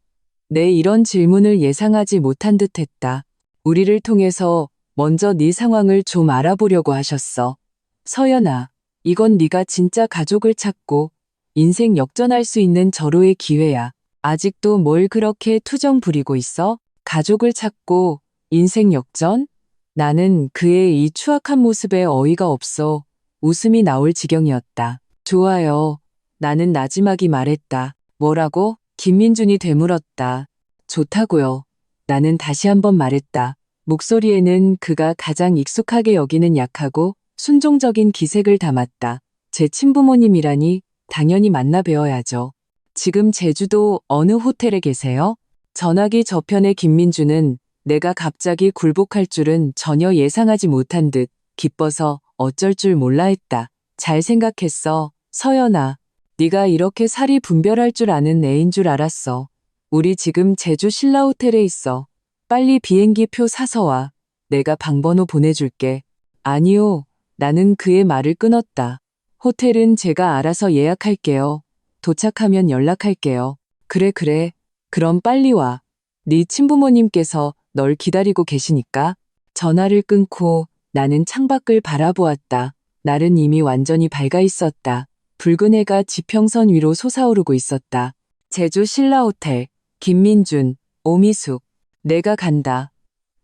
S1: 내 이런 질문을 예상하지 못한 듯 했다. 우리를 통해서 먼저 네 상황을 좀 알아보려고 하셨어. 서연아, 이건 네가 진짜 가족을 찾고 인생 역전할 수 있는 절호의 기회야. 아직도 뭘 그렇게 투정 부리고 있어? 가족을 찾고 인생 역전? 나는 그의 이 추악한 모습에 어이가 없어 웃음이 나올 지경이었다. 좋아요. 나는 나지막이 말했다. 뭐라고? 김민준이 되물었다. 좋다고요. 나는 다시 한번 말했다. 목소리에는 그가 가장 익숙하게 여기는 약하고 순종적인 기색을 담았다. 제 친부모님이라니 당연히 만나 뵈어야죠. 지금 제주도 어느 호텔에 계세요? 전화기 저편의 김민주는 내가 갑자기 굴복할 줄은 전혀 예상하지 못한 듯 기뻐서 어쩔 줄 몰라 했다. 잘 생각했어. 서연아. 네가 이렇게 살이 분별할 줄 아는 애인 줄 알았어. 우리 지금 제주 신라호텔에 있어. 빨리 비행기 표 사서 와. 내가 방번호 보내줄게. 아니요. 나는 그의 말을 끊었다. 호텔은 제가 알아서 예약할게요. 도착하면 연락할게요. 그래. 그럼 빨리 와. 네 친부모님께서 널 기다리고 계시니까. 전화를 끊고 나는 창밖을 바라보았다. 날은 이미 완전히 밝아 있었다. 붉은 해가 지평선 위로 솟아오르고 있었다. 제주 신라호텔, 김민준, 오미숙. 내가 간다.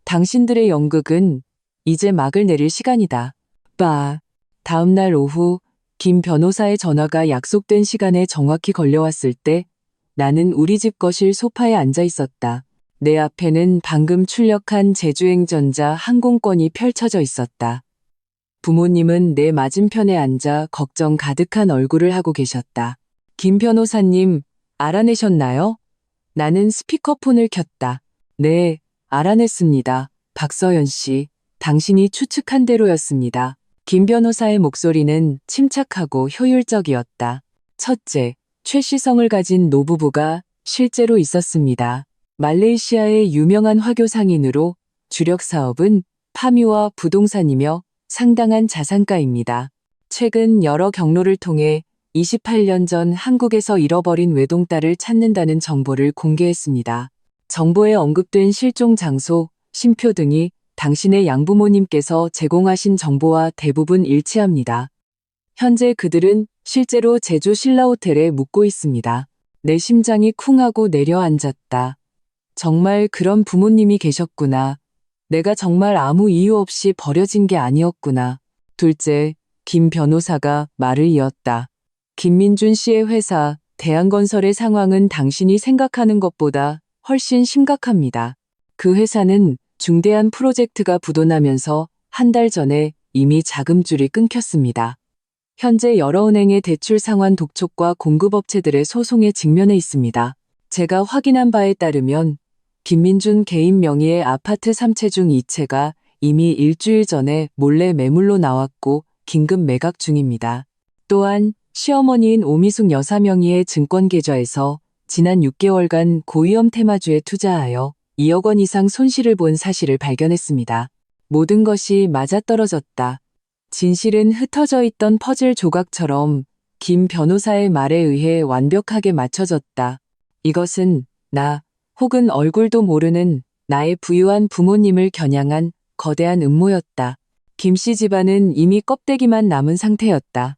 S1: 당신들의 연극은 이제 막을 내릴 시간이다. 다음 날 오후 김 변호사의 전화가 약속된 시간에 정확히 걸려왔을 때 나는 우리 집 거실 소파에 앉아 있었다. 내 앞에는 방금 출력한 제주행전자 항공권이 펼쳐져 있었다. 부모님은 내 맞은편에 앉아 걱정 가득한 얼굴을 하고 계셨다. 김 변호사님, 알아내셨나요? 나는 스피커폰을 켰다. 네, 알아냈습니다. 박서연 씨, 당신이 추측한 대로였습니다. 김 변호사의 목소리는 침착하고 효율적이었다. 첫째, 최씨성을 가진 노부부가 실제로 있었습니다. 말레이시아의 유명한 화교 상인으로 주력 사업은 파묘와 부동산이며 상당한 자산가입니다. 최근 여러 경로를 통해 28년 전 한국에서 잃어버린 외동딸을 찾는다는 정보를 공개했습니다. 정보에 언급된 실종 장소, 신표 등이 당신의 양부모님께서 제공하신 정보와 대부분 일치합니다. 현재 그들은 실제로 제주 신라호텔에 묵고 있습니다. 내 심장이 쿵하고 내려앉았다. 정말 그런 부모님이 계셨구나. 내가 정말 아무 이유 없이 버려진 게 아니었구나. 둘째, 김 변호사가 말을 이었다. 김민준 씨의 회사, 대한건설의 상황은 당신이 생각하는 것보다 훨씬 심각합니다. 그 회사는 중대한 프로젝트가 부도나면서 한 달 전에 이미 자금줄이 끊겼습니다. 현재 여러 은행의 대출 상환 독촉과 공급업체들의 소송에 직면해 있습니다. 제가 확인한 바에 따르면 김민준 개인 명의의 아파트 3채 중 2채가 이미 일주일 전에 몰래 매물로 나왔고 긴급 매각 중입니다. 또한 시어머니인 오미숙 여사 명의의 증권계좌에서 지난 6개월간 고위험 테마주에 투자하여 2억 원 이상 손실을 본 사실을 발견했습니다. 모든 것이 맞아떨어졌다. 진실은 흩어져 있던 퍼즐 조각처럼 김 변호사의 말에 의해 완벽하게 맞춰졌다. 이것은 나 혹은 얼굴도 모르는 나의 부유한 부모님을 겨냥한 거대한 음모였다. 김 씨 집안은 이미 껍데기만 남은 상태였다.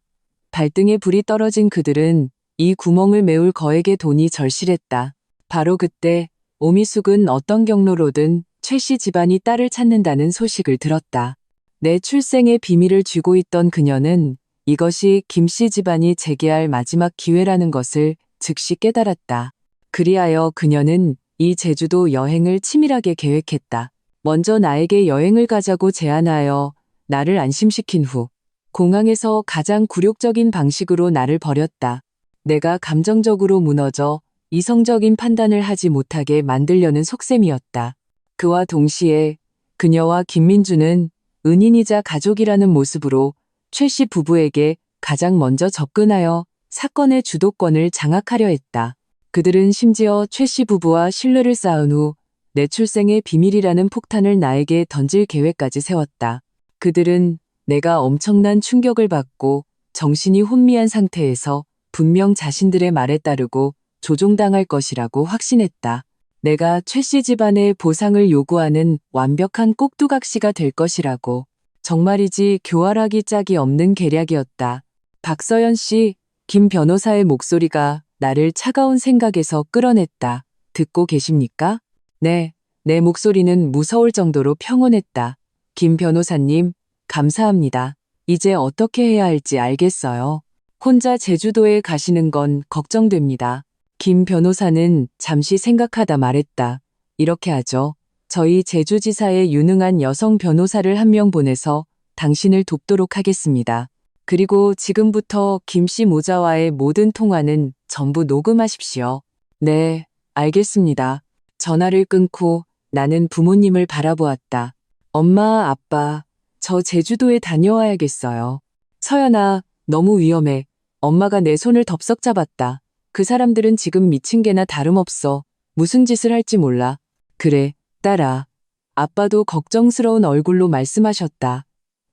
S1: 발등에 불이 떨어진 그들은 이 구멍을 메울 거액의 돈이 절실했다. 바로 그때 오미숙은 어떤 경로로든 최 씨 집안이 딸을 찾는다는 소식을 들었다. 내 출생의 비밀을 쥐고 있던 그녀는 이것이 김 씨 집안이 재개할 마지막 기회라는 것을 즉시 깨달았다. 그리하여 그녀는 이 제주도 여행을 치밀하게 계획했다. 먼저 나에게 여행을 가자고 제안하여 나를 안심시킨 후 공항에서 가장 굴욕적인 방식으로 나를 버렸다. 내가 감정적으로 무너져 이성적인 판단을 하지 못하게 만들려는 속셈이었다. 그와 동시에 그녀와 김민주는 은인이자 가족이라는 모습으로 최 씨 부부에게 가장 먼저 접근하여 사건의 주도권을 장악하려 했다. 그들은 심지어 최 씨 부부와 신뢰를 쌓은 후 내 출생의 비밀이라는 폭탄을 나에게 던질 계획까지 세웠다. 그들은 내가 엄청난 충격을 받고 정신이 혼미한 상태에서 분명 자신들의 말에 따르고 조종당할 것이라고 확신했다. 내가 최 씨 집안의 보상을 요구하는 완벽한 꼭두각시가 될 것이라고. 정말이지 교활하기 짝이 없는 계략이었다. 박서연 씨, 김 변호사의 목소리가 나를 차가운 생각에서 끌어냈다. 듣고 계십니까? 네, 내 목소리는 무서울 정도로 평온했다. 김 변호사님, 감사합니다. 이제 어떻게 해야 할지 알겠어요. 혼자 제주도에 가시는 건 걱정됩니다. 김 변호사는 잠시 생각하다 말했다. 이렇게 하죠. 저희 제주지사에 유능한 여성 변호사를 한 명 보내서 당신을 돕도록 하겠습니다. 그리고 지금부터 김 씨 모자와의 모든 통화는 전부 녹음하십시오. 네, 알겠습니다. 전화를 끊고 나는 부모님을 바라보았다. 엄마, 아빠, 저 제주도에 다녀와야겠어요. 서연아, 너무 위험해. 엄마가 내 손을 덥석 잡았다. 그 사람들은 지금 미친 개나 다름없어. 무슨 짓을 할지 몰라. 그래, 딸아. 아빠도 걱정스러운 얼굴로 말씀하셨다.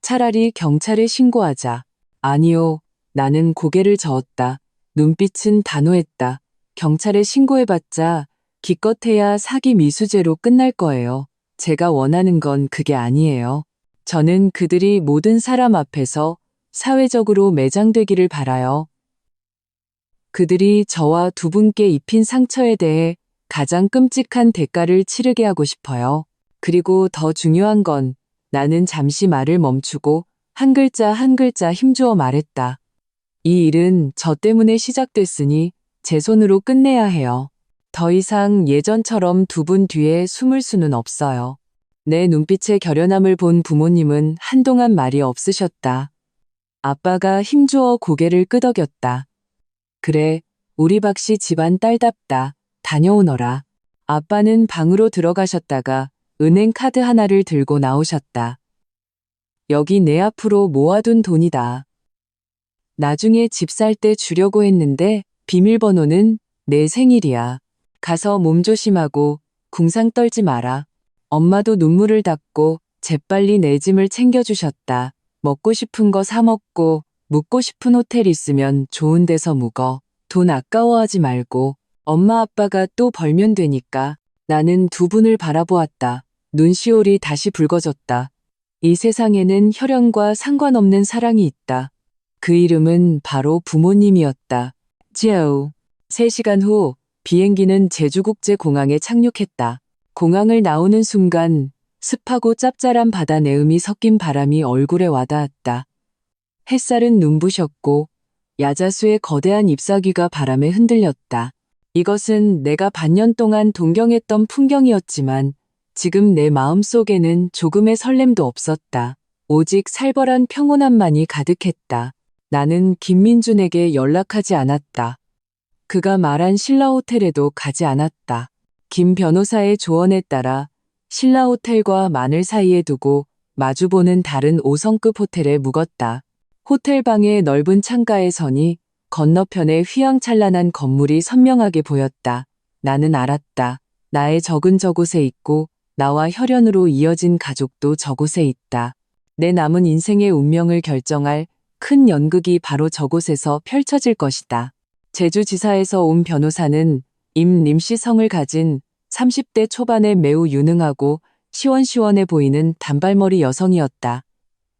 S1: 차라리 경찰에 신고하자. 아니요. 나는 고개를 저었다. 눈빛은 단호했다. 경찰에 신고해봤자 기껏해야 사기 미수죄로 끝날 거예요. 제가 원하는 건 그게 아니에요. 저는 그들이 모든 사람 앞에서 사회적으로 매장되기를 바라요. 그들이 저와 두 분께 입힌 상처에 대해 가장 끔찍한 대가를 치르게 하고 싶어요. 그리고 더 중요한 건 나는 잠시 말을 멈추고 한 글자 한 글자 힘주어 말했다. 이 일은 저 때문에 시작됐으니 제 손으로 끝내야 해요. 더 이상 예전처럼 두 분 뒤에 숨을 수는 없어요. 내 눈빛의 결연함을 본 부모님은 한동안 말이 없으셨다. 아빠가 힘주어 고개를 끄덕였다. 그래, 우리 박씨 집안 딸답다. 다녀오너라. 아빠는 방으로 들어가셨다가 은행 카드 하나를 들고 나오셨다. 여기 내 앞으로 모아둔 돈이다. 나중에 집 살 때 주려고 했는데 비밀번호는 내 생일이야. 가서 몸 조심하고 궁상 떨지 마라. 엄마도 눈물을 닦고 재빨리 내 짐을 챙겨주셨다. 먹고 싶은 거 사 먹고 묵고 싶은 호텔 있으면 좋은 데서 묵어. 돈 아까워하지 말고 엄마 아빠가 또 벌면 되니까. 나는 두 분을 바라보았다. 눈시울이 다시 붉어졌다. 이 세상에는 혈연과 상관없는 사랑이 있다. 그 이름은 바로 부모님이었다. 쯔오. 3시간 후 비행기는 제주국제공항에 착륙했다. 공항을 나오는 순간 습하고 짭짤한 바다 내음이 섞인 바람이 얼굴에 와닿았다. 햇살은 눈부셨고 야자수의 거대한 잎사귀가 바람에 흔들렸다. 이것은 내가 반년 동안 동경했던 풍경이었지만 지금 내 마음속에는 조금의 설렘도 없었다. 오직 살벌한 평온함만이 가득했다. 나는 김민준에게 연락하지 않았다. 그가 말한 신라호텔에도 가지 않았다. 김 변호사의 조언에 따라 신라호텔과 마늘 사이에 두고 마주보는 다른 5성급 호텔에 묵었다. 호텔 방의 넓은 창가에 서니 건너편에 휘황찬란한 건물이 선명하게 보였다. 나는 알았다. 나의 적은 저곳에 있고 나와 혈연으로 이어진 가족도 저곳에 있다. 내 남은 인생의 운명을 결정할 큰 연극이 바로 저곳에서 펼쳐질 것이다. 제주지사에서 온 변호사는 임림씨 성을 가진 30대 초반의 매우 유능하고 시원시원해 보이는 단발머리 여성이었다.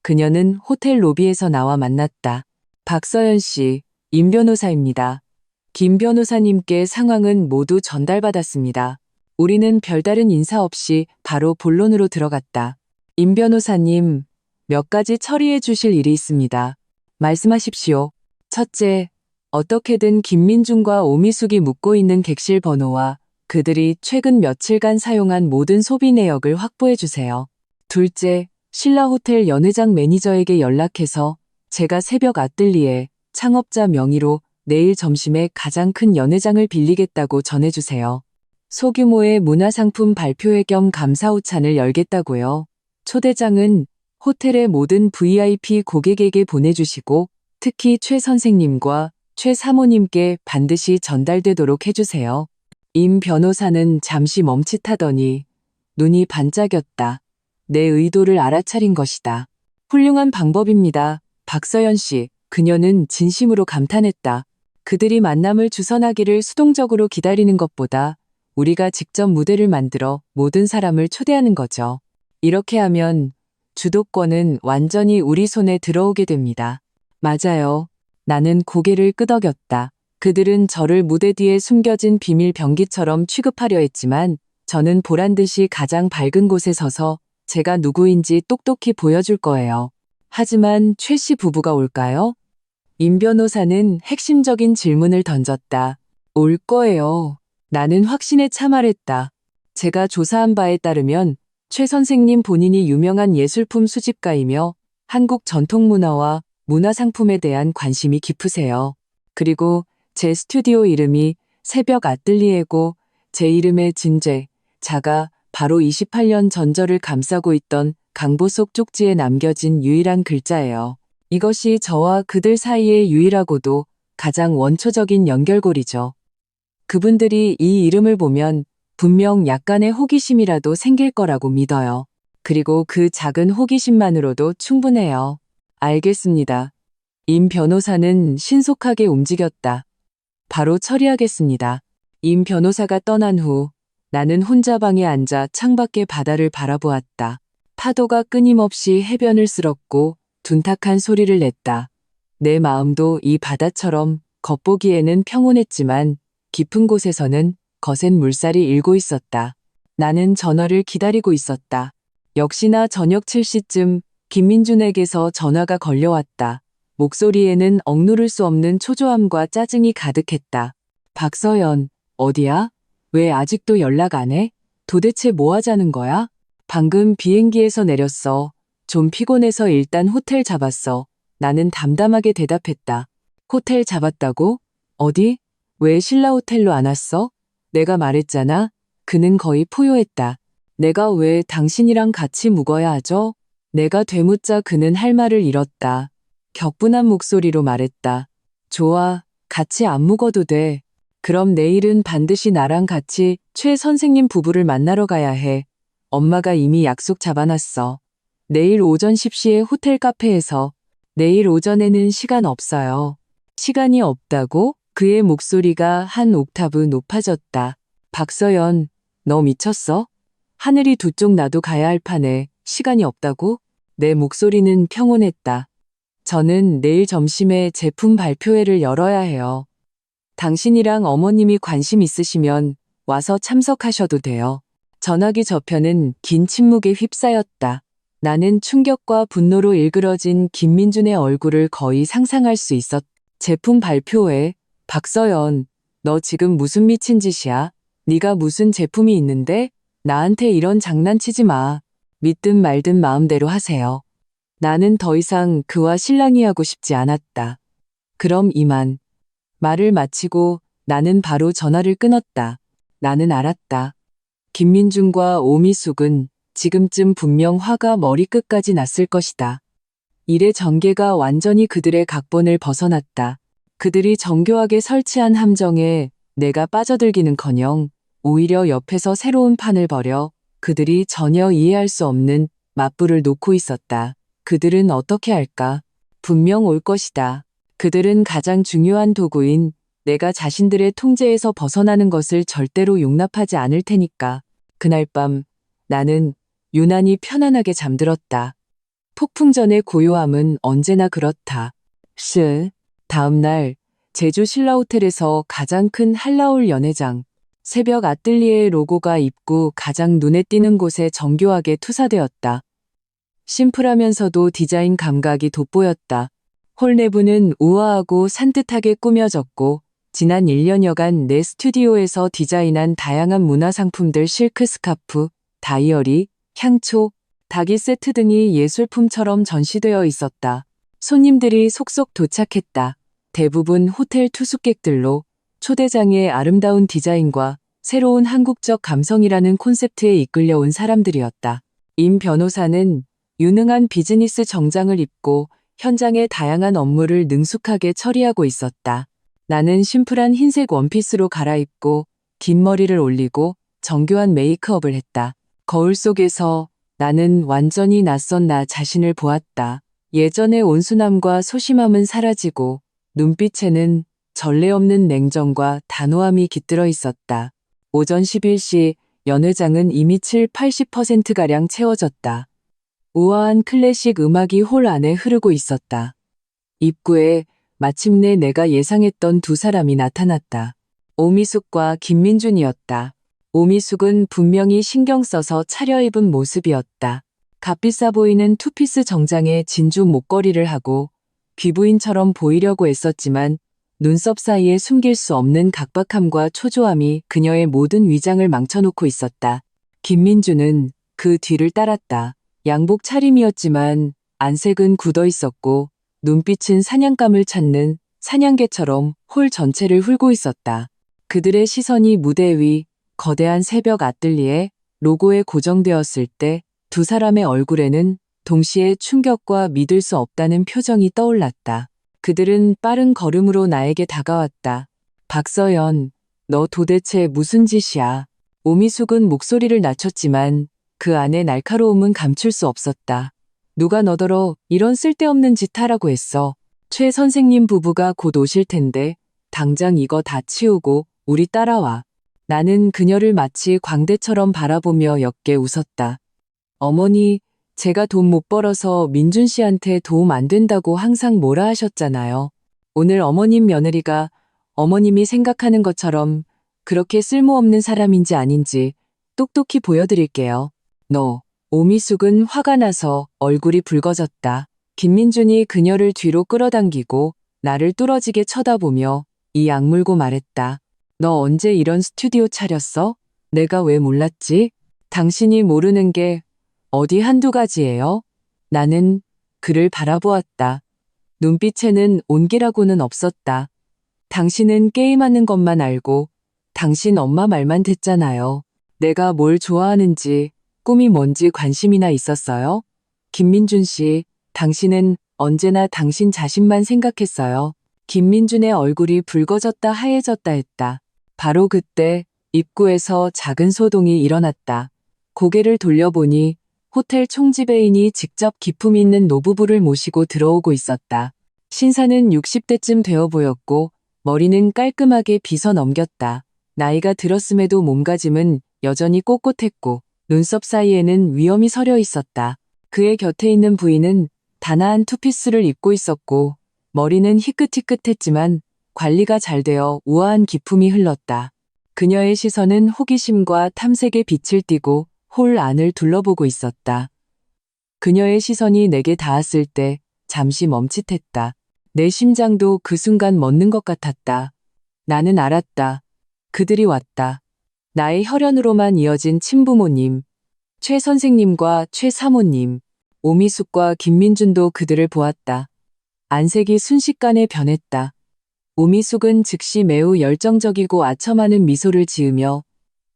S1: 그녀는 호텔 로비에서 나와 만났다. 박서연 씨, 임 변호사입니다. 김 변호사님께 상황은 모두 전달받았습니다. 우리는 별다른 인사 없이 바로 본론으로 들어갔다. 임 변호사님, 몇 가지 처리해 주실 일이 있습니다. 말씀하십시오. 첫째, 어떻게든 김민중과 오미숙이 묵고 있는 객실 번호와 그들이 최근 며칠간 사용한 모든 소비 내역을 확보해 주세요. 둘째, 신라호텔 연회장 매니저에게 연락해서 제가 새벽 아뜰리에 창업자 명의로 내일 점심에 가장 큰 연회장을 빌리겠다고 전해주세요. 소규모의 문화상품 발표회 겸 감사 오찬을 열겠다고요. 초대장은 호텔의 모든 VIP 고객에게 보내주시고 특히 최 선생님과 최 사모님께 반드시 전달되도록 해주세요. 임 변호사는 잠시 멈칫하더니 눈이 반짝였다. 내 의도를 알아차린 것이다. 훌륭한 방법입니다. 박서연 씨, 그녀는 진심으로 감탄했다. 그들이 만남을 주선하기를 수동적으로 기다리는 것보다 우리가 직접 무대를 만들어 모든 사람을 초대하는 거죠. 이렇게 하면 주도권은 완전히 우리 손에 들어오게 됩니다. 맞아요. 나는 고개를 끄덕였다. 그들은 저를 무대 뒤에 숨겨진 비밀 병기처럼 취급하려 했지만 저는 보란듯이 가장 밝은 곳에 서서 제가 누구인지 똑똑히 보여줄 거예요. 하지만 최 씨 부부가 올까요? 임 변호사는 핵심적인 질문을 던졌다. 올 거예요. 나는 확신에 차 말했다. 제가 조사한 바에 따르면 최 선생님 본인이 유명한 예술품 수집가이며 한국 전통문화와 문화상품에 대한 관심이 깊으세요. 그리고 제 스튜디오 이름이 새벽 아뜰리에고 제 이름의 진죄, 자가 바로 28년 전절을 감싸고 있던 강보 속 쪽지에 남겨진 유일한 글자예요. 이것이 저와 그들 사이의 유일하고도 가장 원초적인 연결고리죠. 그분들이 이 이름을 보면 분명 약간의 호기심이라도 생길 거라고 믿어요. 그리고 그 작은 호기심만으로도 충분해요. 알겠습니다. 임 변호사는 신속하게 움직였다. 바로 처리하겠습니다. 임 변호사가 떠난 후 나는 혼자 방에 앉아 창밖의 바다를 바라보았다. 파도가 끊임없이 해변을 쓸었고 둔탁한 소리를 냈다. 내 마음도 이 바다처럼 겉보기에는 평온했지만 깊은 곳에서는 거센 물살이 일고 있었다. 나는 전화를 기다리고 있었다. 역시나 저녁 7시쯤 김민준에게서 전화가 걸려왔다. 목소리에는 억누를 수 없는 초조함과 짜증이 가득했다. 박서연, 어디야? 왜 아직도 연락 안 해? 도대체 뭐 하자는 거야? 방금 비행기에서 내렸어. 좀 피곤해서 일단 호텔 잡았어. 나는 담담하게 대답했다. 호텔 잡았다고? 어디? 왜 신라 호텔로 안 왔어? 내가 말했잖아. 그는 거의 포효했다. 내가 왜 당신이랑 같이 묵어야 하죠? 내가 되묻자 그는 할 말을 잃었다. 격분한 목소리로 말했다. 좋아, 같이 안 묵어도 돼. 그럼 내일은 반드시 나랑 같이 최 선생님 부부를 만나러 가야 해. 엄마가 이미 약속 잡아놨어. 내일 오전 10시에 호텔 카페에서. 내일 오전에는 시간 없어요. 시간이 없다고? 그의 목소리가 한 옥타브 높아졌다. 박서연, 너 미쳤어? 하늘이 두 쪽 나도 가야 할 판에 시간이 없다고? 내 목소리는 평온했다. 저는 내일 점심에 제품 발표회를 열어야 해요. 당신이랑 어머님이 관심 있으시면 와서 참석하셔도 돼요. 전화기 저편은 긴 침묵에 휩싸였다. 나는 충격과 분노로 일그러진 김민준의 얼굴을 거의 상상할 수 있었다. 제품 발표회? 박서연, 너 지금 무슨 미친 짓이야? 네가 무슨 제품이 있는데? 나한테 이런 장난치지 마. 믿든 말든 마음대로 하세요. 나는 더 이상 그와 실랑이하고 싶지 않았다. 그럼 이만. 말을 마치고 나는 바로 전화를 끊었다. 나는 알았다. 김민준과 오미숙은 지금쯤 분명 화가 머리끝까지 났을 것이다. 일의 전개가 완전히 그들의 각본을 벗어났다. 그들이 정교하게 설치한 함정에 내가 빠져들기는커녕 오히려 옆에서 새로운 판을 벌여 그들이 전혀 이해할 수 없는 맞불을 놓고 있었다. 그들은 어떻게 할까? 분명 올 것이다. 그들은 가장 중요한 도구인 내가 자신들의 통제에서 벗어나는 것을 절대로 용납하지 않을 테니까. 그날 밤 나는 유난히 편안하게 잠들었다. 폭풍 전의 고요함은 언제나 그렇다. 다음 날 제주 신라호텔에서 가장 큰 한라울 연회장, 새벽 아뜰리에의 로고가 입구 가장 눈에 띄는 곳에 정교하게 투사되었다. 심플하면서도 디자인 감각이 돋보였다. 홀 내부는 우아하고 산뜻하게 꾸며졌고 지난 1년여간 내 스튜디오에서 디자인한 다양한 문화상품들 실크 스카프, 다이어리, 향초, 닭이 세트 등이 예술품처럼 전시되어 있었다. 손님들이 속속 도착했다. 대부분 호텔 투숙객들로 초대장의 아름다운 디자인과 새로운 한국적 감성이라는 콘셉트에 이끌려온 사람들이었다. 임 변호사는 유능한 비즈니스 정장을 입고 현장의 다양한 업무를 능숙하게 처리하고 있었다. 나는 심플한 흰색 원피스로 갈아입고 긴 머리를 올리고 정교한 메이크업을 했다. 거울 속에서 나는 완전히 낯선 나 자신을 보았다. 예전의 온순함과 소심함은 사라지고 눈빛에는 전례 없는 냉정과 단호함이 깃들어 있었다. 오전 11시 연회장은 이미 80%가량 채워졌다. 우아한 클래식 음악이 홀 안에 흐르고 있었다. 입구에 마침내 내가 예상했던 두 사람이 나타났다. 오미숙과 김민준이었다. 오미숙은 분명히 신경 써서 차려입은 모습이었다. 값비싸 보이는 투피스 정장에 진주 목걸이를 하고 귀부인처럼 보이려고 애썼지만 눈썹 사이에 숨길 수 없는 각박함과 초조함이 그녀의 모든 위장을 망쳐놓고 있었다. 김민주는 그 뒤를 따랐다. 양복 차림이었지만 안색은 굳어 있었고 눈빛은 사냥감을 찾는 사냥개처럼 홀 전체를 훑고 있었다. 그들의 시선이 무대 위 거대한 새벽 아뜰리에 로고에 고정되었을 때 두 사람의 얼굴에는 동시에 충격과 믿을 수 없다는 표정이 떠올랐다. 그들은 빠른 걸음으로 나에게 다가왔다. 박서연, 너 도대체 무슨 짓이야? 오미숙은 목소리를 낮췄지만 그 안에 날카로움은 감출 수 없었다. 누가 너더러 이런 쓸데없는 짓 하라고 했어. 최 선생님 부부가 곧 오실 텐데 당장 이거 다 치우고 우리 따라와. 나는 그녀를 마치 광대처럼 바라보며 옅게 웃었다. 어머니, 제가 돈 못 벌어서 민준 씨한테 도움 안 된다고 항상 뭐라 하셨잖아요. 오늘 어머님 며느리가 어머님이 생각하는 것처럼 그렇게 쓸모없는 사람인지 아닌지 똑똑히 보여드릴게요. 너, 오미숙은 화가 나서 얼굴이 붉어졌다. 김민준이 그녀를 뒤로 끌어당기고 나를 뚫어지게 쳐다보며 이 악물고 말했다. 너 언제 이런 스튜디오 차렸어? 내가 왜 몰랐지? 당신이 모르는 게 어디 한두 가지예요? 나는 그를 바라보았다. 눈빛에는 온기라고는 없었다. 당신은 게임하는 것만 알고 당신 엄마 말만 듣잖아요. 내가 뭘 좋아하는지 꿈이 뭔지 관심이나 있었어요? 김민준 씨, 당신은 언제나 당신 자신만 생각했어요. 김민준의 얼굴이 붉어졌다 하얘졌다 했다. 바로 그때 입구에서 작은 소동이 일어났다. 고개를 돌려보니 호텔 총지배인이 직접 기품 있는 노부부를 모시고 들어오고 있었다. 신사는 60대쯤 되어 보였고 머리는 깔끔하게 빗어 넘겼다. 나이가 들었음에도 몸가짐은 여전히 꼿꼿했고 눈썹 사이에는 위엄이 서려 있었다. 그의 곁에 있는 부인은 단아한 투피스를 입고 있었고 머리는 희끗희끗했지만 관리가 잘 되어 우아한 기품이 흘렀다. 그녀의 시선은 호기심과 탐색의 빛을 띠고 홀 안을 둘러보고 있었다. 그녀의 시선이 내게 닿았을 때 잠시 멈칫했다. 내 심장도 그 순간 멎는 것 같았다. 나는 알았다. 그들이 왔다. 나의 혈연으로만 이어진 친부모님, 최 선생님과 최 사모님, 오미숙과 김민준도 그들을 보았다. 안색이 순식간에 변했다. 오미숙은 즉시 매우 열정적이고 아첨하는 미소를 지으며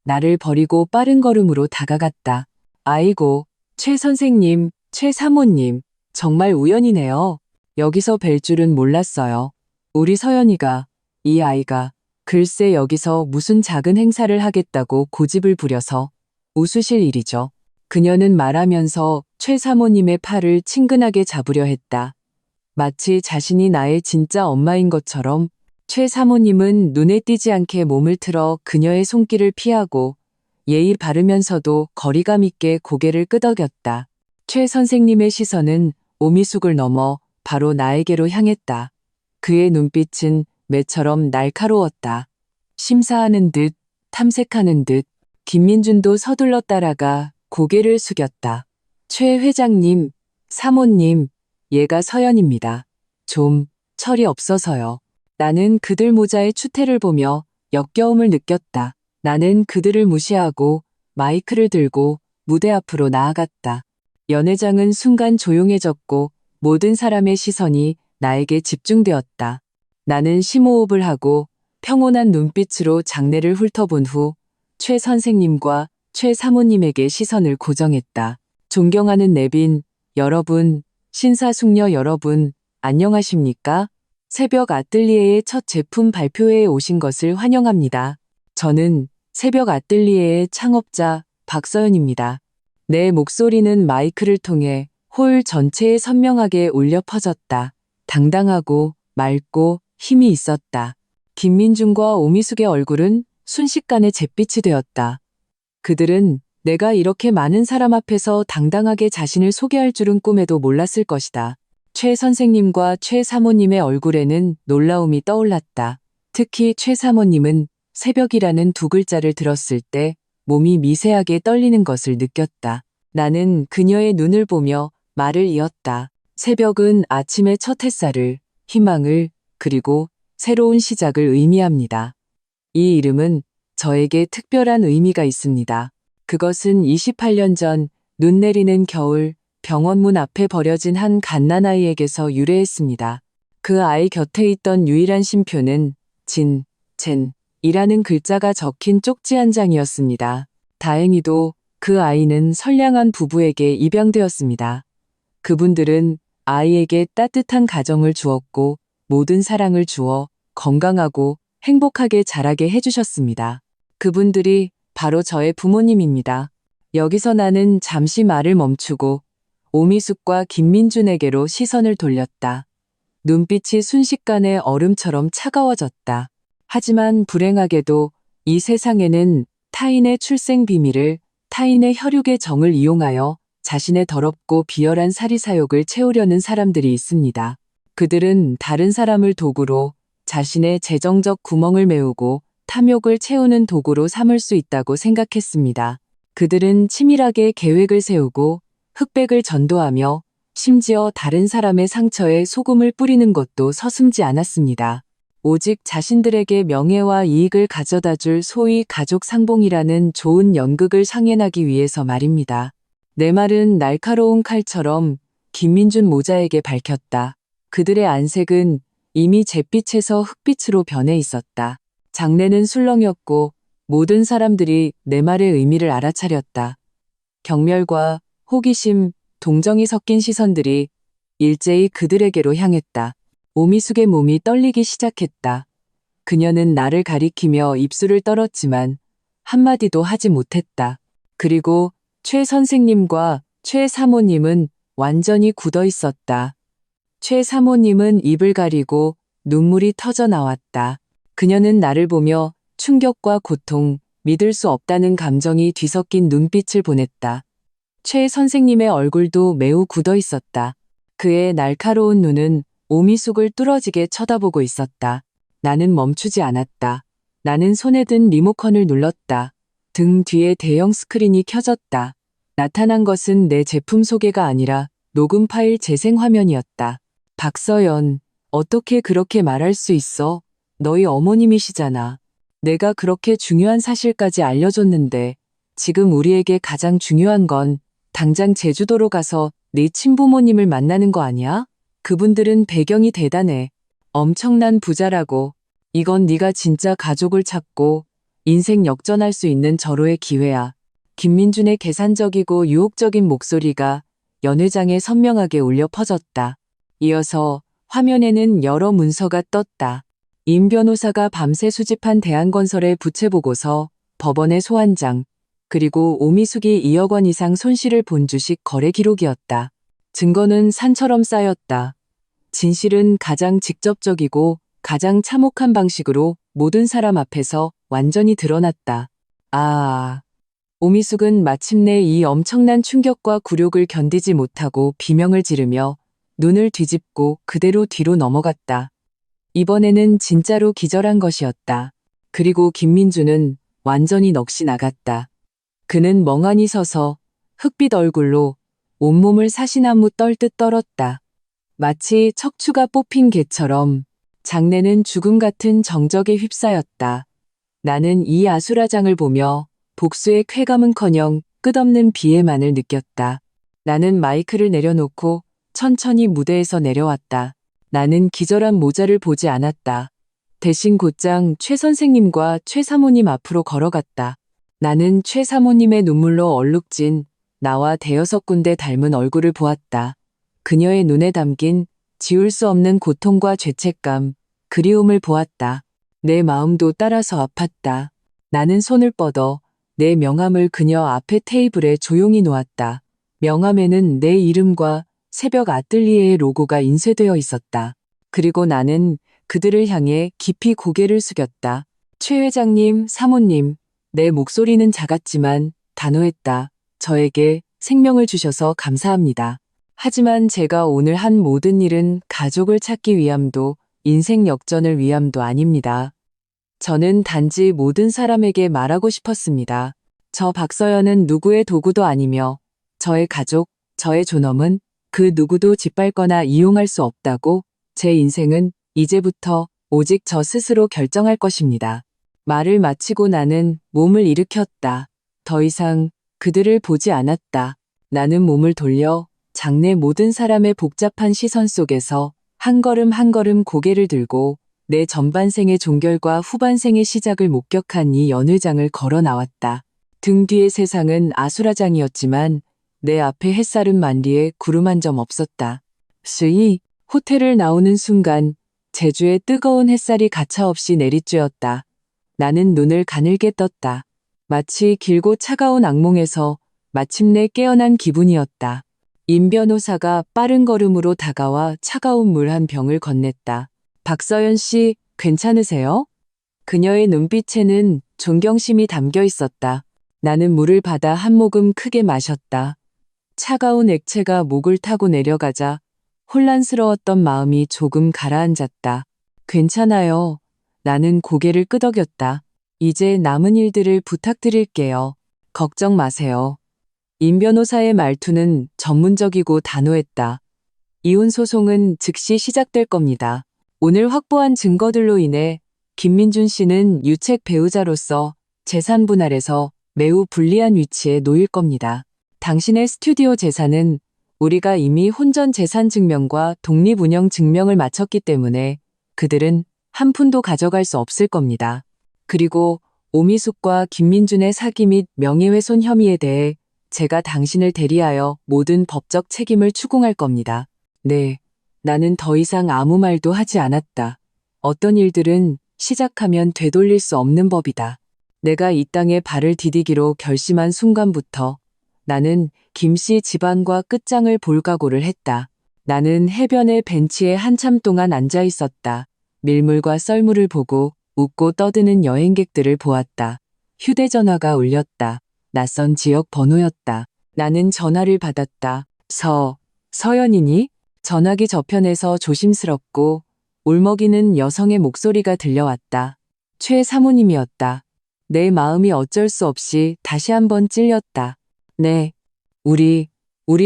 S1: 나를 버리고 빠른 걸음으로 다가갔다. 아이고, 최 선생님, 최 사모님, 정말 우연이네요. 여기서 뵐 줄은 몰랐어요. 우리 서연이가, 이 아이가, 글쎄 여기서 무슨 작은 행사를 하겠다고 고집을 부려서 웃으실 일이죠. 그녀는 말하면서 최 사모님의 팔을 친근하게 잡으려 했다. 마치 자신이 나의 진짜 엄마인 것처럼 최 사모님은 눈에 띄지 않게 몸을 틀어 그녀의 손길을 피하고 예의 바르면서도 거리감 있게 고개를 끄덕였다. 최 선생님의 시선은 오미숙을 넘어 바로 나에게로 향했다. 그의 눈빛은 매처럼 날카로웠다. 심사하는 듯, 탐색하는 듯. 김민준도 서둘러 따라가 고개를 숙였다. 최 회장님, 사모님, 얘가 서연입니다. 좀 철이 없어서요. 나는 그들 모자의 추태를 보며 역겨움을 느꼈다. 나는 그들을 무시하고 마이크를 들고 무대 앞으로 나아갔다. 연회장은 순간 조용해졌고 모든 사람의 시선이 나에게 집중되었다. 나는 심호흡을 하고 평온한 눈빛으로 장례를 훑어본 후 최 선생님과 최 사모님에게 시선을 고정했다. 존경하는 내빈 여러분, 신사숙녀 여러분, 안녕하십니까? 새벽 아뜰리에의 첫 제품 발표회에 오신 것을 환영합니다. 저는 새벽 아뜰리에의 창업자 박서연입니다. 내 목소리는 마이크를 통해 홀 전체에 선명하게 울려 퍼졌다. 당당하고 맑고 힘이 있었다. 김민준과 오미숙의 얼굴은 순식간에 잿빛이 되었다. 그들은 내가 이렇게 많은 사람 앞에서 당당하게 자신을 소개할 줄은 꿈에도 몰랐을 것이다. 최 선생님과 최 사모님의 얼굴에는 놀라움이 떠올랐다. 특히 최 사모님은 새벽이라는 두 글자를 들었을 때 몸이 미세하게 떨리는 것을 느꼈다. 나는 그녀의 눈을 보며 말을 이었다. 새벽은 아침의 첫 햇살을, 희망을, 그리고 새로운 시작을 의미합니다. 이 이름은 저에게 특별한 의미가 있습니다. 그것은 28년 전 눈 내리는 겨울 병원 문 앞에 버려진 한 갓난아이에게서 유래했습니다. 그 아이 곁에 있던 유일한 쉼표는 젠이라는 글자가 적힌 쪽지 한 장이었습니다. 다행히도 그 아이는 선량한 부부에게 입양되었습니다. 그분들은 아이에게 따뜻한 가정을 주었고 모든 사랑을 주어 건강하고 행복하게 자라게 해주셨습니다. 그분들이 바로 저의 부모님입니다. 여기서 나는 잠시 말을 멈추고 오미숙과 김민준에게로 시선을 돌렸다. 눈빛이 순식간에 얼음처럼 차가워졌다. 하지만 불행하게도 이 세상에는 타인의 출생 비밀을, 타인의 혈육의 정을 이용하여 자신의 더럽고 비열한 사리사욕을 채우려는 사람들이 있습니다. 그들은 다른 사람을 도구로 자신의 재정적 구멍을 메우고 탐욕을 채우는 도구로 삼을 수 있다고 생각했습니다. 그들은 치밀하게 계획을 세우고 흑백을 전도하며 심지어 다른 사람의 상처에 소금을 뿌리는 것도 서슴지 않았습니다. 오직 자신들에게 명예와 이익을 가져다 줄 소위 가족 상봉이라는 좋은 연극을 상演하기 위해서 말입니다. 내 말은 날카로운 칼처럼 김민준 모자에게 밝혔다. 그들의 안색은 이미 잿빛에서 흑빛으로 변해 있었다. 장래는 술렁였고 모든 사람들이 내 말의 의미를 알아차렸다. 경멸과 호기심, 동정이 섞인 시선들이 일제히 그들에게로 향했다. 오미숙의 몸이 떨리기 시작했다. 그녀는 나를 가리키며 입술을 떨었지만 한마디도 하지 못했다. 그리고 최 선생님과 최 사모님은 완전히 굳어 있었다. 최 사모님은 입을 가리고 눈물이 터져 나왔다. 그녀는 나를 보며 충격과 고통, 믿을 수 없다는 감정이 뒤섞인 눈빛을 보냈다. 최 선생님의 얼굴도 매우 굳어 있었다. 그의 날카로운 눈은 오미숙을 뚫어지게 쳐다보고 있었다. 나는 멈추지 않았다. 나는 손에 든 리모컨을 눌렀다. 등 뒤에 대형 스크린이 켜졌다. 나타난 것은 내 제품 소개가 아니라 녹음 파일 재생 화면이었다. 박서연, 어떻게 그렇게 말할 수 있어? 너희 어머님이시잖아. 내가 그렇게 중요한 사실까지 알려줬는데 지금 우리에게 가장 중요한 건 당장 제주도로 가서 네 친부모님을 만나는 거 아니야? 그분들은 배경이 대단해. 엄청난 부자라고. 이건 네가 진짜 가족을 찾고 인생 역전할 수 있는 절호의 기회야. 김민준의 계산적이고 유혹적인 목소리가 연회장에 선명하게 울려 퍼졌다. 이어서 화면에는 여러 문서가 떴다. 임 변호사가 밤새 수집한 대한건설의 부채보고서, 법원의 소환장, 그리고 오미숙이 2억 원 이상 손실을 본 주식 거래 기록이었다. 증거는 산처럼 쌓였다. 진실은 가장 직접적이고 가장 참혹한 방식으로 모든 사람 앞에서 완전히 드러났다. 오미숙은 마침내 이 엄청난 충격과 굴욕을 견디지 못하고 비명을 지르며 눈을 뒤집고 그대로 뒤로 넘어갔다. 이번에는 진짜로 기절한 것이었다. 그리고 김민주는 완전히 넋이 나갔다. 그는 멍하니 서서 흑빛 얼굴로 온몸을 사시나무 떨듯 떨었다. 마치 척추가 뽑힌 개처럼 장내는 죽음 같은 정적에 휩싸였다. 나는 이 아수라장을 보며 복수의 쾌감은커녕 끝없는 비애만을 느꼈다. 나는 마이크를 내려놓고 천천히 무대에서 내려왔다. 나는 기절한 모자를 보지 않았다. 대신 곧장 최 선생님과 최 사모님 앞으로 걸어갔다. 나는 최 사모님의 눈물로 얼룩진 나와 대여섯 군데 닮은 얼굴을 보았다. 그녀의 눈에 담긴 지울 수 없는 고통과 죄책감, 그리움을 보았다. 내 마음도 따라서 아팠다. 나는 손을 뻗어 내 명함을 그녀 앞에 테이블에 조용히 놓았다. 명함에는 내 이름과 새벽 아뜰리에의 로고가 인쇄되어 있었다. 그리고 나는 그들을 향해 깊이 고개를 숙였다. 최 회장님, 사모님, 내 목소리는 작았지만 단호했다. 저에게 생명을 주셔서 감사합니다. 하지만 제가 오늘 한 모든 일은 가족을 찾기 위함도 인생 역전을 위함도 아닙니다. 저는 단지 모든 사람에게 말하고 싶었습니다. 저 박서연은 누구의 도구도 아니며 저의 가족, 저의 존엄은 그 누구도 짓밟거나 이용할 수 없다고. 제 인생은 이제부터 오직 저 스스로 결정할 것입니다. 말을 마치고 나는 몸을 일으켰다. 더 이상 그들을 보지 않았다. 나는 몸을 돌려 장내 모든 사람의 복잡한 시선 속에서 한 걸음 한 걸음 고개를 들고 내 전반생의 종결과 후반생의 시작을 목격한 이 연회장을 걸어 나왔다. 등 뒤의 세상은 아수라장이었지만 내 앞에 햇살은 만리에 구름 한 점 없었다. 스이 호텔을 나오는 순간 제주의 뜨거운 햇살이 가차없이 내리쬐었다. 나는 눈을 가늘게 떴다. 마치 길고 차가운 악몽에서 마침내 깨어난 기분이었다. 임 변호사가 빠른 걸음으로 다가와 차가운 물 한 병을 건넸다. 박서연 씨, 괜찮으세요? 그녀의 눈빛에는 존경심이 담겨 있었다. 나는 물을 받아 한 모금 크게 마셨다. 차가운 액체가 목을 타고 내려가자 혼란스러웠던 마음이 조금 가라앉았다. 괜찮아요. 나는 고개를 끄덕였다. 이제 남은 일들을 부탁드릴게요. 걱정 마세요. 임 변호사의 말투는 전문적이고 단호했다. 이혼 소송은 즉시 시작될 겁니다. 오늘 확보한 증거들로 인해 김민준 씨는 유책 배우자로서 재산 분할에서 매우 불리한 위치에 놓일 겁니다. 당신의 스튜디오 재산은 우리가 이미 혼전 재산 증명과 독립 운영 증명을 마쳤기 때문에 그들은 한 푼도 가져갈 수 없을 겁니다. 그리고 오미숙과 김민준의 사기 및 명예훼손 혐의에 대해 제가 당신을 대리하여 모든 법적 책임을 추궁할 겁니다. 네, 나는 더 이상 아무 말도 하지 않았다. 어떤 일들은 시작하면 되돌릴 수 없는 법이다. 내가 이 땅에 발을 디디기로 결심한 순간부터 나는 김씨 집안과 끝장을 볼 각오를 했다. 나는 해변의 벤치에 한참 동안 앉아 있었다. 밀물과 썰물을 보고 웃고 떠드는 여행객들을 보았다. 휴대전화가 울렸다. 낯선 지역 번호였다. 나는 전화를 받았다. 서연이니? 전화기 저편에서 조심스럽고 울먹이는 여성의 목소리가 들려왔다. 최 사모님이었다. 내 마음이 어쩔 수 없이 다시 한번 찔렸다. 네, 우리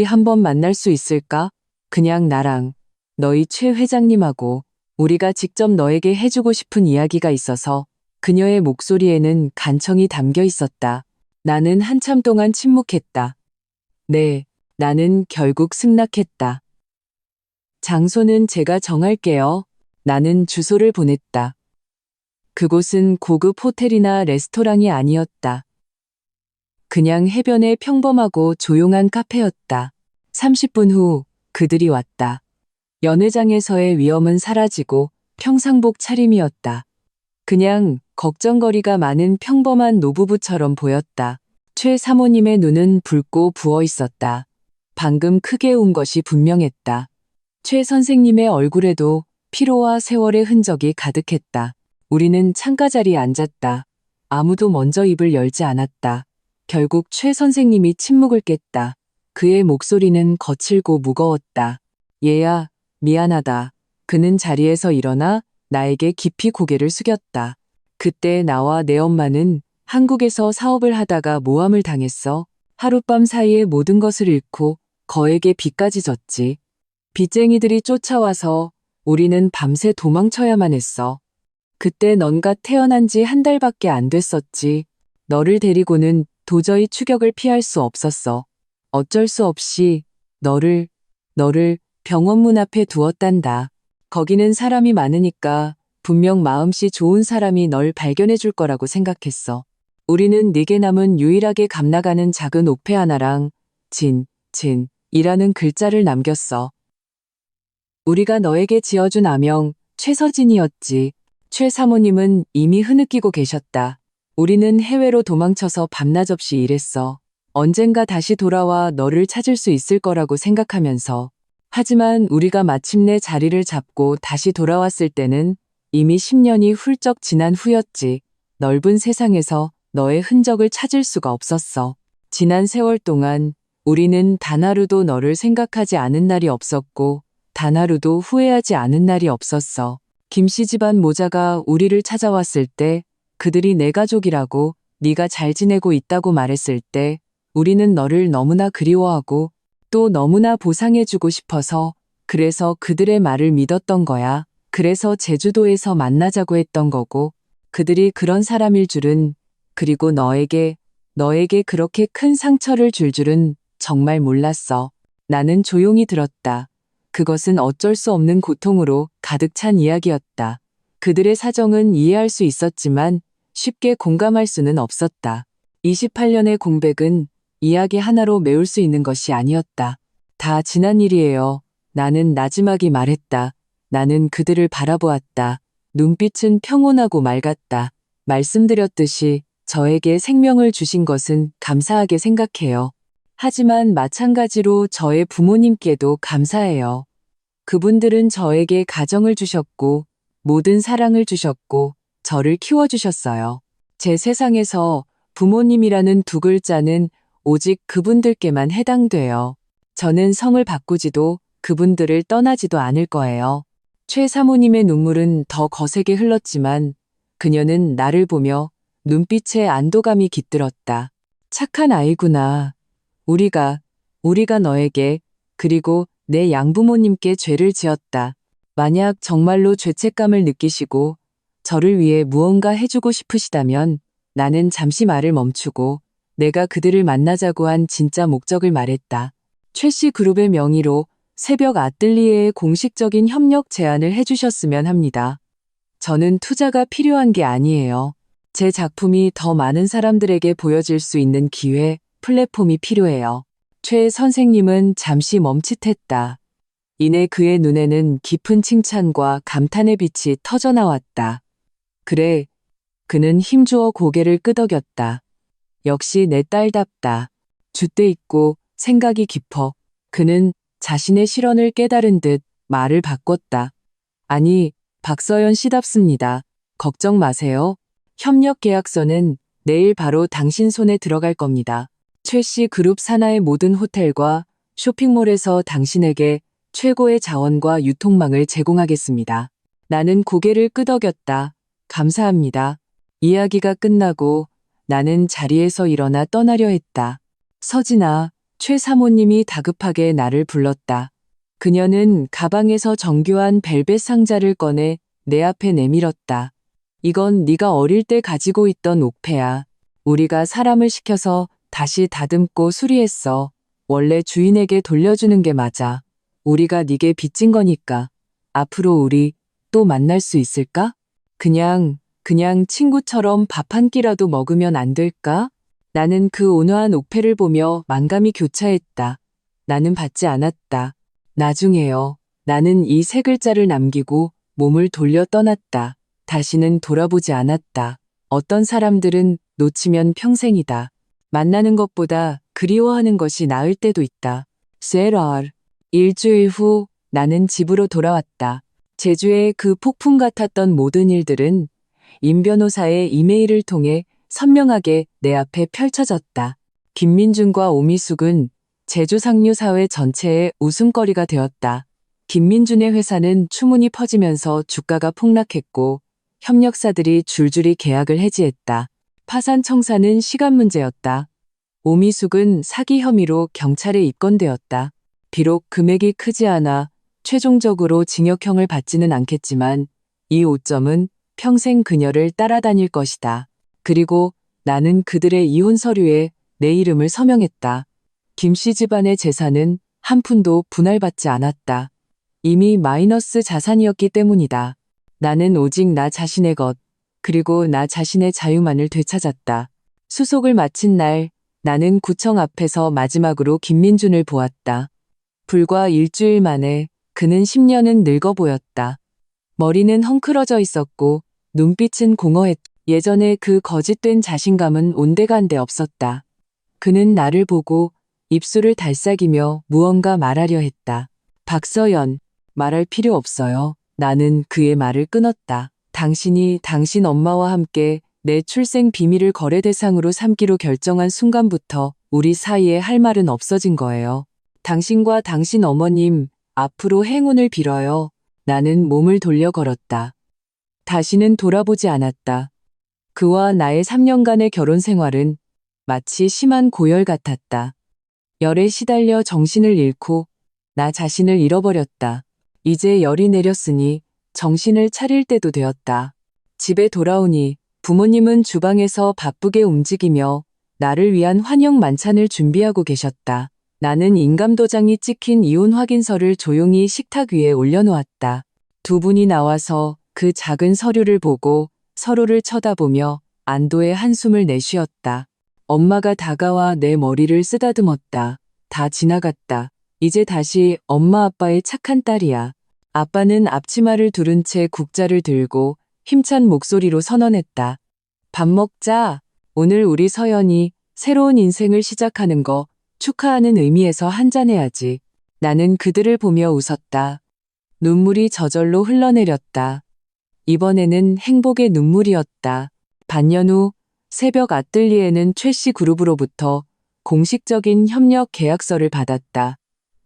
S1: 한번 만날 수 있을까? 그냥 나랑, 너희 최 회장님하고 우리가 직접 너에게 해주고 싶은 이야기가 있어서. 그녀의 목소리에는 간청이 담겨 있었다. 나는 한참 동안 침묵했다. 네, 나는 결국 승낙했다. 장소는 제가 정할게요. 나는 주소를 보냈다. 그곳은 고급 호텔이나 레스토랑이 아니었다. 그냥 해변의 평범하고 조용한 카페였다. 30분 후 그들이 왔다. 연회장에서의 위험은 사라지고 평상복 차림이었다. 그냥 걱정거리가 많은 평범한 노부부처럼 보였다. 최 사모님의 눈은 붉고 부어 있었다. 방금 크게 운 것이 분명했다. 최 선생님의 얼굴에도 피로와 세월의 흔적이 가득했다. 우리는 창가 자리에 앉았다. 아무도 먼저 입을 열지 않았다. 결국 최 선생님이 침묵을 깼다. 그의 목소리는 거칠고 무거웠다. 얘야, 미안하다. 그는 자리에서 일어나 나에게 깊이 고개를 숙였다. 그때 나와 내 엄마는 한국에서 사업을 하다가 모함을 당했어. 하룻밤 사이에 모든 것을 잃고 거액의 빚까지 졌지. 빚쟁이들이 쫓아와서 우리는 밤새 도망쳐야만 했어. 그때 넌가 태어난 지 한 달밖에 안 됐었지. 너를 데리고는 도저히 추격을 피할 수 없었어. 어쩔 수 없이 너를 병원 문 앞에 두었단다. 거기는 사람이 많으니까 분명 마음씨 좋은 사람이 널 발견해 줄 거라고 생각했어. 우리는 네게 남은 유일하게 감나가는 작은 옥패 하나랑 진이라는 글자를 남겼어. 우리가 너에게 지어준 아명 최서진이었지. 최 사모님은 이미 흐느끼고 계셨다. 우리는 해외로 도망쳐서 밤낮 없이 일했어. 언젠가 다시 돌아와 너를 찾을 수 있을 거라고 생각하면서. 하지만 우리가 마침내 자리를 잡고 다시 돌아왔을 때는 이미 10년이 훌쩍 지난 후였지. 넓은 세상에서 너의 흔적을 찾을 수가 없었어. 지난 세월 동안 우리는 단 하루도 너를 생각하지 않은 날이 없었고 단 하루도 후회하지 않은 날이 없었어. 김씨 집안 모자가 우리를 찾아왔을 때 그들이 내 가족이라고 네가 잘 지내고 있다고 말했을 때 우리는 너를 너무나 그리워하고 또 너무나 보상해주고 싶어서 그래서 그들의 말을 믿었던 거야. 그래서 제주도에서 만나자고 했던 거고 그들이 그런 사람일 줄은 그리고 너에게 그렇게 큰 상처를 줄 줄은 정말 몰랐어. 나는 조용히 들었다. 그것은 어쩔 수 없는 고통으로 가득 찬 이야기였다. 그들의 사정은 이해할 수 있었지만 쉽게 공감할 수는 없었다. 28년의 공백은 이야기 하나로 메울 수 있는 것이 아니었다. 다 지난 일이에요. 나는 나지막이 말했다. 나는 그들을 바라보았다. 눈빛은 평온하고 맑았다. 말씀드렸듯이 저에게 생명을 주신 것은 감사하게 생각해요. 하지만 마찬가지로 저의 부모님께도 감사해요. 그분들은 저에게 가정을 주셨고 모든 사랑을 주셨고 저를 키워주셨어요. 제 세상에서 부모님이라는 두 글자는 오직 그분들께만 해당돼요. 저는 성을 바꾸지도 그분들을 떠나지도 않을 거예요. 최 사모님의 눈물은 더 거세게 흘렀지만 그녀는 나를 보며 눈빛에 안도감이 깃들었다. 착한 아이구나. 우리가 너에게 그리고 내 양부모님께 죄를 지었다. 만약 정말로 죄책감을 느끼시고 저를 위해 무언가 해주고 싶으시다면 나는 잠시 말을 멈추고 내가 그들을 만나자고 한 진짜 목적을 말했다. 최씨 그룹의 명의로 새벽 아뜰리에에 공식적인 협력 제안을 해주셨으면 합니다. 저는 투자가 필요한 게 아니에요. 제 작품이 더 많은 사람들에게 보여질 수 있는 기회, 플랫폼이 필요해요. 최 선생님은 잠시 멈칫했다. 이내 그의 눈에는 깊은 칭찬과 감탄의 빛이 터져나왔다. 그래, 그는 힘주어 고개를 끄덕였다. 역시 내 딸답다. 줏대 있고 생각이 깊어. 그는 자신의 실언을 깨달은 듯 말을 바꿨다. 아니, 박서연 씨답습니다. 걱정 마세요. 협력 계약서는 내일 바로 당신 손에 들어갈 겁니다. 최 씨 그룹 산하의 모든 호텔과 쇼핑몰에서 당신에게 최고의 자원과 유통망을 제공하겠습니다. 나는 고개를 끄덕였다. 감사합니다. 이야기가 끝나고 나는 자리에서 일어나 떠나려 했다. 서진아, 최 사모님이 다급하게 나를 불렀다. 그녀는 가방에서 정교한 벨벳 상자를 꺼내 내 앞에 내밀었다. 이건 네가 어릴 때 가지고 있던 옥패야. 우리가 사람을 시켜서 다시 다듬고 수리했어. 원래 주인에게 돌려주는 게 맞아. 우리가 네게 빚진 거니까. 앞으로 우리 또 만날 수 있을까? 그냥 친구처럼 밥 한 끼라도 먹으면 안 될까? 나는 그 온화한 옥패를 보며 만감이 교차했다. 나는 받지 않았다. 나중에요. 나는 이 세 글자를 남기고 몸을 돌려 떠났다. 다시는 돌아보지 않았다. 어떤 사람들은 놓치면 평생이다. 만나는 것보다 그리워하는 것이 나을 때도 있다. 세랄. 일주일 후 나는 집으로 돌아왔다. 제주의 그 폭풍 같았던 모든 일들은 임 변호사의 이메일을 통해 선명하게 내 앞에 펼쳐졌다. 김민준과 오미숙은 제주 상류 사회 전체의 웃음거리가 되었다. 김민준의 회사는 추문이 퍼지면서 주가가 폭락했고 협력사들이 줄줄이 계약을 해지했다. 파산 청산은 시간 문제였다. 오미숙은 사기 혐의로 경찰에 입건되었다. 비록 금액이 크지 않아 최종적으로 징역형을 받지는 않겠지만 이 오점은 평생 그녀를 따라다닐 것이다. 그리고 나는 그들의 이혼 서류에 내 이름을 서명했다. 김씨 집안의 재산은 한 푼도 분할받지 않았다. 이미 마이너스 자산이었기 때문이다. 나는 오직 나 자신의 것, 그리고 나 자신의 자유만을 되찾았다. 수속을 마친 날 나는 구청 앞에서 마지막으로 김민준을 보았다. 불과 일주일 만에 그는 10년은 늙어 보였다. 머리는 헝클어져 있었고 눈빛은 공허했다. 예전에 그 거짓된 자신감은 온데간데 없었다. 그는 나를 보고 입술을 달싹이며 무언가 말하려 했다. 박서연, 말할 필요 없어요. 나는 그의 말을 끊었다. 당신이 당신 엄마와 함께 내 출생 비밀을 거래 대상으로 삼기로 결정한 순간부터 우리 사이에 할 말은 없어진 거예요. 당신과 당신 어머님, 앞으로 행운을 빌어요. 나는 몸을 돌려 걸었다. 다시는 돌아보지 않았다. 그와 나의 3년간의 결혼 생활은 마치 심한 고열 같았다. 열에 시달려 정신을 잃고 나 자신을 잃어버렸다. 이제 열이 내렸으니 정신을 차릴 때도 되었다. 집에 돌아오니 부모님은 주방에서 바쁘게 움직이며 나를 위한 환영 만찬을 준비하고 계셨다. 나는 인감도장이 찍힌 이혼 확인서를 조용히 식탁 위에 올려놓았다. 두 분이 나와서 그 작은 서류를 보고 서로를 쳐다보며 안도의 한숨을 내쉬었다. 엄마가 다가와 내 머리를 쓰다듬었다. 다 지나갔다. 이제 다시 엄마 아빠의 착한 딸이야. 아빠는 앞치마를 두른 채 국자를 들고 힘찬 목소리로 선언했다. 밥 먹자. 오늘 우리 서연이 새로운 인생을 시작하는 거 축하하는 의미에서 한잔해야지. 나는 그들을 보며 웃었다. 눈물이 저절로 흘러내렸다. 이번에는 행복의 눈물이었다. 반년 후 새벽 아뜰리에는 최씨 그룹으로부터 공식적인 협력 계약서를 받았다.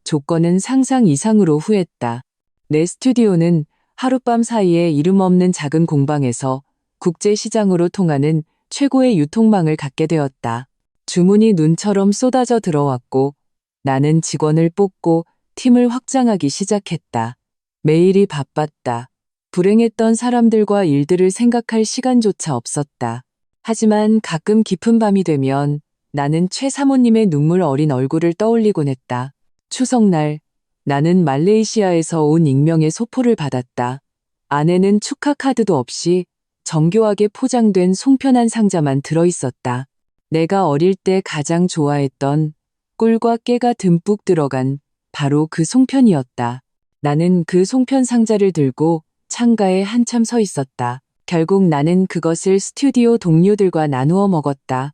S1: 조건은 상상 이상으로 후했다. 내 스튜디오는 하룻밤 사이에 이름 없는 작은 공방에서 국제시장으로 통하는 최고의 유통망을 갖게 되었다. 주문이 눈처럼 쏟아져 들어왔고 나는 직원을 뽑고 팀을 확장하기 시작했다. 매일이 바빴다. 불행했던 사람들과 일들을 생각할 시간조차 없었다. 하지만 가끔 깊은 밤이 되면 나는 최 사모님의 눈물 어린 얼굴을 떠올리곤 했다. 추석날 나는 말레이시아에서 온 익명의 소포를 받았다. 안에는 축하 카드도 없이 정교하게 포장된 송편 한 상자만 들어있었다. 내가 어릴 때 가장 좋아했던 꿀과 깨가 듬뿍 들어간 바로 그 송편이었다. 나는 그 송편 상자를 들고 창가에 한참 서 있었다. 결국 나는 그것을 스튜디오 동료들과 나누어 먹었다.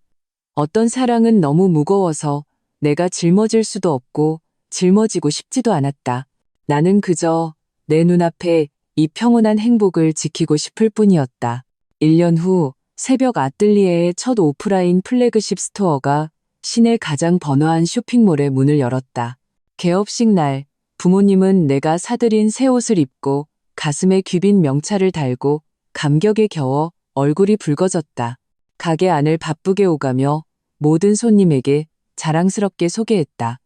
S1: 어떤 사랑은 너무 무거워서 내가 짊어질 수도 없고 짊어지고 싶지도 않았다. 나는 그저 내 눈앞에 이 평온한 행복을 지키고 싶을 뿐이었다. 1년 후 새벽 아뜰리에의 첫 오프라인 플래그십 스토어가 시내 가장 번화한 쇼핑몰의 문을 열었다. 개업식 날 부모님은 내가 사들인 새 옷을 입고 가슴에 귀빈 명찰을 달고 감격에 겨워 얼굴이 붉어졌다. 가게 안을 바쁘게 오가며 모든 손님에게 자랑스럽게 소개했다.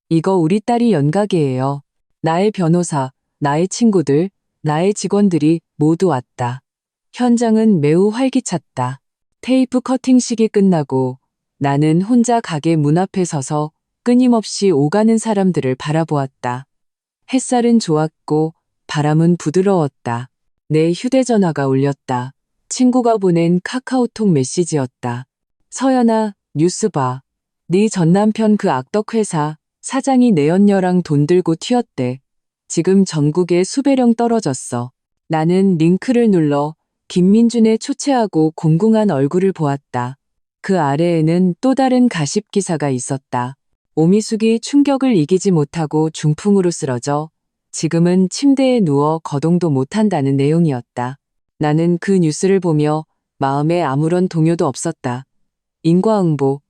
S1: 이거 우리 딸이 연 가게예요. 나의 변호사, 나의 친구들, 나의 직원들이 모두 왔다. 현장은 매우 활기찼다. 테이프 커팅식이 끝나고 나는 혼자 가게 문 앞에 서서 끊임없이 오가는 사람들을 바라보았다. 햇살은 좋았고 바람은 부드러웠다. 내 휴대전화가 울렸다. 친구가 보낸 카카오톡 메시지였다. 서연아, 뉴스 봐. 네 전남편 그 악덕회사 사장이 내 언녀랑 돈 들고 튀었대. 지금 전국에 수배령 떨어졌어. 나는 링크를 눌러 김민준의 초췌하고 공공한 얼굴을 보았다. 그 아래에는 또 다른 가십 기사가 있었다. 오미숙이 충격을 이기지 못하고 중풍으로 쓰러져 지금은 침대에 누워 거동도 못한다는 내용이었다. 나는 그 뉴스를 보며 마음에 아무런 동요도 없었다. 인과응보,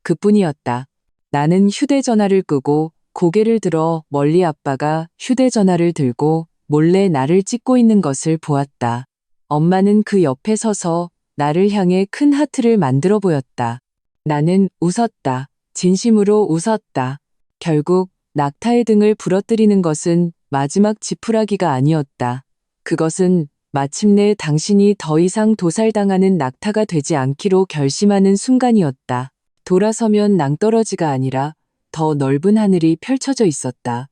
S1: 그뿐이었다. 나는 휴대전화를 끄고 고개를 들어 멀리 아빠가 휴대전화를 들고 몰래 나를 찍고 있는 것을 보았다. 엄마는 그 옆에 서서 나를 향해 큰 하트를 만들어 보였다. 나는 웃었다. 진심으로 웃었다. 결국 낙타의 등을 부러뜨리는 것은 마지막 지푸라기가 아니었다. 그것은 마침내 당신이 더 이상 도살당하는 낙타가 되지 않기로 결심하는 순간이었다. 돌아서면 낭떠러지가 아니라 더 넓은 하늘이 펼쳐져 있었다.